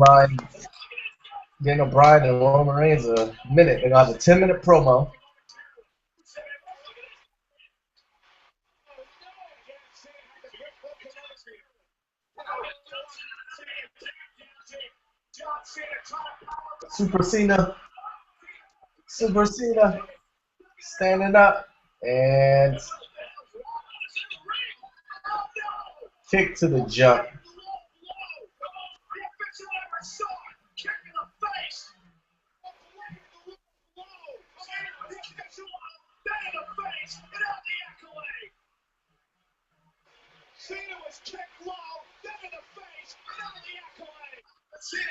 Daniel Bryan and Roman Reigns a minute. They're gonna have a 10-minute promo. Super Cena standing up and kick to the jump. Cena was kicked low, then in the face, and now the accolade. Cena.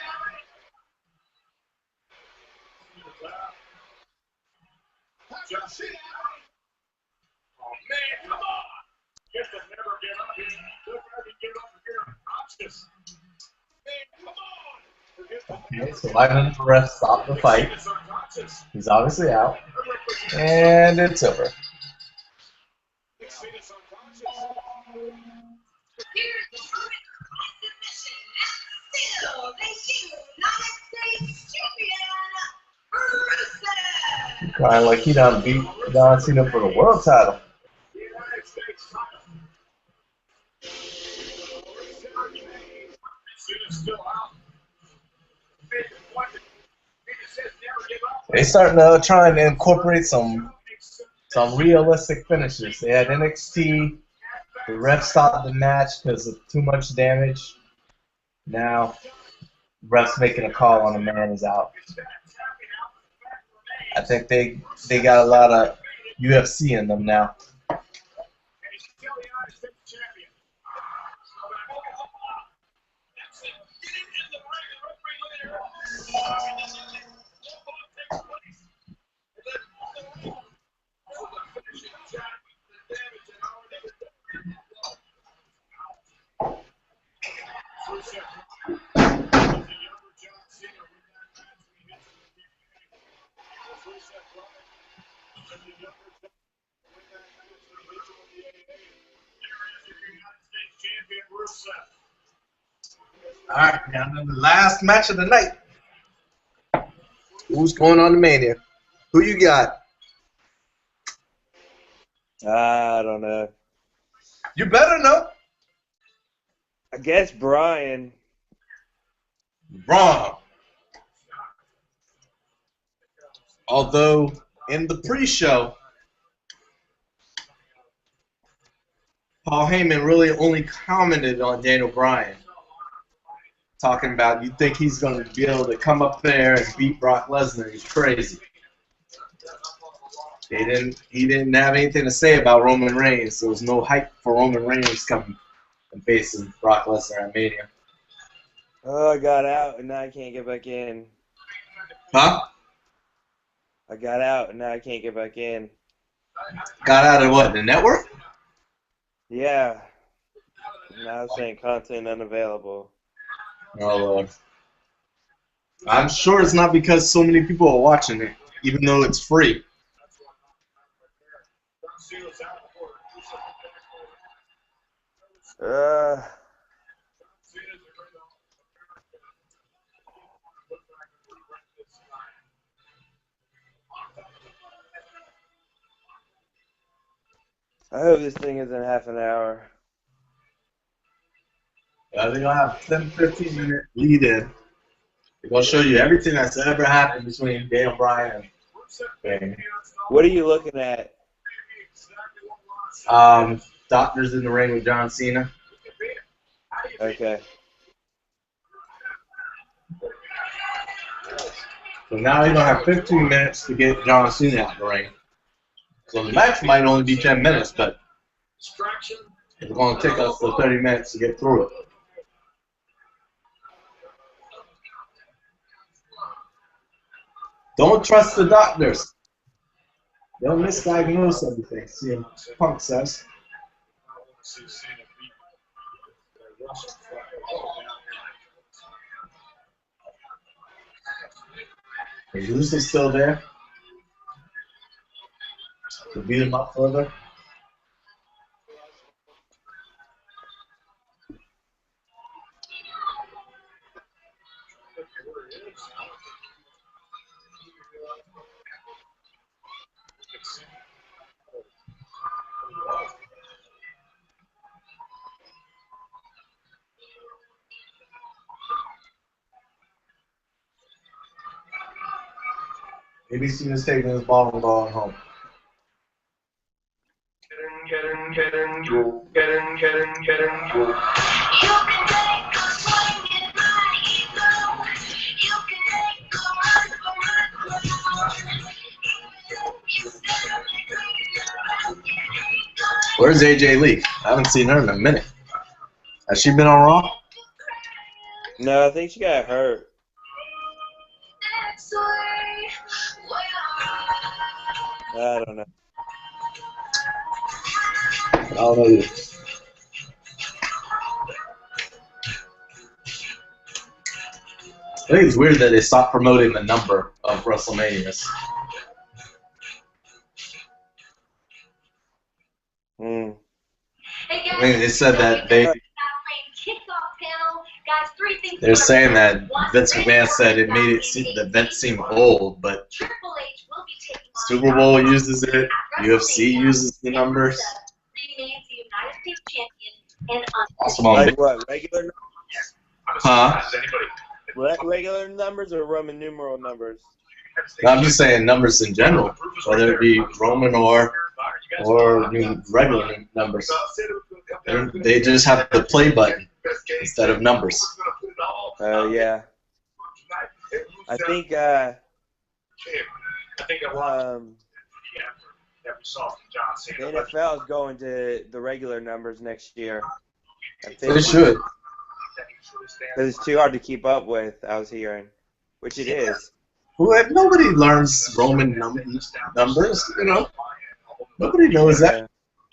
Oh man, come on! Get the never get up here. Never get up here. Conscious. Man, come on! Okay, so why didn't the ref stop the fight? He's obviously out. And it's over. Cena's unconscious. Here's the submission. Still the United States champion, Rusev. Crying like he done beat John Cena for the world title. The United States title. Cena's still out. They starting to try and incorporate some realistic finishes. They had NXT. The ref stopped the match because of too much damage. Now, ref's making a call on a man is out. I think they got a lot of UFC in them now. All right, now the last match of the night. Who's going on to Mania? Who you got? I don't know. You better know. I guess Bryan. Wrong. Although in the pre-show, Paul Heyman really only commented on Daniel Bryan, talking about you think he's going to be able to come up there and beat Brock Lesnar. He's crazy. He didn't have anything to say about Roman Reigns. There was no hype for Roman Reigns coming and facing Brock Lesnar at Mania. Oh, I got out and now I can't get back in. Huh? I got out and now I can't get back in. Got out of what? The network? Yeah. Now it's saying content unavailable. Oh, Lord. I'm sure it's not because so many people are watching it, even though it's free. I hope this thing isn't half an hour. They're going to have 10, 15 minute lead in. They're going to show you everything that's ever happened between Daniel Bryan and What are you looking at? Doctors in the Ring with John Cena. Okay. So now you're going to have 15 minutes to get John Cena out of the ring. So the match might only be 10 minutes, but it's going to take us 30 minutes to get through it. Don't trust the doctors. They'll misdiagnose everything. See, Punk says. I want to see Cena beat Russell. Is Lucy still there? To beat him up further? Maybe Cena's taking his ball and going home. Where's AJ Lee? I haven't seen her in a minute. Has she been on Raw? No, I think she got hurt. I don't know. I don't know either. I think it's weird that they stopped promoting the number of WrestleManias. I mean, they said that they're saying that Vince McMahon said it made it seem, the event seem old, but Super Bowl uses it, UFC uses the numbers. Awesome. Like what? Regular numbers? Huh? Regular numbers or Roman numeral numbers? No, I'm just saying numbers in general, whether it be Roman or regular numbers. They just have the play button instead of numbers. Oh, yeah. I think, I think a lot that we saw from John Cena. the NFL is going to the regular numbers next year. They should. Because it's too hard to keep up with, I was hearing. Which it is. Well, nobody learns Roman numbers, you know. Nobody knows that.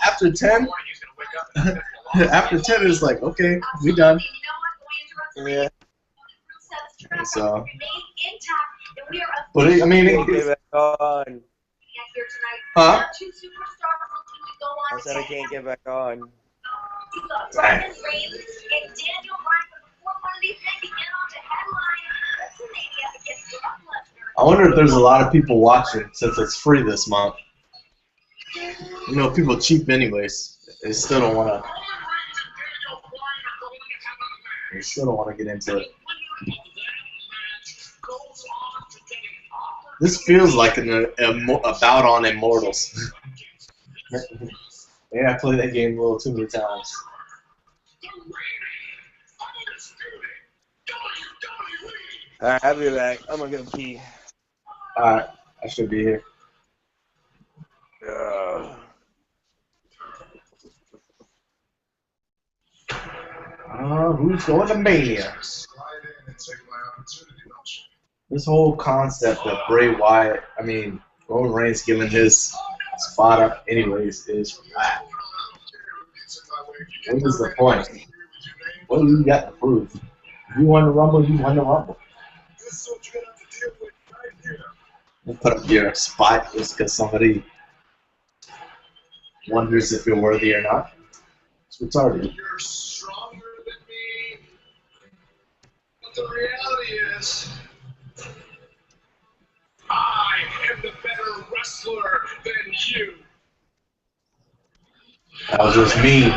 After 10, after 10 it's like, okay, we done. Yeah. So, but I mean, Can't get back on. huh? I said I can't get back on. Right. I wonder if there's a lot of people watching since it's free this month. You know, people cheap anyways. They still don't want to. They still don't want to get into it. This feels like a bout on Immortals. Yeah, I played that game a little too many times. Alright, I'll be back. I'm gonna go pee. Alright, I should be here. Who's going to Mania? This whole concept of Bray Wyatt, I mean, Roman Reigns giving his spot up anyways is whack. What is the point? What do you got to prove? You won the Rumble, you won the Rumble. We'll put up your spot just because somebody wonders if you're worthy or not. It's retarded. You're stronger than me. But the reality is, I am the better wrestler than you. That was just mean.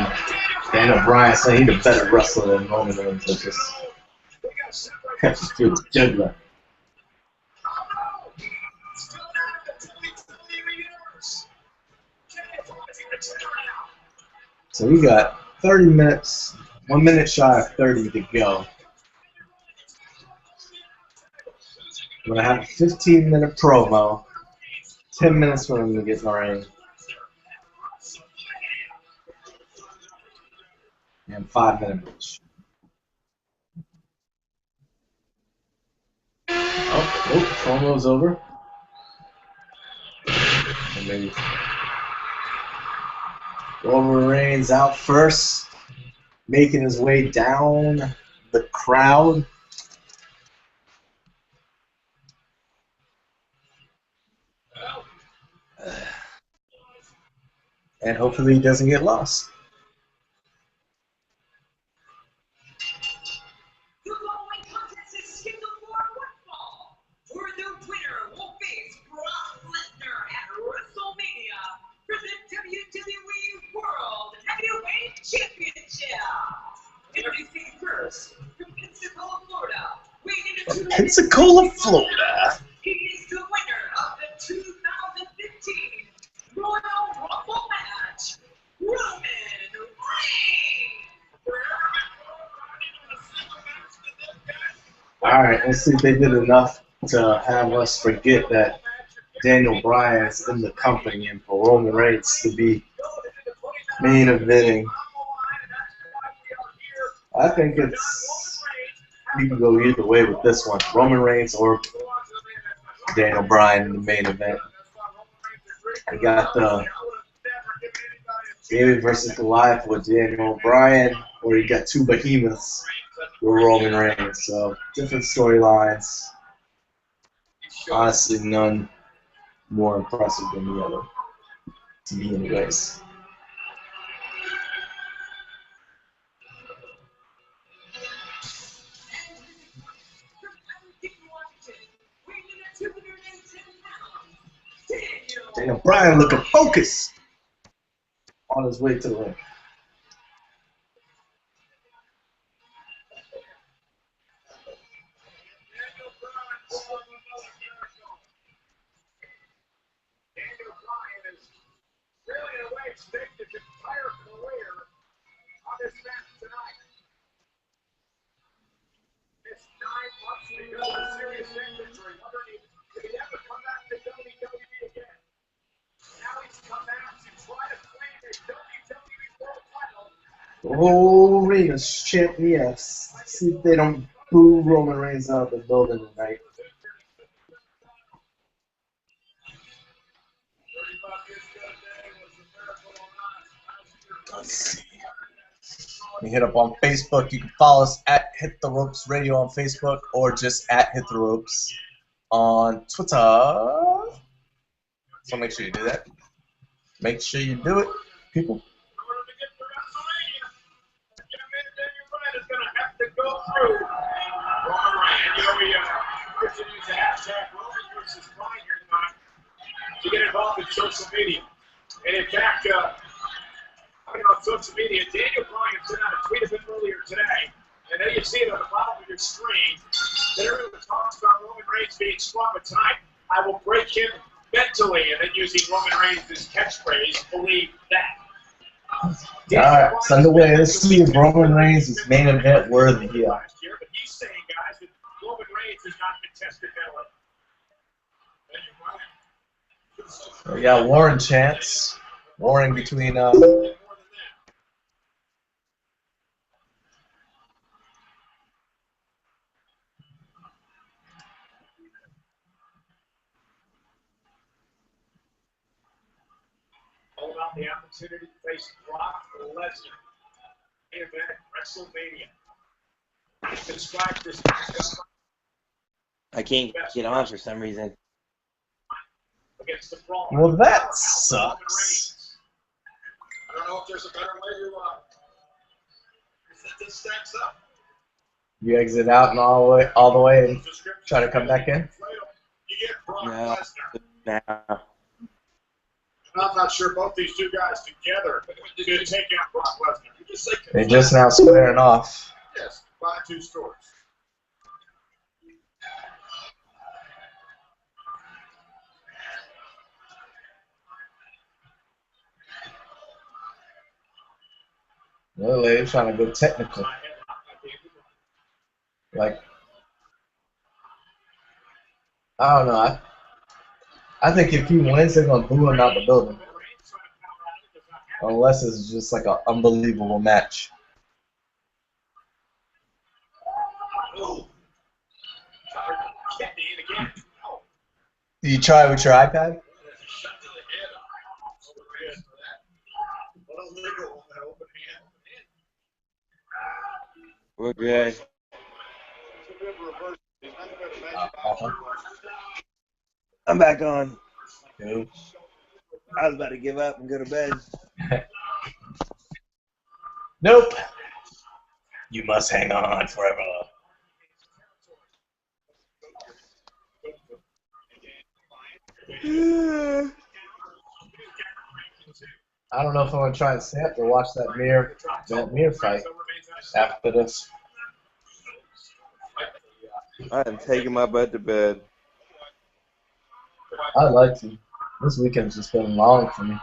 Daniel Bryan saying he's a better wrestler than Roman Reigns. That's just feel juggler. So we got 30 minutes, 1 minute shy of 30 to go. I'm going to have a 15-minute promo, 10 minutes for him to get in the ring, and 5-minute match. Oh, promo's over. move. Roman Reigns out first, making his way down the crowd. And hopefully he doesn't get lost. The following contest is scheduled for one fall, where the winner will face Brock Lesnar at WrestleMania for the WWE World Heavyweight Championship. Introducing first, from Pensacola, Florida, weighing in at Pensacola, Florida. he is the winner of the 2015 Royal Rumble match, Roman Reigns. Alright, let's see if they did enough to have us forget that Daniel Bryan is in the company and for Roman Reigns to be main eventing. I think you can go either way with this one. Roman Reigns or Daniel Bryan in the main event. We got the David versus Goliath with Daniel Bryan, or you got two behemoths with Roman Reigns. So different storylines. Honestly, none more impressive than the other, to me anyways. Daniel Bryan looking focused on his way to the ring. Daniel Bryan is really, in a way, staked his entire career on this match tonight. It's 9 months because of serious injury. Wondering if he ever come back to WWE again. Now he's come back to try to claim a WWE World title. Oh, Reigns champion. Yes. See if they don't boo Roman Reigns out of the building tonight. Let's see. You hit up on Facebook. You can follow us at Hit the Ropes Radio on Facebook or just at Hit the Ropes on Twitter. So make sure you do that. Make sure you do it, people. In order to get to WrestleMania, Daniel Bryan is going to have to go through Roman Reigns. You know, we should use the hashtag Roman versus Bryan here tonight to get involved in social media. And in fact, talking about social media, Daniel Bryan sent out a tweet of it earlier today, and there you see it on the bottom of your screen. There it talks about Roman Reigns being strong, but tonight I will break him mentally, and then using Roman Reigns' catchphrase, believe that. Alright, it's underway. Let's see if Roman Reigns is main event worthy here. But he's saying, guys, that Roman Reigns has not been tested mentally. We got Warren chants. Warring between All about the opportunity to face Brock Lesnar in event WrestleMania. Describe this matchup I can't get on for some reason. against the Brawl. well, that sucks. I don't know if there's a better way to set this stacks up. You exit out and all the way and try to come back in. You get Brock No. Lesnar. Now, I'm not sure both these two guys together could take out Brock Lesnar. You just say They're just now squaring off. yes, buy 2 stores. Well, they're trying to go technical. Like, I don't know. I think if he wins, they're gonna boo him out the building. Unless it's just like an unbelievable match. You try with your iPad? Okay. I'm back on. Cool. I was about to give up and go to bed. Nope. You must hang on forever. I don't know if I'm gonna try and stay up to watch that mirror fight after this. I am taking my butt to bed. I'd like to. This weekend's just been long for me.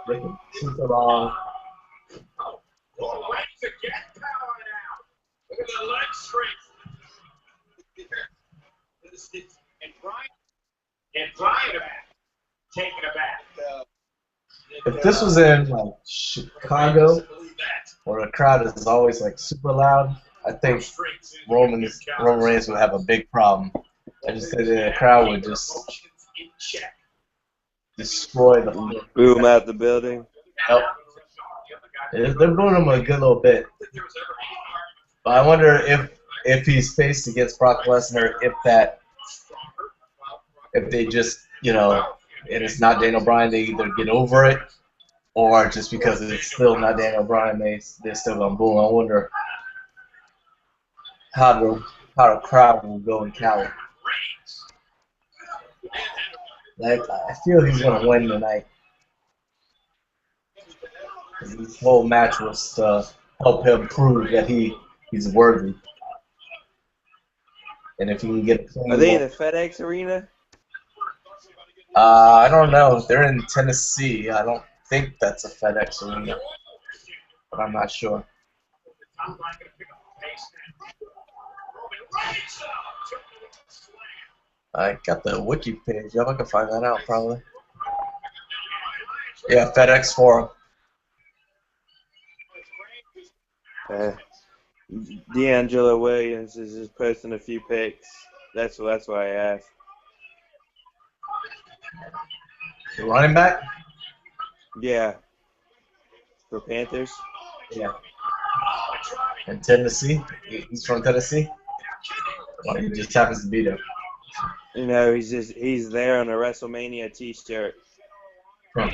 Freaking super long. Look at the leg strength. And Bryan taking it back. If this was in like Chicago, where the crowd is always like super loud, I think Roman Reigns would have a big problem. I just think the crowd would just destroy the. Boo him out the building. Yep. They're booing him a good little bit. But I wonder if he's faced against Brock Lesnar, if they just, and it's not Daniel Bryan, they either get over it, or just because it's still not Daniel Bryan, they're still gonna boo him. I wonder how the crowd will go in Cali. Like, I feel he's gonna win tonight. This whole match was to help him prove that he's worthy. And if he can get Are they in the FedEx Arena? I don't know. They're in Tennessee. I don't think that's a FedEx Arena, but I'm not sure. I got the wiki page up. I can find that out probably. Yeah, FedEx Forum. D'Angelo Williams is just posting a few pics. That's why I asked. The running back? Yeah. For Panthers? Yeah. In Tennessee? He's from Tennessee? Well, he just happens to be there. He's there on a WrestleMania t-shirt. Huh.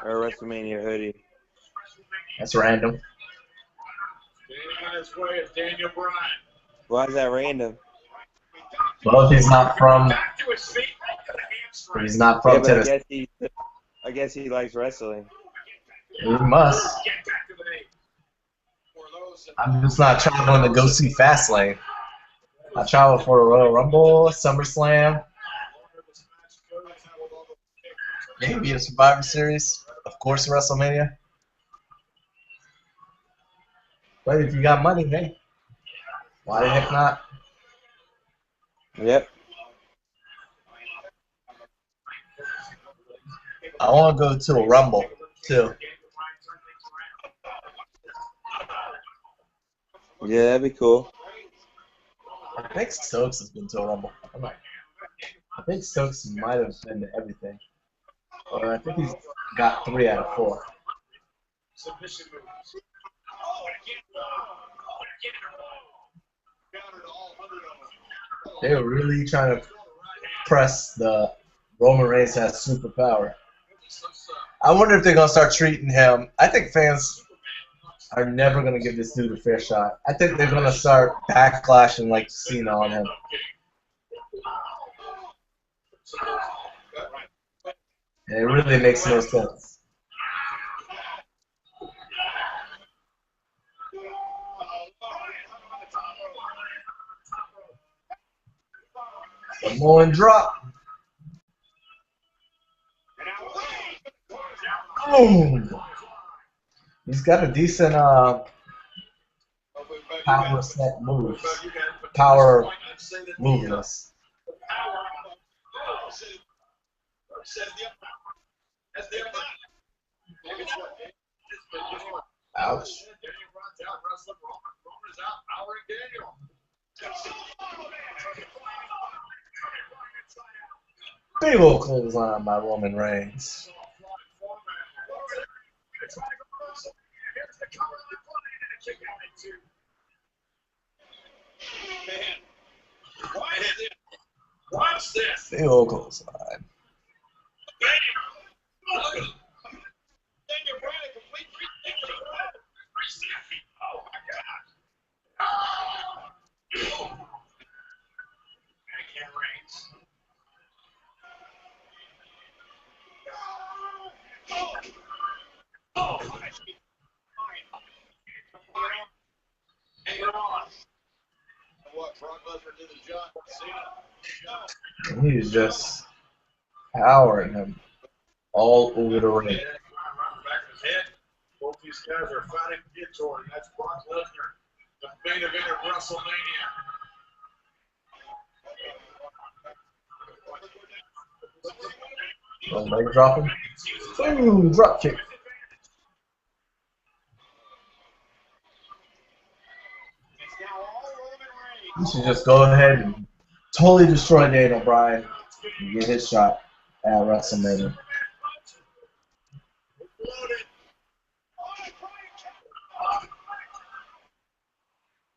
Or a WrestleMania hoodie. That's random. Standing on his way is Daniel Bryan. Why is that random? Well, if he's not from Back to his feet. He's not from But Tennessee. I guess he likes wrestling. He must. I'm just not traveling to go see Fast Lane. I travel for the Royal Rumble, SummerSlam, maybe a Survivor Series, of course WrestleMania. But if you got money, hey, why the heck not? Yep. I want to go to a Rumble, too. Yeah, that'd be cool. I think Stokes has been to a Rumble. I think Stokes might have been to everything. Or I think he's got 3 out of 4. They were really trying to press the Roman Reigns has superpower. I wonder if they're going to start treating him. I think fans are never going to give this dude a fair shot. I think they're going to start backlashing like Cena on him. And it really makes no sense. Samoan drop. Boom. He's got a decent power set moves. Power moveless. Ouch. Big ol' clothesline by Roman Reigns. Man, watch this. Watch this. Big old clothesline. Bam. Look at him. Then you're Bryan a complete 360. Oh, my God. And Ken Reigns. Oh, my. Hang it on. What, Brock Lesnar did his job. Cena. He is just powering him all over the ring. Back of his head. Both these guys are fighting to get toward him. That's Brock Lesnar, the main event of WrestleMania. Oh, leg dropping. Boom, drop kick. You should just go ahead and totally destroy Daniel Bryan and get his shot at WrestleMania.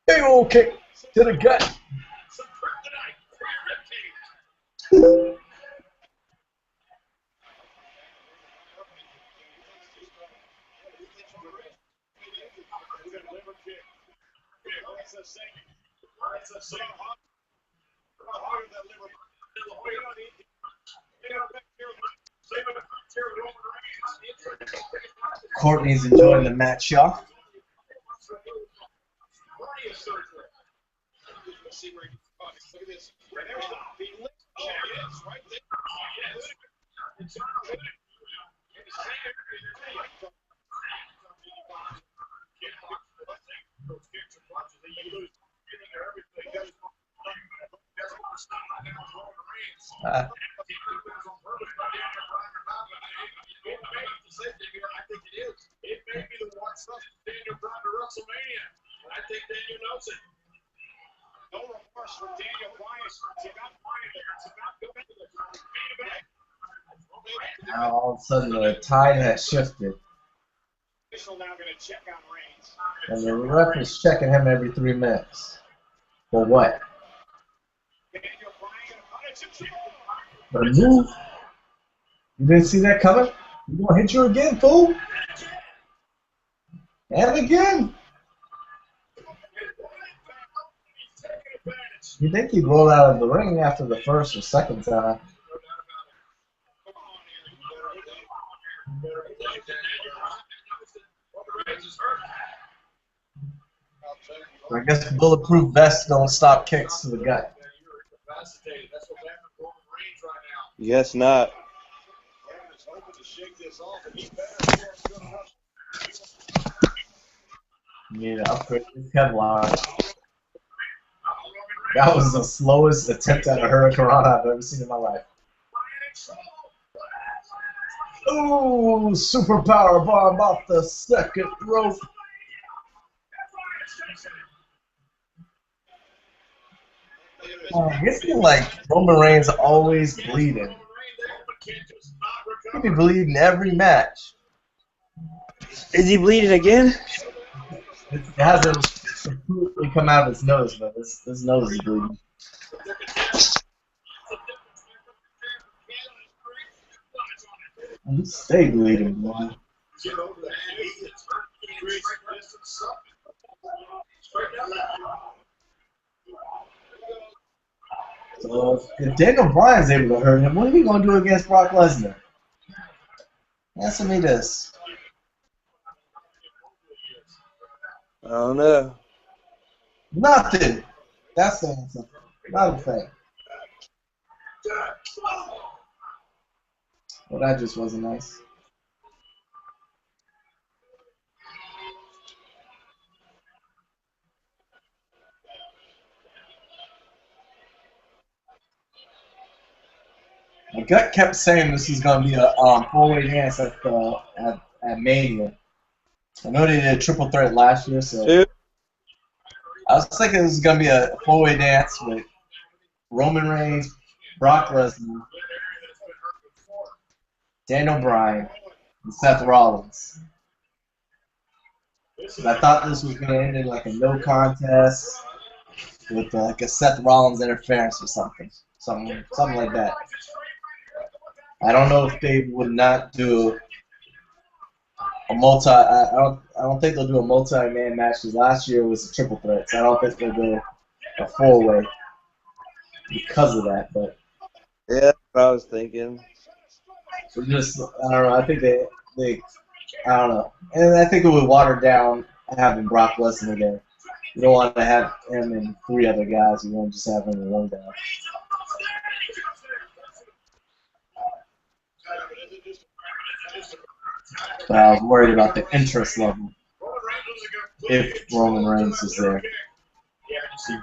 Big old kick to the gut. Courtney's enjoying the match, y'all. It may be the one stuff Daniel brought to WrestleMania. And I think Daniel knows it. No remorse for Daniel Bryan. It's about Bryan. It's about going to the back. Now all of a sudden the tide has shifted. And the ref is checking him every 3 minutes. For what? For a move? You didn't see that coming? You gonna hit you again, fool? And again? You think he'd roll out of the ring after the first or second time? I guess bulletproof vests don't stop kicks to the gut. Guess not. Yeah, upgrade his Kevlar. That was the slowest attempt at a Hurricane I've ever seen in my life. Ooh, super power bomb off the second rope. It seems like Roman Reigns always bleeding. He be bleeding every match. Is he bleeding again? It hasn't completely come out of his nose, but his nose is bleeding. You stay bleeding, boy. So if Daniel Bryan's able to hurt him, what are we going to do against Brock Lesnar? Answer me this. I don't know. Nothing. That's the answer. Not a thing. Well, that just wasn't nice. My gut kept saying this is going to be a four-way dance at Mania. I know they did a triple threat last year, so I was thinking this was going to be a four-way dance with Roman Reigns, Brock Lesnar, Daniel Bryan, and Seth Rollins. I thought this was going to end in like a no contest. with like a Seth Rollins interference or something like that. I don't know if they would not do a multi. I don't think they'll do a multi-man match. Because last year was a triple threat, so I don't think they'll do a four-way because of that. But Yeah, that's what I was thinking. just I don't know. I think they I don't know, and I think it would water down having Brock Lesnar there. You don't want to have him and 3 other guys. You want to just have him and 1 guy. But I was worried about the interest level if Roman Reigns is there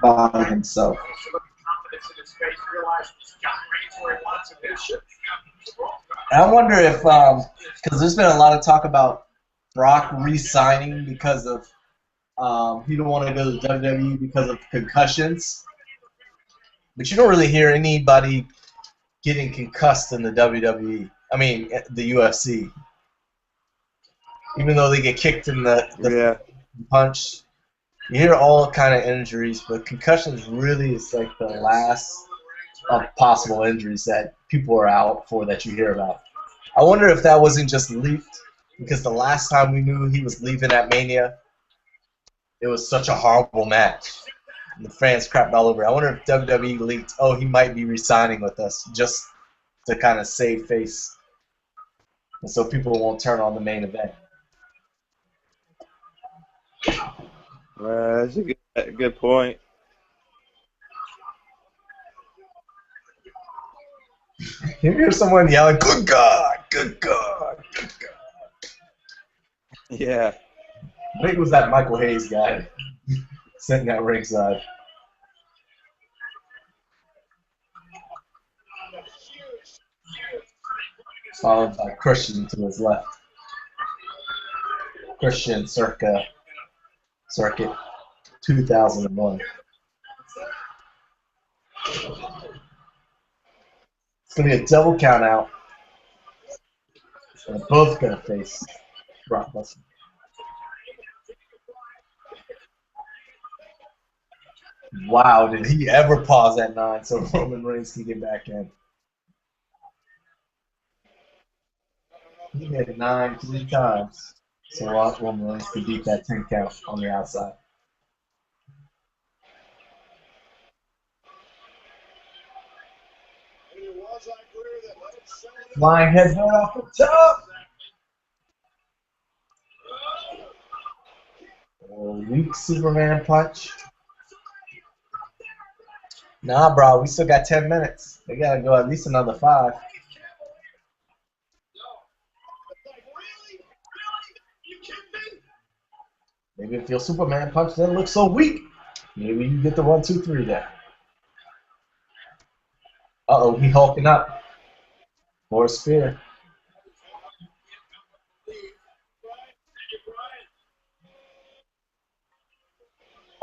by himself. I wonder if, because there's been a lot of talk about Brock re-signing because of he don't want to go to WWE because of concussions. But you don't really hear anybody getting concussed in the WWE. I mean, the UFC. Even though they get kicked in the punch, you hear all kind of injuries, but concussions really is like the last of possible injuries that people are out for that you hear about. I wonder if that wasn't just leaked because the last time we knew he was leaving at Mania, it was such a horrible match. And the fans crapped all over. I wonder if WWE leaked, oh, he might be re-signing with us just to kind of save face, and so people won't turn on the main event. That's a good point. You hear someone yelling, "Good God! Good God! Good God!" Yeah. I think it was that Michael Hayes guy sitting at ringside. Followed by Christian to his left. Christian circuit 2001. It's going to be a double count out. They're both going to face Brock Lesnar. Wow, did he ever pause at 9 so Roman Reigns can get back in? He hit 9 3 times so Roman Reigns could beat that 10 count on the outside. Flying headbutt off the top. Weak Superman punch. Nah, bro, we still got 10 minutes. They gotta go at least another 5. Maybe if your Superman punch doesn't look so weak, maybe you get the 1, 2, 3 there. Uh-oh, he hulking up. More spear.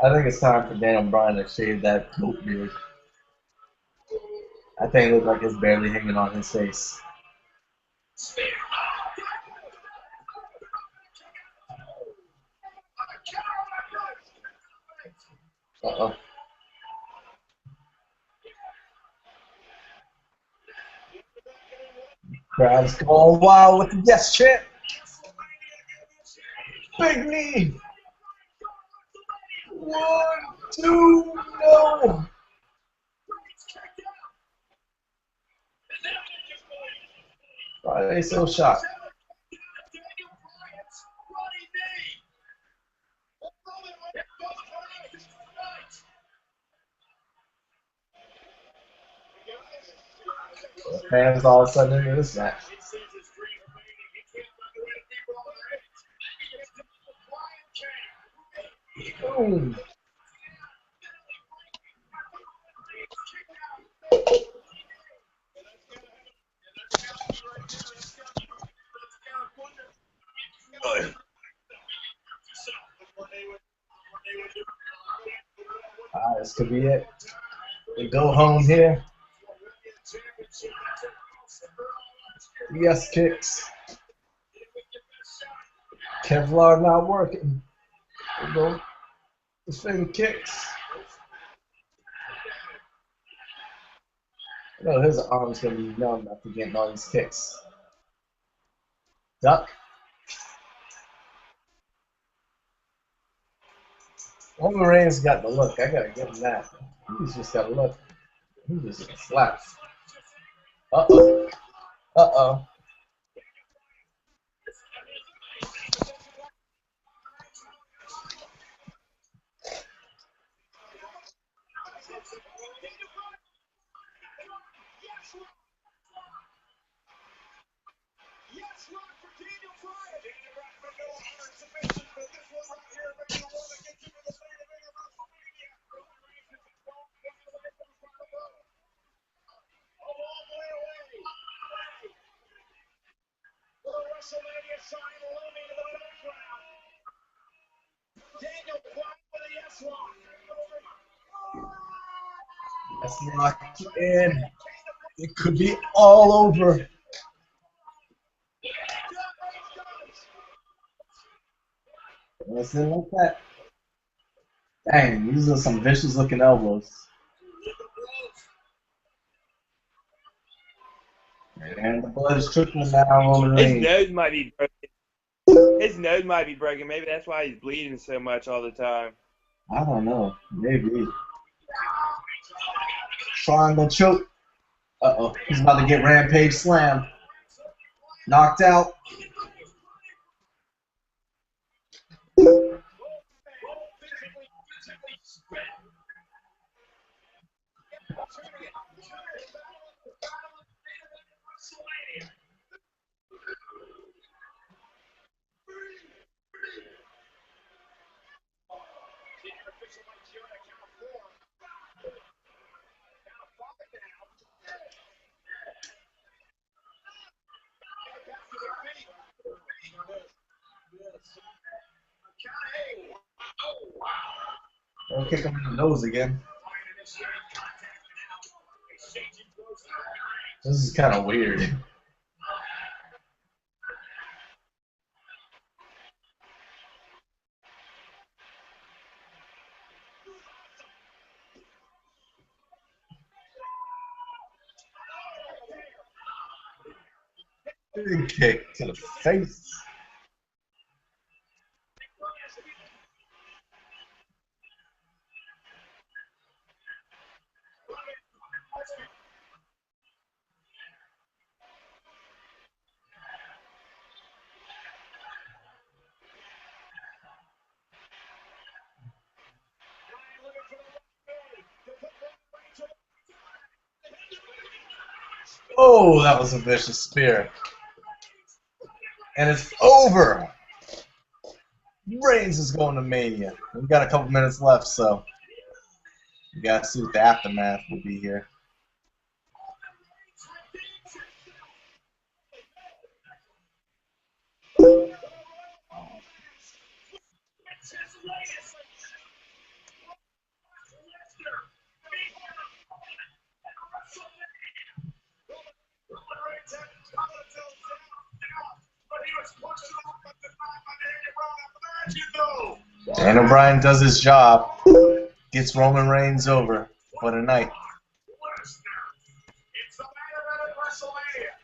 I think it's time for Dan Bryan to shave that goat beard. I think it looks like it's barely hanging on his face. Uh-oh. Crowd's going wild with the yes chant. Big knee. 1, 2, no. Why are they so shocked? The fans all of a sudden into this match. Boom. This could be it. We go home here. Yes, kicks. Kevlar not working. We go. The fin kicks. No, his arm's gonna be numb after getting all these kicks. Duck. Roman Reigns got the look. I gotta give him that. He's just got a look. He just slaps. Uh-oh. Uh-oh. Let's lock in. It could be all over. Let's in like that. Dang, these are some vicious looking elbows. And the blood is trickling down Roman His Reigns. nose might be broken. His nose might be broken. Maybe that's why he's bleeding so much all the time. I don't know. Maybe. Triangle choke. Uh-oh. He's about to get Rampage slam. Knocked out. Don't kick him in the nose again. This is kind of weird. Big kick to the face. Oh, that was a vicious spear. And it's over. Reigns is going to Mania. We've got a couple minutes left, so we got to see what the aftermath will be here. Daniel Bryan does his job, gets Roman Reigns over for the night. It's the main event at WrestleMania.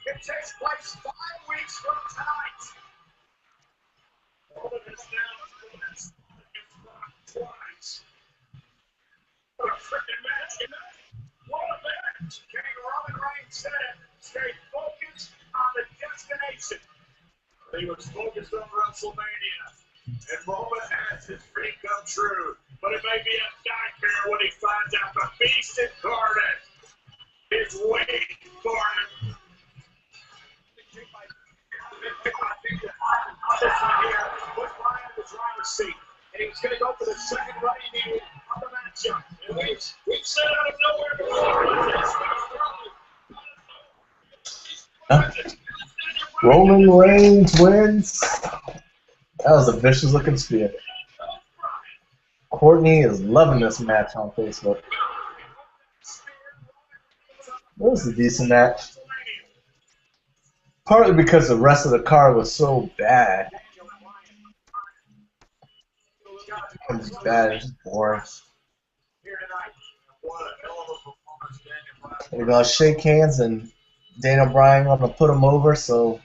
It takes place 5 weeks from tonight. Roman is now against Brock twice. What a freaking match! What a match! King Roman Reigns said, stay focused on the destination. He was focused on WrestleMania. And Roman has his dream come true. But it may be a nightmare when he finds out the beast incarnate is waiting for him. This one here was Bryan in the driver's seat. And he was going to go for the second running knee of the matchup. And we've said out of nowhere before. Roman Reigns wins. That was a vicious looking spear. Courtney is loving this match on Facebook. It was a decent match. Partly because the rest of the card was so bad. It was bad, it's just boring. Here tonight, what a hell of a performance They're gonna shake hands, and Daniel Bryan gonna put him over so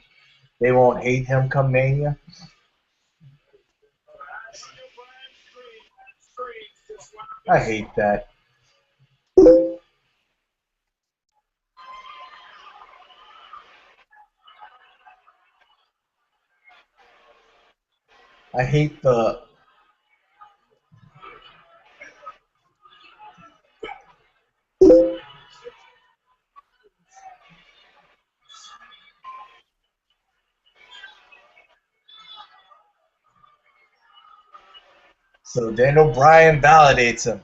they won't hate him come Mania. I hate that. I hate the so Daniel Bryan validates him.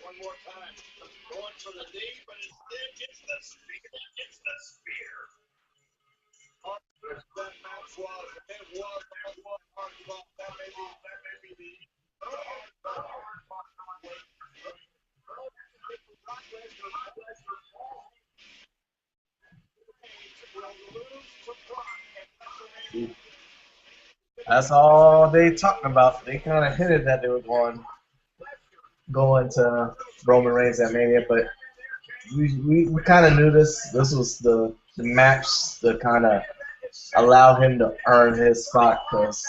One more time. Going for the knee, but instead gets the spear. That match was hard fought. That may be the hard fought. Brock Lesnar will lose to Brock. That's all they talked about. They kind of hinted that they were going to Roman Reigns at Mania, but we kind of knew this. This was the match to kind of allow him to earn his spot because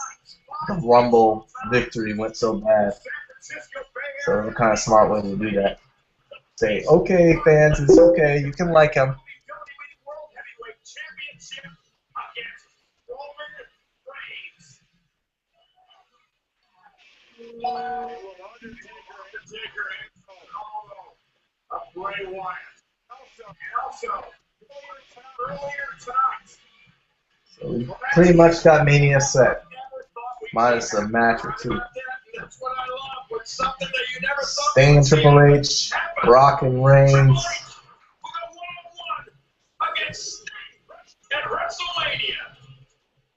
the Rumble victory went so bad. So it was a kind of smart way to do that. Say, okay, fans, it's okay. You can like him. Bray Wyatt. Also, So we pretty much got Mania set, minus a match or two. Sting and Triple H, Brock and Reigns.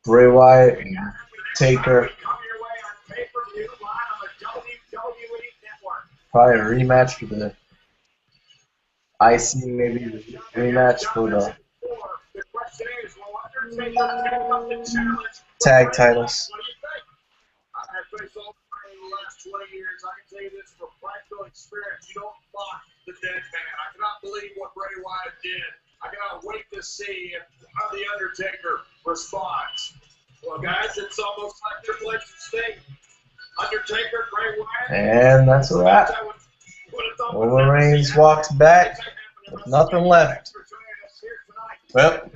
Bray Wyatt and Taker. Probably a rematch for the IC, maybe a rematch for the tag titles. I've faced all the last 20 years. I can tell you this from practical experience. You don't block the dead man. I cannot believe what Bray Wyatt did. I cannot wait to see how The Undertaker responds. Well, guys, it's almost like Triple H and Sting. Undertaker, Bray Wyatt. And that's a wrap. Roman Reigns walks back with nothing left. Well,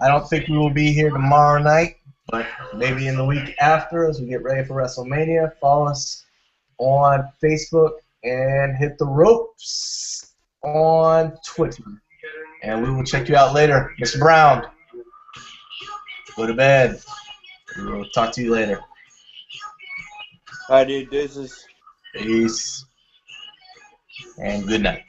I don't think we will be here tomorrow night, but maybe in the week after as we get ready for WrestleMania. Follow us on Facebook and hit the ropes on Twitter. And we will check you out later. Mr. Brown, go to bed. We will talk to you later. Hi, dude. Deuces. Peace. And good night.